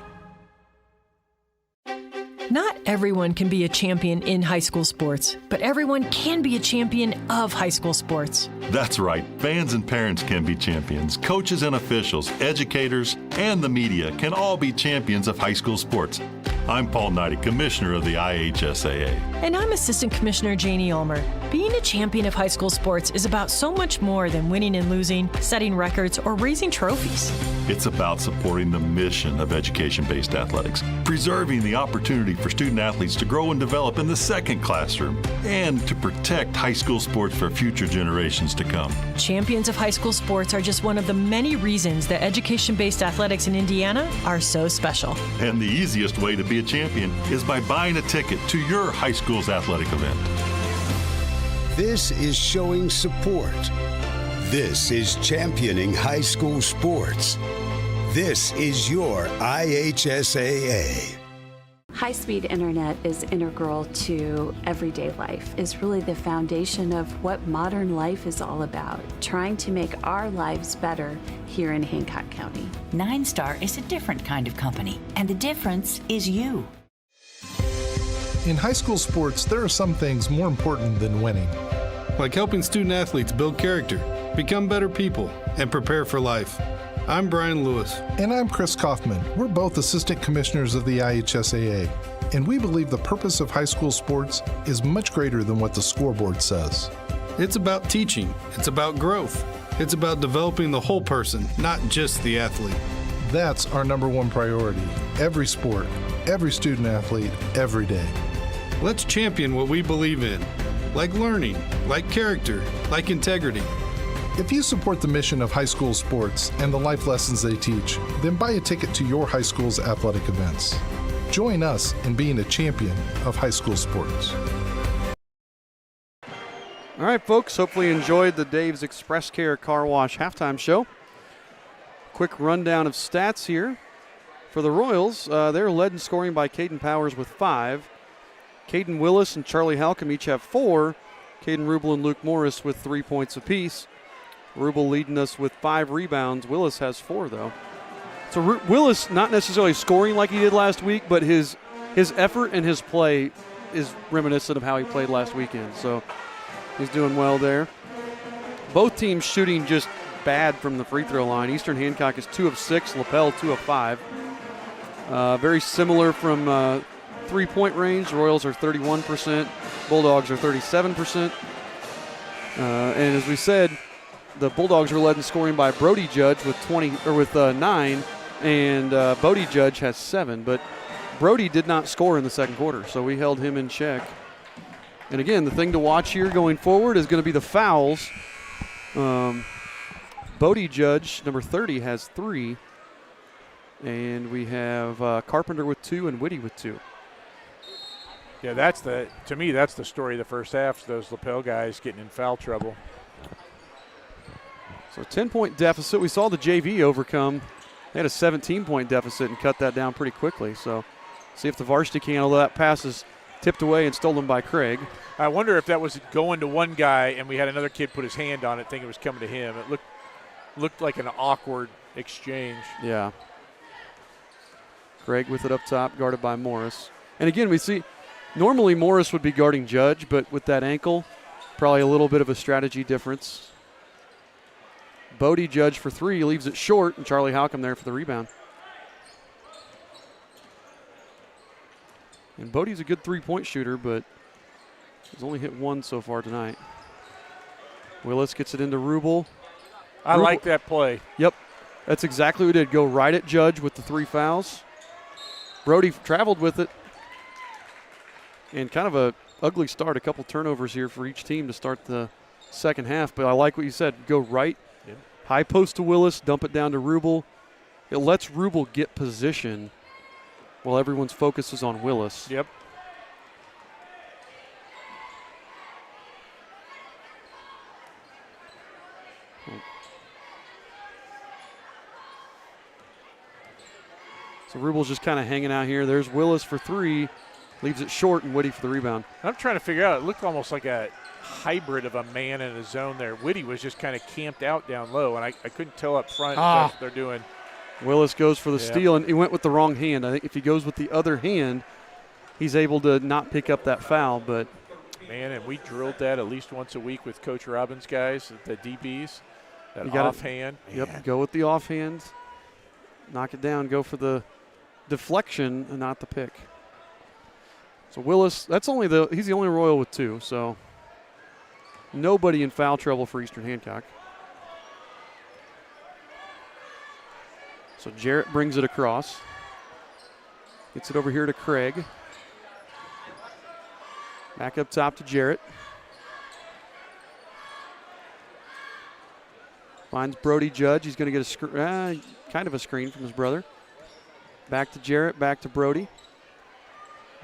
Not everyone can be a champion in high school sports, but everyone can be a champion of high school sports. That's right. Fans and parents can be champions. Coaches and officials, educators, and the media can all be champions of high school sports. I'm Paul Neidig, Commissioner of the IHSAA. And I'm Assistant Commissioner Janie Ulmer. Being a champion of high school sports is about so much more than winning and losing, setting records, or raising trophies. It's about supporting the mission of education-based athletics, preserving the opportunity for student athletes to grow and develop in the second classroom, and to protect high school sports for future generations to come. Champions of high school sports are just one of the many reasons that education-based athletics in Indiana are so special. And the easiest way to be a champion is by buying a ticket to your high school's athletic event. This is showing support. This is championing high school sports. This is your IHSAA. High-speed internet is integral to everyday life, is really the foundation of what modern life is all about, trying to make our lives better here in Hancock County. 9-Star is a different kind of company, and the difference is you. In high school sports, there are some things more important than winning. Like helping student athletes build character, become better people, and prepare for life. I'm Brian Lewis. And I'm Chris Kaufman. We're both Assistant Commissioners of the IHSAA, and we believe the purpose of high school sports is much greater than what the scoreboard says. It's about teaching. It's about growth. It's about developing the whole person, not just the athlete. That's our number one priority. Every sport, every student athlete, every day. Let's champion what we believe in, like learning, like character, like integrity. If you support the mission of high school sports and the life lessons they teach, then buy a ticket to your high school's athletic events. Join us in being a champion of high school sports. All right, folks, hopefully you enjoyed the Dave's Express Care Car Wash halftime show. Quick rundown of stats here. For the Royals, they're led in scoring by Caden Powers with 5. Caden Willis and Charlie Halcomb each have 4. Caden Rubel and Luke Morris with 3 points apiece. Rubel leading us with 5 rebounds. Willis has 4, though. So Willis not necessarily scoring like he did last week, but his effort and his play is reminiscent of how he played last weekend. So he's doing well there. Both teams shooting just bad from the free throw line. Eastern Hancock is 2 of 6, Lapel 2 of 5. Very similar from three-point range. Royals are 31%. Bulldogs are 37%. And as we said, the Bulldogs are led in scoring by Brody Judge with 9, and Bodie Judge has 7. But Brody did not score in the second quarter, so we held him in check. And again, the thing to watch here going forward is going to be the fouls. Bodie Judge, number 30, has 3. And we have Carpenter with 2 and Whitty with 2. Yeah, to me, that's the story of the first half, those Lapel guys getting in foul trouble. So 10-point deficit. We saw the JV overcome. They had a 17-point deficit and cut that down pretty quickly. So see if the varsity can handle that. Pass is tipped away and stolen by Craig. I wonder if that was going to one guy and we had another kid put his hand on it thinking it was coming to him. It looked like an awkward exchange. Yeah. Craig with it up top, guarded by Morris. And again, we see normally Morris would be guarding Judge, but with that ankle, probably a little bit of a strategy difference. Bodie Judge for 3, leaves it short, and Charlie Halcomb there for the rebound. And Bodie's a good 3-point shooter, but he's only hit 1 so far tonight. Willis gets it into Rubel. I like that play. Yep, that's exactly what he did. Go right at Judge with the 3 fouls. Brody traveled with it. And kind of a ugly start, a couple turnovers here for each team to start the second half. But I like what you said. Go right, high post to Willis, dump it down to Rubel. It lets Rubel get position while everyone's focus is on Willis. Yep. So Rubel's just kind of hanging out here. There's Willis for 3. Leaves it short, and Whitty for the rebound. I'm trying to figure out, it looked almost like a hybrid of a man in a zone there. Whitty was just kind of camped out down low, and I couldn't tell up front what they're doing. Willis goes for the steal, and he went with the wrong hand. I think if he goes with the other hand, he's able to not pick up that foul. But man, and we drilled that at least once a week with Coach Robbins' guys, the DBs, that offhand. Yep, go with the offhand. Knock it down, go for the deflection and not the pick. So Willis, he's the only Royal with 2, so nobody in foul trouble for Eastern Hancock. So Jarrett brings it across. Gets it over here to Craig. Back up top to Jarrett. Finds Brody Judge. He's going to get kind of a screen from his brother. Back to Jarrett, back to Brody.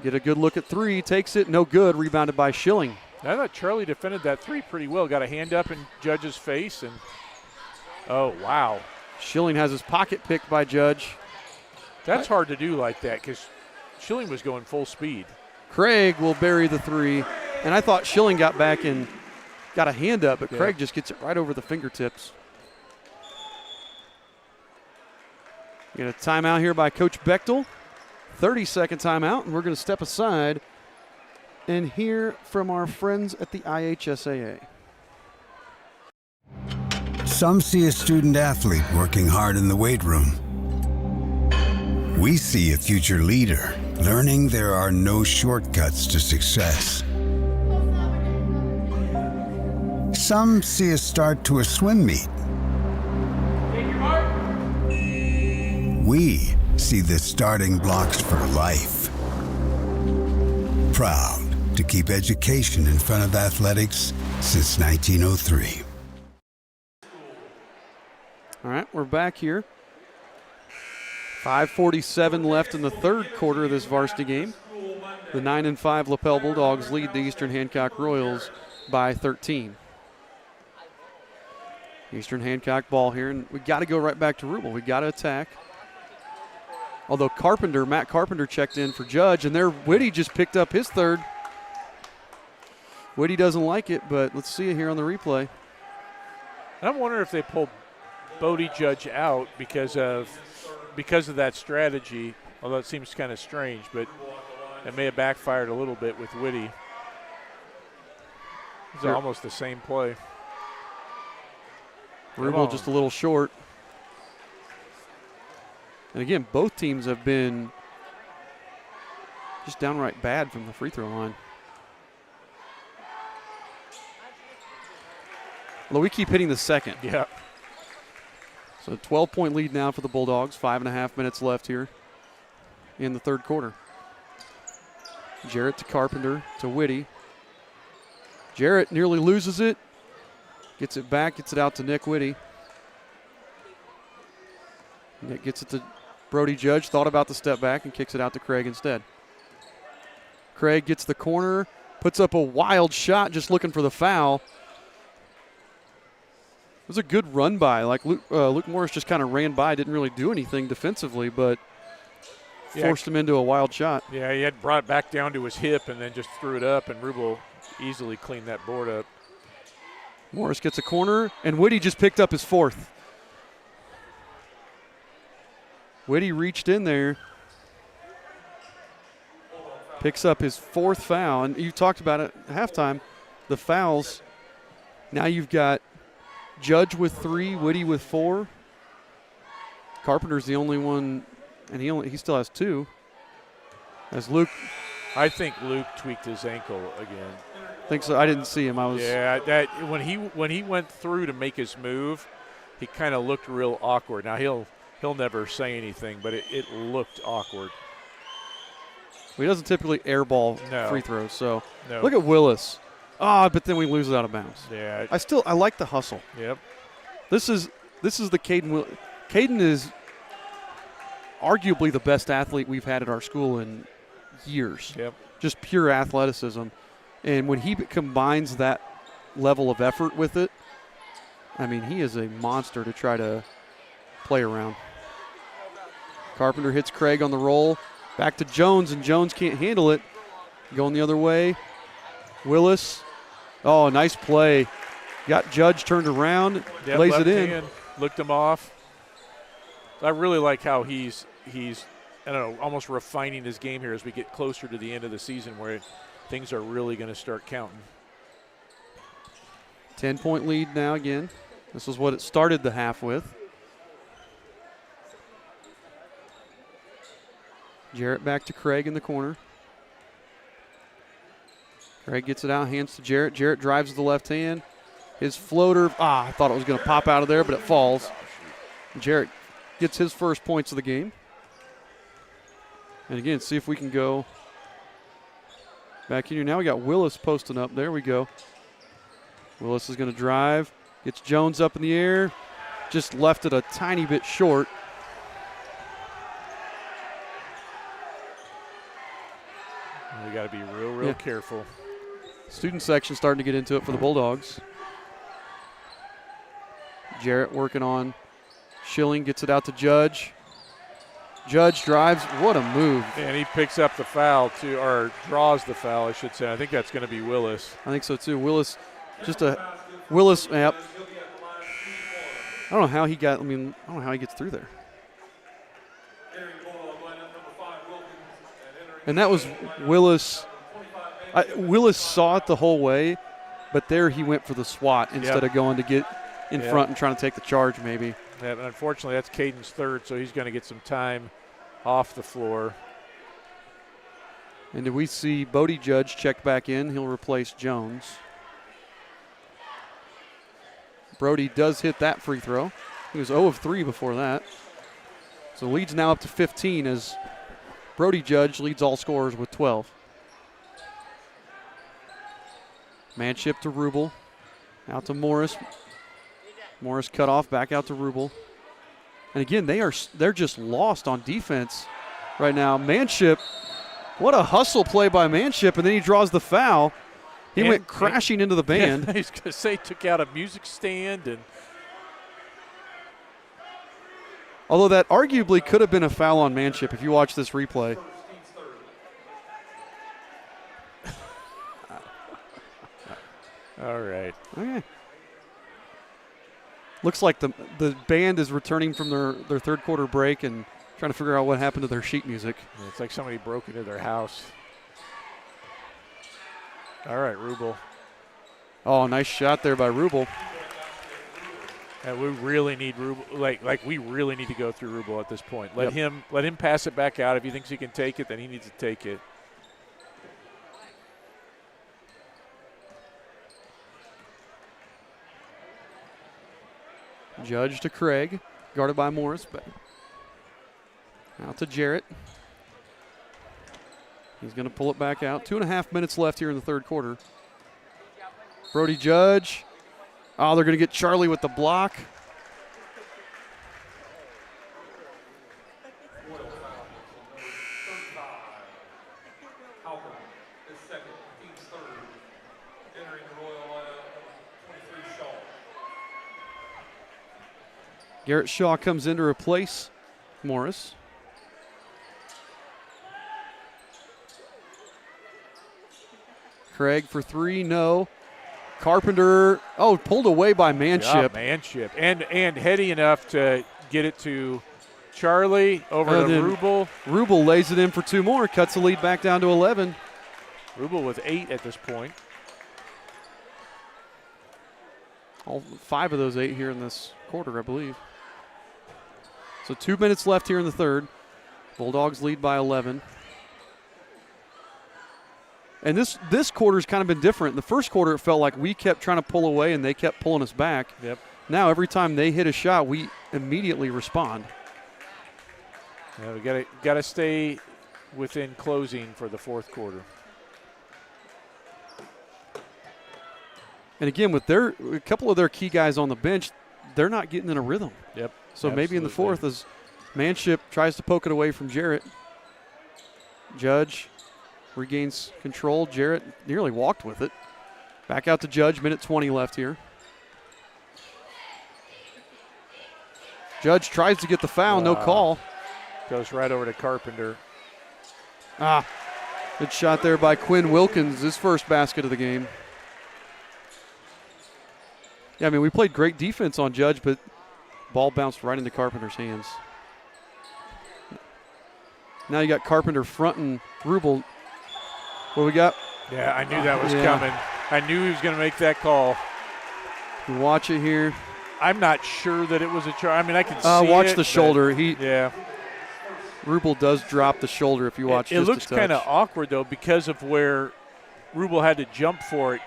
Get a good look at 3, takes it, no good, rebounded by Schilling. I thought Charlie defended that 3 pretty well. Got a hand up in Judge's face, and oh, wow. Schilling has his pocket picked by Judge. That's hard to do like that because Schilling was going full speed. Craig will bury the 3, and I thought Schilling got back and got a hand up, but Craig just gets it right over the fingertips. Get a timeout here by Coach Bechtel. 30-second timeout, and we're going to step aside and hear from our friends at the IHSAA. Some see a student athlete working hard in the weight room. We see a future leader learning there are no shortcuts to success. Some see a start to a swim meet. We see the starting blocks for life. Proud to keep education in front of athletics since 1903. All right, we're back here. 5:47 left in the third quarter of this varsity game. The 9-5 Lapel Bulldogs lead the Eastern Hancock Royals by 13. Eastern Hancock ball here, and we got to go right back to Rubel. We got to attack. Although Matt Carpenter checked in for Judge, and there Whitty just picked up his 3rd. Whitty doesn't like it, but let's see it here on the replay. I'm wondering if they pulled Bodie Judge out because of that strategy, although it seems kind of strange, but it may have backfired a little bit with Whitty. It's almost the same play. Rubel just a little short. And again, both teams have been just downright bad from the free throw line. Although we keep hitting the second. Yeah. So a 12-point lead now for the Bulldogs. 5.5 minutes left here in the third quarter. Jarrett to Carpenter to Whitty. Jarrett nearly loses it. Gets it back, gets it out to Nick Whitty. Nick gets it to Brody Judge. Thought about the step back and kicks it out to Craig instead. Craig gets the corner, puts up a wild shot just looking for the foul. It was a good run by. Like Luke Morris just kind of ran by, didn't really do anything defensively, but forced him into a wild shot. Yeah, he had brought it back down to his hip and then just threw it up, and Rubel easily cleaned that board up. Morris gets a corner, and Whitty just picked up his fourth. Whitty reached in there, picks up his fourth foul, and you talked about it at halftime, the fouls. Now you've got Judge with 3, Whitty with 4. Carpenter's the only one, and he still has 2. As Luke, I think Luke tweaked his ankle again. Think so. I didn't see him. That when he went through to make his move, he kind of looked real awkward. Now he'll never say anything, but it looked awkward. Well, he doesn't typically airball free throws. So look at Willis. But then we lose it out of bounds. Yeah. I like the hustle. Yep. This is the Caden. Caden is arguably the best athlete we've had at our school in years. Yep. Just pure athleticism. And when he combines that level of effort with it, I mean, he is a monster to try to play around. Carpenter hits Craig on the roll. Back to Jones, and Jones can't handle it. Going the other way. Willis. Oh, nice play. Got Judge turned around, lays it in. Hand, looked him off. I really like how he's I don't know, almost refining his game here as we get closer to the end of the season where things are really going to start counting. 10-point lead now again. This is what it started the half with. Jarrett back to Craig in the corner. Craig gets it out, hands to Jarrett. Jarrett drives with the left hand. His floater, I thought it was going to pop out of there, but it falls. Jarrett gets his first points of the game. And again, see if we can go back in here. Now we got Willis posting up. There we go. Willis is going to drive. Gets Jones up in the air. Just left it a tiny bit short. We got to be real careful. Student section starting to get into it for the Bulldogs. Jarrett working on Schilling, gets it out to Judge. Judge drives. What a move. And he picks up the foul, too, or draws the foul, I should say. I think that's going to be Willis. I think so, too. Willis, yep. I don't know how he gets through there. And that was Willis. Willis saw it the whole way, but there he went for the swat instead of going to get in front and trying to take the charge maybe. Yeah, but unfortunately, that's Caden's third, so he's going to get some time off the floor. And do we see Bodie Judge check back in? He'll replace Jones. Brody does hit that free throw. He was 0 of 3 before that. So lead's now up to 15 as Brody Judge leads all scorers with 12. Manship to Rubel. Out to Morris. Morris cut off, back out to Rubel. And again, they're just lost on defense right now. Manship, what a hustle play by Manship, and then he draws the foul. He went crashing into the band. I was going to say, took out a music stand. And although that arguably could have been a foul on Manship if you watch this replay. All right. Okay. Looks like the band is returning from their third quarter break and trying to figure out what happened to their sheet music. Yeah, it's like somebody broke into their house. All right, Rubel. Oh, nice shot there by Rubel. And we really need Rubel. Like we really need to go through Rubel at this point. Let him pass it back out. If he thinks he can take it, then he needs to take it. Judge to Craig, guarded by Morris. But out to Jarrett. He's going to pull it back out. 2.5 minutes left here in the third quarter. Brody Judge. Oh, they're going to get Charlie with the block. Garrett Shaw comes in to replace Morris. Craig for three, no. Carpenter, pulled away by Manship. Yeah, Manship. And heady enough to get it to Charlie, over to Rubel. Rubel lays it in for two more, cuts the lead back down to 11. Rubel with 8 at this point. All 5 of those 8 here in this quarter, I believe. So 2 minutes left here in the third. Bulldogs lead by 11. And this quarter's kind of been different. In the first quarter, it felt like we kept trying to pull away and they kept pulling us back. Yep. Now, every time they hit a shot, we immediately respond. Yeah, we got to stay within closing for the fourth quarter. And again, with a couple of their key guys on the bench, they're not getting in a rhythm. Yep. So maybe in the fourth, as Manship tries to poke it away from Jarrett. Judge regains control. Jarrett nearly walked with it. Back out to Judge, minute 20 left here. Judge tries to get the foul, no call. Goes right over to Carpenter. Good shot there by Quinn Wilkins, his first basket of the game. Yeah, I mean, we played great defense on Judge, but ball bounced right into Carpenter's hands. Now you got Carpenter fronting Rubel. What we got? Yeah, I knew that was coming. I knew he was going to make that call. You watch it here. I'm not sure that it was a charge. I mean, I can see watch it. The shoulder. Rubel does drop the shoulder if you watch it. It looks kind of awkward, though, because of where Rubel had to jump for it.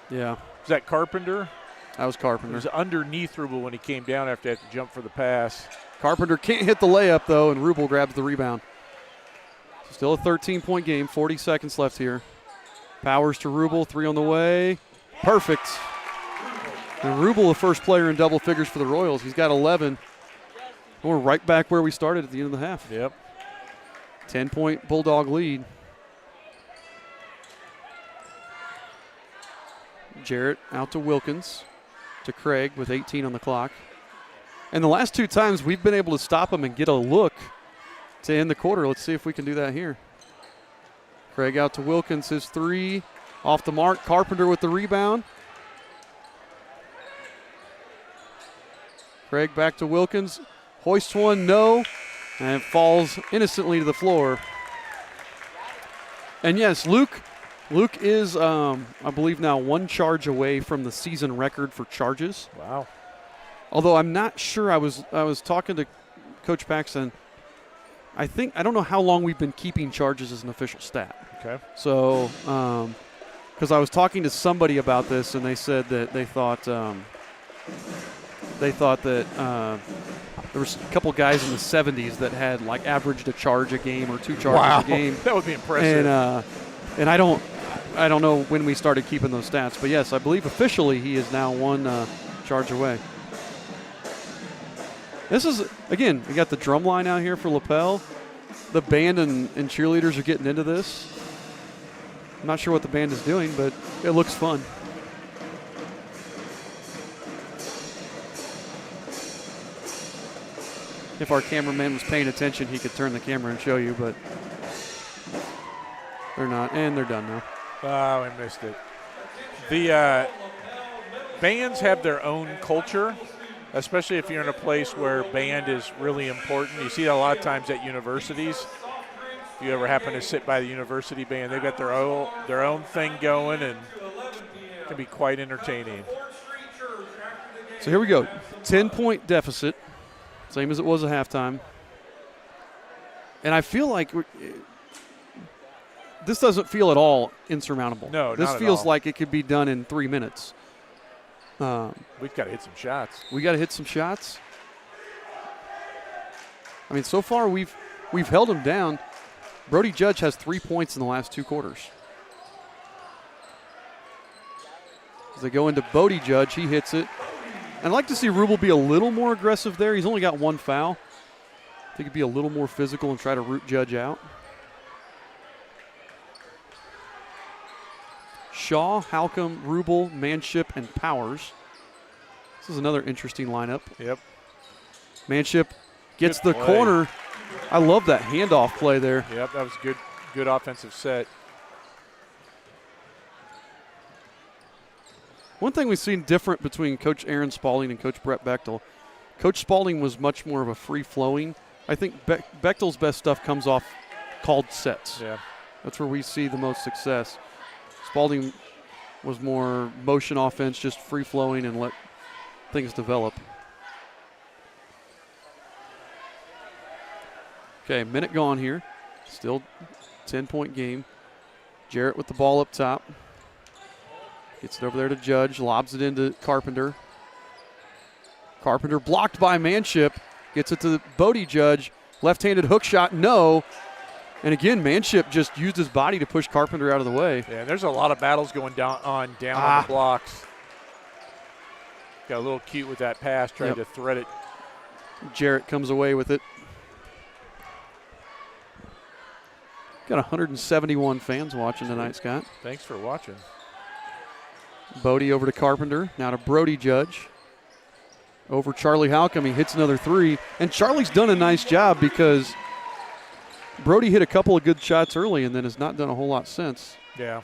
Yeah. Was that Carpenter? That was Carpenter. It was underneath Rubel when he came down after he had to jump for the pass. Carpenter can't hit the layup, though, and Rubel grabs the rebound. Still a 13-point game, 40 seconds left here. Powers to Rubel, 3 on the way. Perfect. And Rubel, the first player in double figures for the Royals. He's got 11. We're right back where we started at the end of the half. Yep. 10-point Bulldog lead. Jarrett out to Wilkins, to Craig with 18 on the clock. And the last 2 times we've been able to stop him and get a look to end the quarter. Let's see if we can do that here. Craig out to Wilkins, his 3 off the mark. Carpenter with the rebound. Craig back to Wilkins. Hoists one, no. And it falls innocently to the floor. And yes, Luke is, I believe now, 1 charge away from the season record for charges. Wow. Although I'm not sure. I was talking to Coach Paxton. I don't know how long we've been keeping charges as an official stat. Okay. So, because I was talking to somebody about this, and they said that they thought that there was a couple guys in the 70s that had like averaged a charge a game or 2 charges a game. That would be impressive. And I don't know when we started keeping those stats, but yes, I believe officially he is now 1 charge away. This is, again, we got the drum line out here for Lapel. The band and cheerleaders are getting into this. I'm not sure what the band is doing, but it looks fun. If our cameraman was paying attention, he could turn the camera and show you, but they're not, and they're done now. Oh, I missed it. The bands have their own culture, especially if you're in a place where band is really important. You see that a lot of times at universities. If you ever happen to sit by the university band, they've got their own thing going, and it can be quite entertaining. So here we go. 10-point deficit, same as it was at halftime. And I feel like this doesn't feel at all insurmountable. No, this not feels at all. like it could be done in 3 minutes. We've got to hit some shots. We got to hit some shots. I mean, so far we've held them down. Brody Judge has 3 points in the last 2 quarters. As they go into Bodie Judge, he hits it. And I'd like to see Rubel be a little more aggressive there. He's only got 1 foul. I think he'd be a little more physical and try to root Judge out. Shaw, Halcomb, Rubel, Manship, and Powers. This is another interesting lineup. Yep. Manship gets Good the play. corner. I love that handoff play there. Yep, that was good offensive set. One thing we've seen different between Coach Aaron Spalding and Coach Brett Bechtel, Coach Spalding was much more of a free-flowing. I think Bechtel's best stuff comes off called sets. Yeah. That's where we see the most success. Spalding was more motion offense, just free-flowing and let things develop. Okay, minute gone here. Still 10-point game. Jarrett with the ball up top. Gets it over there to Judge, lobs it into Carpenter. Carpenter blocked by Manship. Gets it to Bodie Judge. Left-handed hook shot, no. And again, Manship just used his body to push Carpenter out of the way. Yeah, there's a lot of battles going down on the blocks. Got a little cute with that pass, tried to thread it. Jarrett comes away with it. Got 171 fans watching tonight, Scott. Thanks for watching. Bodie over to Carpenter. Now to Brody Judge. Over Charlie Halcomb. He hits another 3. And Charlie's done a nice job because Brody hit a couple of good shots early and then has not done a whole lot since. Yeah.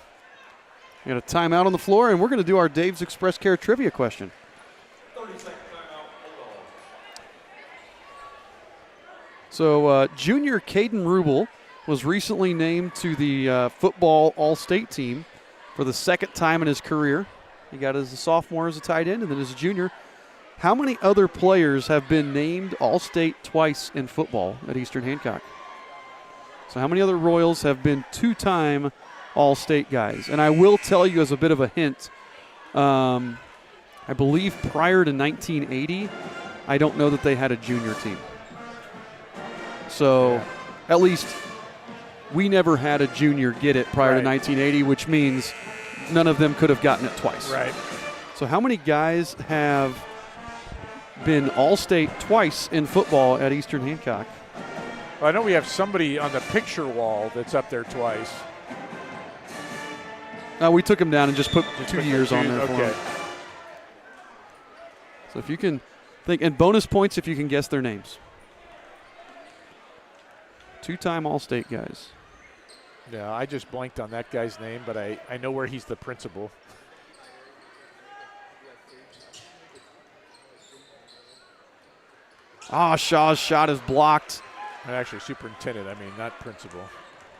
We got a timeout on the floor, and we're going to do our Dave's Express Care trivia question. So junior Caden Rubel was recently named to the football all-state team for the 2nd time in his career. He got as a sophomore as a tight end and then as a junior. How many other players have been named all-state twice in football at Eastern Hancock? So how many other Royals have been 2-time all-state guys? And I will tell you as a bit of a hint, I believe prior to 1980, I don't know that they had a junior team. So at least we never had a junior get it prior to 1980, which means none of them could have gotten it twice. Right. So how many guys have been all-state twice in football at Eastern Hancock? Well, I know we have somebody on the picture wall that's up there twice. We took him down and just put 2 years on there for Okay. him. So if you can think, and bonus points if you can guess their names. 2-time all-state guys. Yeah, I just blanked on that guy's name, but I know where he's the principal. Shaw's shot is blocked. And actually, superintendent, not principal.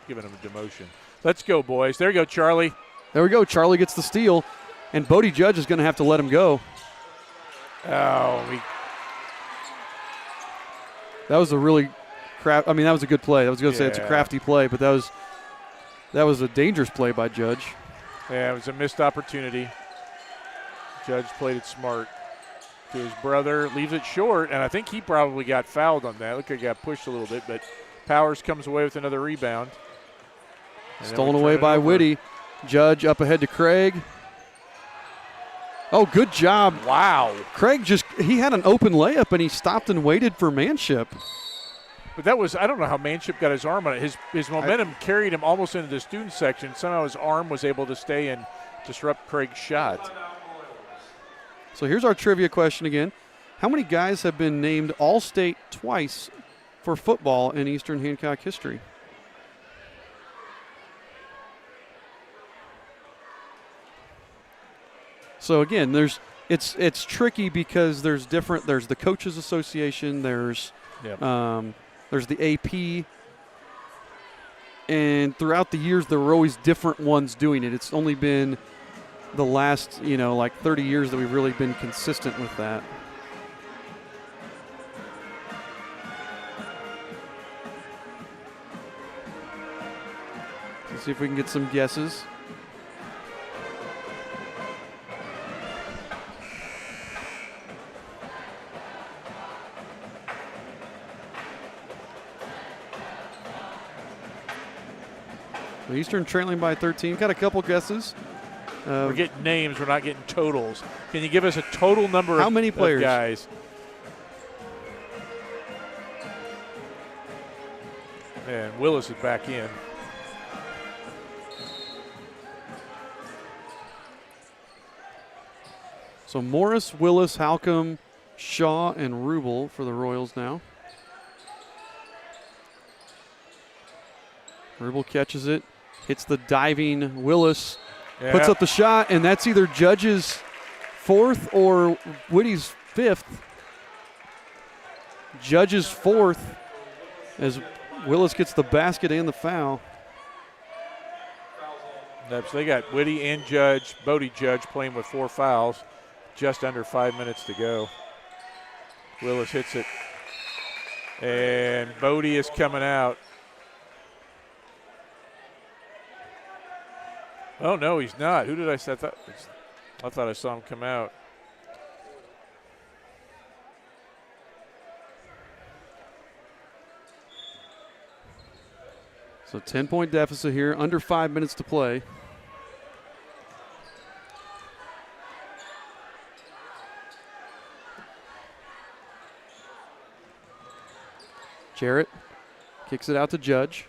Giving him a demotion. Let's go, boys. There you go, Charlie. There we go. Charlie gets the steal, and Bodie Judge is going to have to let him go. Oh, that was a really that was a good play. I was going to say it's a crafty play, but that was a dangerous play by Judge. Yeah, it was a missed opportunity. Judge played it smart. To his brother, leaves it short, and I think he probably got fouled on that. Look like he got pushed a little bit, but Powers comes away with another rebound. Stolen away by Whitty. Judge up ahead to Craig. Oh, good job. Wow. Craig he had an open layup, and he stopped and waited for Manship. But that was, I don't know how Manship got his arm on it. His momentum carried him almost into the student section. Somehow his arm was able to stay and disrupt Craig's shot. So here's our trivia question again. How many guys have been named All-State twice for football in Eastern Hancock history? So again, it's tricky because there's the Coaches Association, there's the AP, and throughout the years there were always different ones doing it. It's only been the last 30 years that we've really been consistent with that. Let's see if we can get some guesses. Eastern trailing by 13. Got a couple guesses. We're getting names. We're not getting totals. Can you give us a total number How many players? of guys? And Willis is back in. So Morris, Willis, Halcomb, Shaw, and Rubel for the Royals now. Rubel catches it, hits the diving Willis, puts up the shot, and that's either Judge's 4th or Witty's 5th. Judge's 4th as Willis gets the basket and the foul. So they got Witty and Judge, Bodie Judge playing with 4 fouls. Just under 5 minutes to go. Willis hits it. And Bodie is coming out. Oh, no, he's not. Who did I say? I thought I saw him come out. So 10-point deficit here, under 5 minutes to play. Jarrett kicks it out to Judge.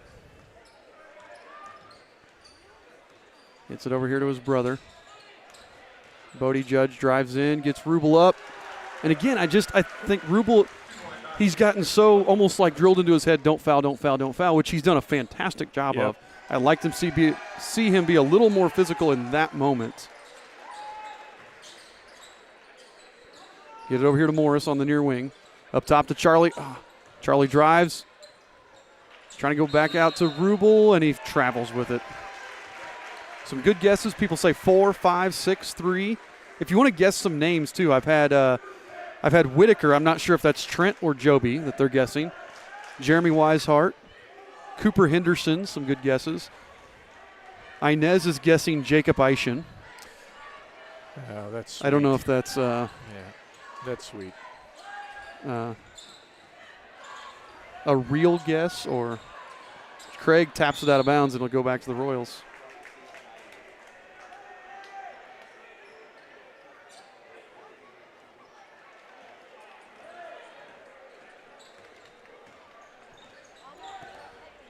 Gets it over here to his brother. Bodie Judge drives in, gets Rubel up. And again, I think Rubel, he's gotten so almost like drilled into his head, don't foul, don't foul, don't foul, which he's done a fantastic job of. I'd like to see him be a little more physical in that moment. Get it over here to Morris on the near wing. Up top to Charlie. Charlie drives. He's trying to go back out to Rubel, and he travels with it. Some good guesses. People say 4, 5, 6, 3. If you want to guess some names, too, I've had Whitaker. I'm not sure if that's Trent or Joby that they're guessing. Jeremy Weishart. Cooper Henderson, some good guesses. Inez is guessing Jacob Eischen. Oh, that's sweet. I don't know if that's that's sweet. A real guess, or Craig taps it out of bounds and it'll go back to the Royals.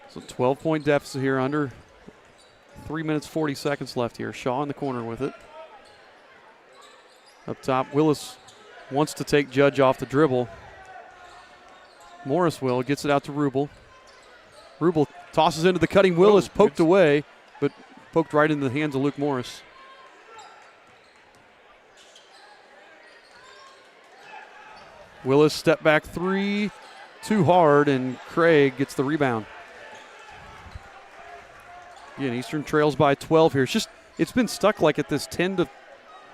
So 12-point deficit here, under 3 minutes, 40 seconds left here. Shaw in the corner with it. Up top, Willis wants to take Judge off the dribble. Morris gets it out to Rubel. Rubel tosses into the cutting Willis, poked away, but poked right into the hands of Luke Morris. Willis step back 3, too hard, and Craig gets the rebound. Again, Eastern trails by 12 here. It's been stuck like at this 10 to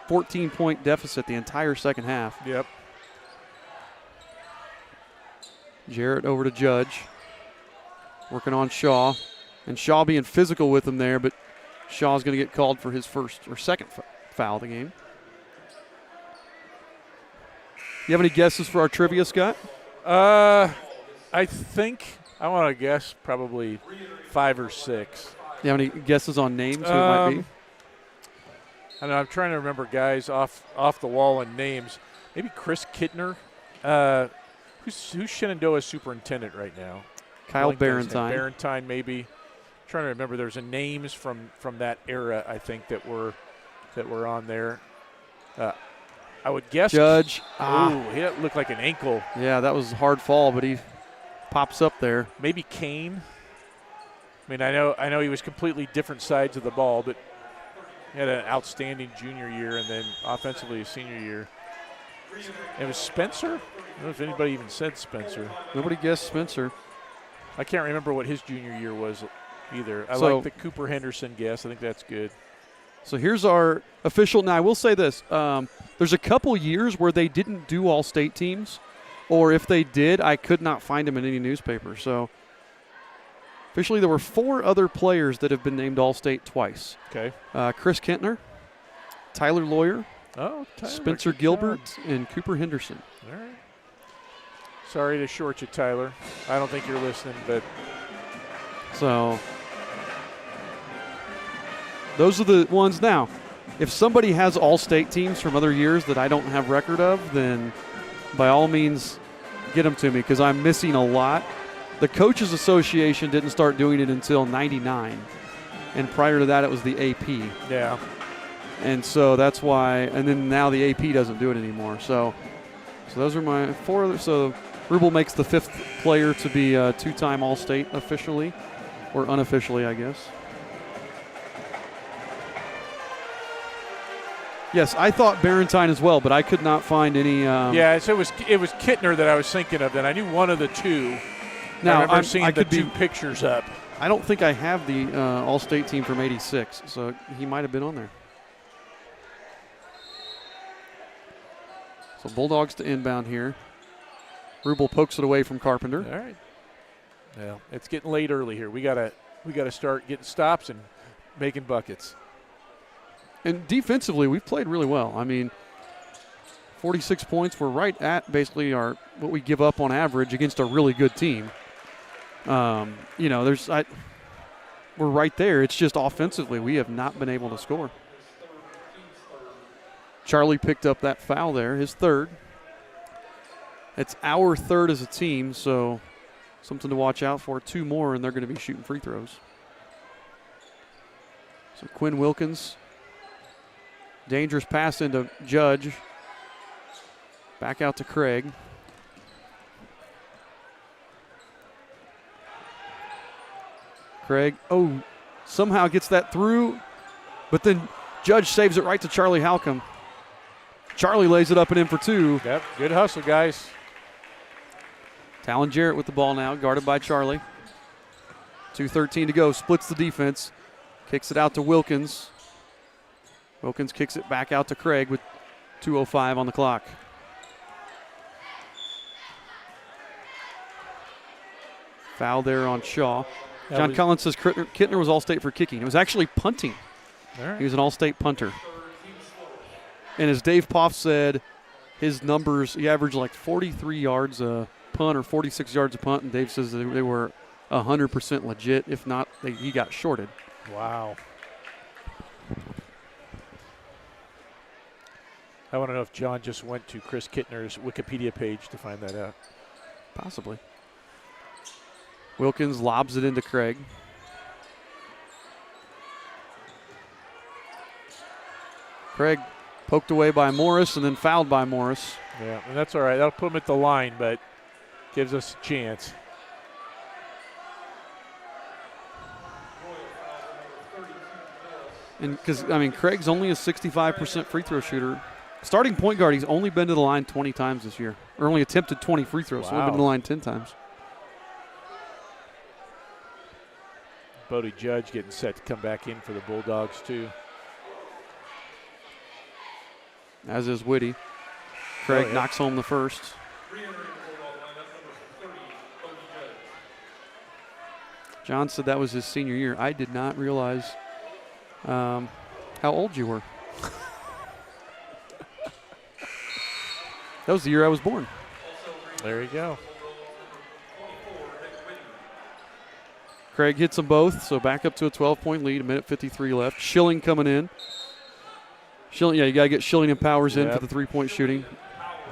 14-point deficit the entire second half. Yep. Jarrett over to Judge. Working on Shaw. And Shaw being physical with him there, but Shaw's going to get called for his first or second foul of the game. You have any guesses for our trivia, Scott? I think I want to guess probably 5 or 6. You have any guesses on names who it might be? I don't know, I'm trying to remember guys off the wall and names. Maybe Chris Kittner. Who's Shenandoah's superintendent right now? Kyle Barentine. Barentine, maybe. I'm trying to remember. There's a names from that era, I think, that were on there. I would guess Judge. He looked like an ankle. Yeah, that was a hard fall, but he pops up there. Maybe Kane. I mean, I know he was completely different sides of the ball, but he had an outstanding junior year and then offensively his senior year. It was Spencer? I don't know if anybody even said Spencer. Nobody guessed Spencer. I can't remember what his junior year was either. I like the Cooper Henderson guess. I think that's good. So here's our official. Now, I will say this. There's a couple years where they didn't do all-state teams, or if they did, I could not find them in any newspaper. So officially there were 4 other players that have been named all-state twice. Okay. Chris Kentner, Tyler Lawyer, Spencer Gilbert, and Cooper Henderson. All right. Sorry to short you, Tyler. I don't think you're listening, but. So Those are the ones now. If somebody has all-state teams from other years that I don't have record of, then by all means get them to me because I'm missing a lot. The Coaches Association didn't start doing it until 99. And prior to that, it was the AP. Yeah. And so that's why, and then now the AP doesn't do it anymore. So those are my 4. So Rubel makes the 5th player to be a 2-time All-State officially, or unofficially, I guess. Yes, I thought Barentine as well, but I could not find any. Yeah, so it was Kittner that I was thinking of. Then I knew one of the two. Now, I remember seeing the two pictures up. I don't think I have the All-State team from '86, so he might have been on there. So Bulldogs to inbound here. Rubel pokes it away from Carpenter. All right. Well, it's getting late early here. We gotta start getting stops and making buckets. And defensively, we've played really well. I mean, 46 points. We're right at basically what we give up on average against a really good team. We're right there. It's just offensively we have not been able to score. Charlie picked up that foul there, his 3rd. It's our 3rd as a team, so something to watch out for. 2 more, and they're going to be shooting free throws. So Quinn Wilkins. Dangerous pass into Judge. Back out to Craig. Craig, somehow gets that through, but then Judge saves it right to Charlie Halcomb. Charlie lays it up and in for 2. Yep, good hustle, guys. Talon Jarrett with the ball now, guarded by Charlie. 2:13 to go, splits the defense. Kicks it out to Wilkins. Wilkins kicks it back out to Craig with 2:05 on the clock. Foul there on Shaw. John Collins says Kittner was All-State for kicking. It was actually punting. All right. He was an All-State punter. And as Dave Poff said, his numbers, he averaged like 43 yards a punt or 46 yards a punt, and Dave says they were 100% legit. If not, he got shorted. Wow. I want to know if John just went to Chris Kittner's Wikipedia page to find that out. Possibly. Wilkins lobs it into Craig. Craig poked away by Morris and then fouled by Morris. Yeah, and that's all right. That'll put him at the line, but gives us a chance. And because, Craig's only a 65% free throw shooter. Starting point guard, he's only been to the line 20 times this year. Or only attempted 20 free throws, so only been to the line 10 times. Bodie Judge getting set to come back in for the Bulldogs, too. As is Whitty. Craig knocks home the first. John said that was his senior year. I did not realize how old you were. That was the year I was born. There you go. Craig hits them both, so back up to a 12-point lead, 1:53 left. Schilling coming in. Schilling, you got to get Schilling and Powers in for the three-point shooting.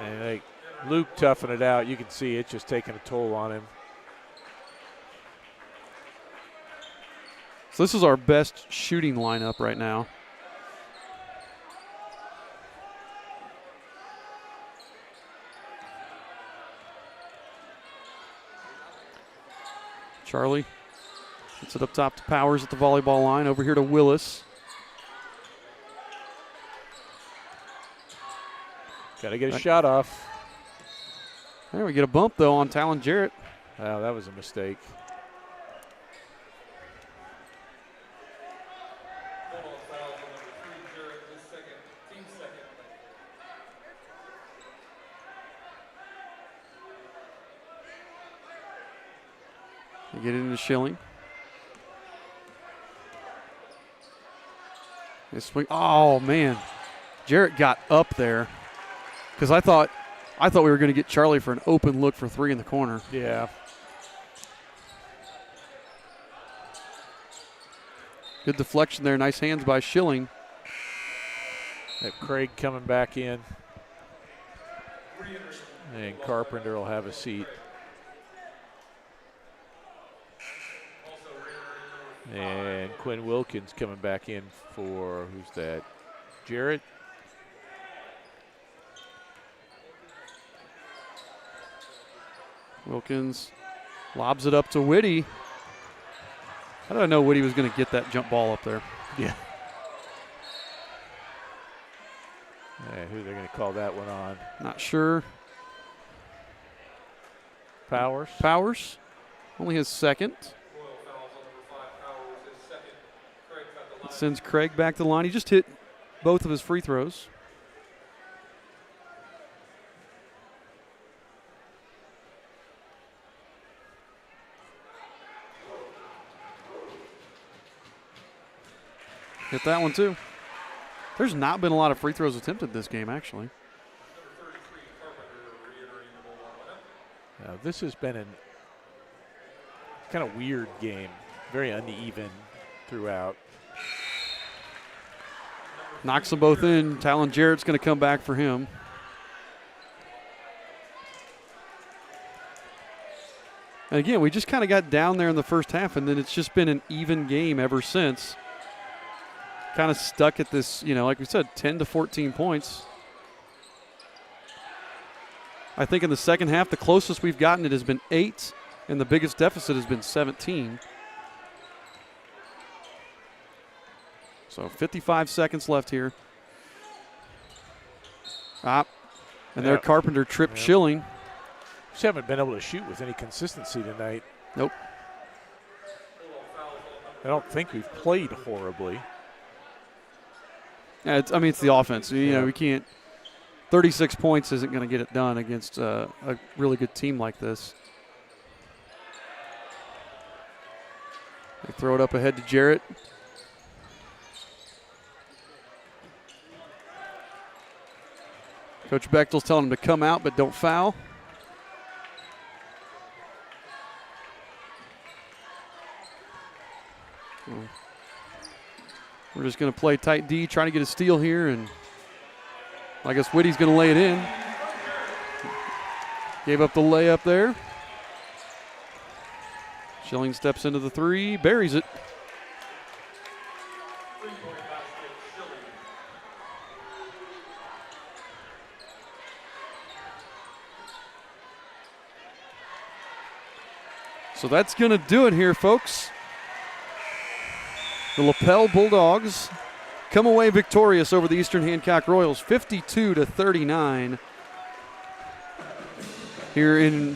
And Luke toughing it out. You can see it's just taking a toll on him. So this is our best shooting lineup right now. Charlie gets it up top to Powers at the volleyball line. Over here to Willis. Got to get a shot off. There we get a bump, though, on Talon Jarrett. Wow, that was a mistake. They get it into Schilling. They swing. Oh, man. Jarrett got up there because I thought we were going to get Charlie for an open look for three in the corner. Yeah. Good deflection there. Nice hands by Schilling. Have Craig coming back in. And Carpenter will have a seat. And Quinn Wilkins coming back in for, who's that? Jarrett? Wilkins lobs it up to Whitty. How did I know Whitty was going to get that jump ball up there? Yeah. Who they're going to call that one on? Not sure. Powers? Powers. Only his second. It sends Craig back to the line. He just hit both of his free throws. Hit that one too. There's not been a lot of free throws attempted this game, actually. This has been a kind of weird game. Very uneven throughout. Knocks them both in. Talon Jarrett's going to come back for him. And again, we just kind of got down there in the first half, and then it's just been an even game ever since. Kind of stuck at this, like we said, 10 to 14 points. I think in the second half, the closest we've gotten it has been 8, and the biggest deficit has been 17. So 55 seconds left here. And there Carpenter tripped Schilling. Just haven't been able to shoot with any consistency tonight. Nope. I don't think we've played horribly. Yeah, it's the offense. We can't. 36 points isn't going to get it done against a really good team like this. They throw it up ahead to Jarrett. Coach Bechtel's telling him to come out, but don't foul. We're just going to play tight D, trying to get a steal here, and I guess Whitty's going to lay it in. Gave up the layup there. Schilling steps into the three, buries it. So that's going to do it here, folks. The Lapel Bulldogs come away victorious over the Eastern Hancock Royals, 52-39. Here in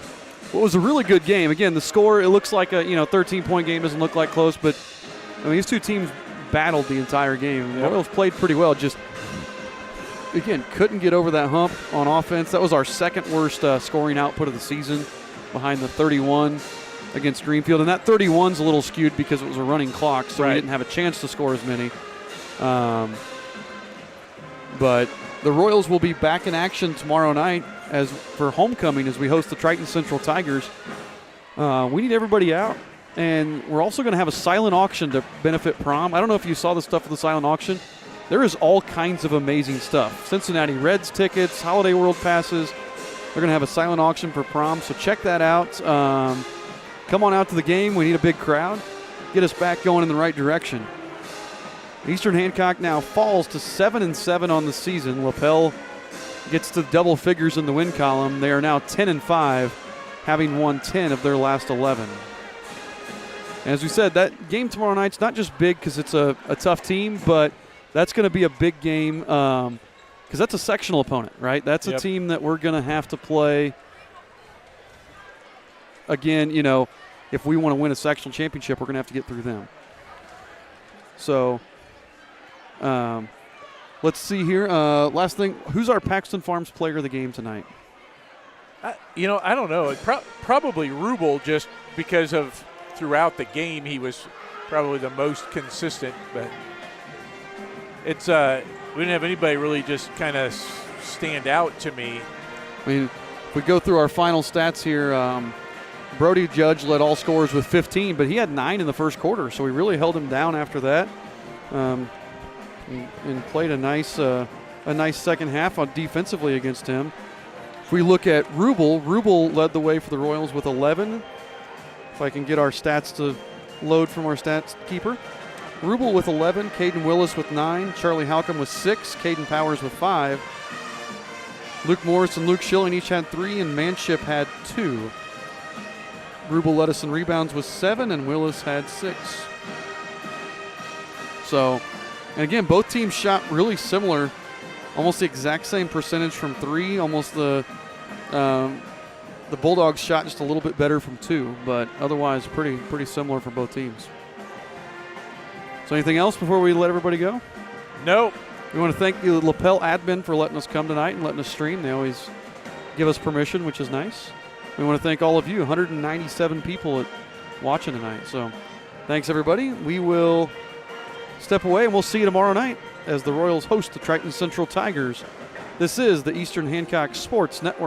what was a really good game. Again, the score, it looks like a 13-point game. Doesn't look like close, but these two teams battled the entire game. The Royals played pretty well. Just again, couldn't get over that hump on offense. That was our second worst scoring output of the season, behind the 31 against Greenfield. And that 31's a little skewed because it was a running clock, so we didn't have a chance to score as many. But the Royals will be back in action tomorrow night as for homecoming as we host the Triton Central Tigers. We need everybody out. And we're also going to have a silent auction to benefit prom. I don't know if you saw the stuff for the silent auction. There is all kinds of amazing stuff. Cincinnati Reds tickets, Holiday World passes. They're going to have a silent auction for prom, so check that out. Come on out to the game. We need a big crowd. Get us back going in the right direction. Eastern Hancock now falls to 7-7 on the season. Lapel gets to double figures in the win column. They are now 10-5, having won 10 of their last 11. As we said, that game tomorrow night's not just big because it's a tough team, but that's going to be a big game because that's a sectional opponent, right? That's a team that we're going to have to play. Again, if we want to win a sectional championship, we're going to have to get through them. So let's see here. Last thing, who's our Paxton Farms player of the game tonight? I don't know. Probably Rubel, just because of throughout the game he was probably the most consistent. But it's we didn't have anybody really just kind of stand out to me. I mean, if we go through our final stats here, Brody Judge led all scorers with 15, but he had 9 in the first quarter, so we really held him down after that, and played a nice second half defensively against him. If we look at Rubel led the way for the Royals with 11. If I can get our stats to load from our stats keeper. Rubel with 11, Caden Willis with 9, Charlie Halcomb with 6, Caden Powers with 5. Luke Morris and Luke Schilling each had 3, and Manship had 2. Rubel led us in rebounds with 7, and Willis had 6. So, and again, both teams shot really similar, almost the exact same percentage from 3. Almost the Bulldogs shot just a little bit better from 2, but otherwise pretty similar for both teams. So anything else before we let everybody go? Nope. We want to thank the Lapel admin for letting us come tonight and letting us stream. They always give us permission, which is nice. We want to thank all of you, 197 people watching tonight. So thanks, everybody. We will step away, and we'll see you tomorrow night as the Royals host the Triton Central Tigers. This is the Eastern Hancock Sports Network.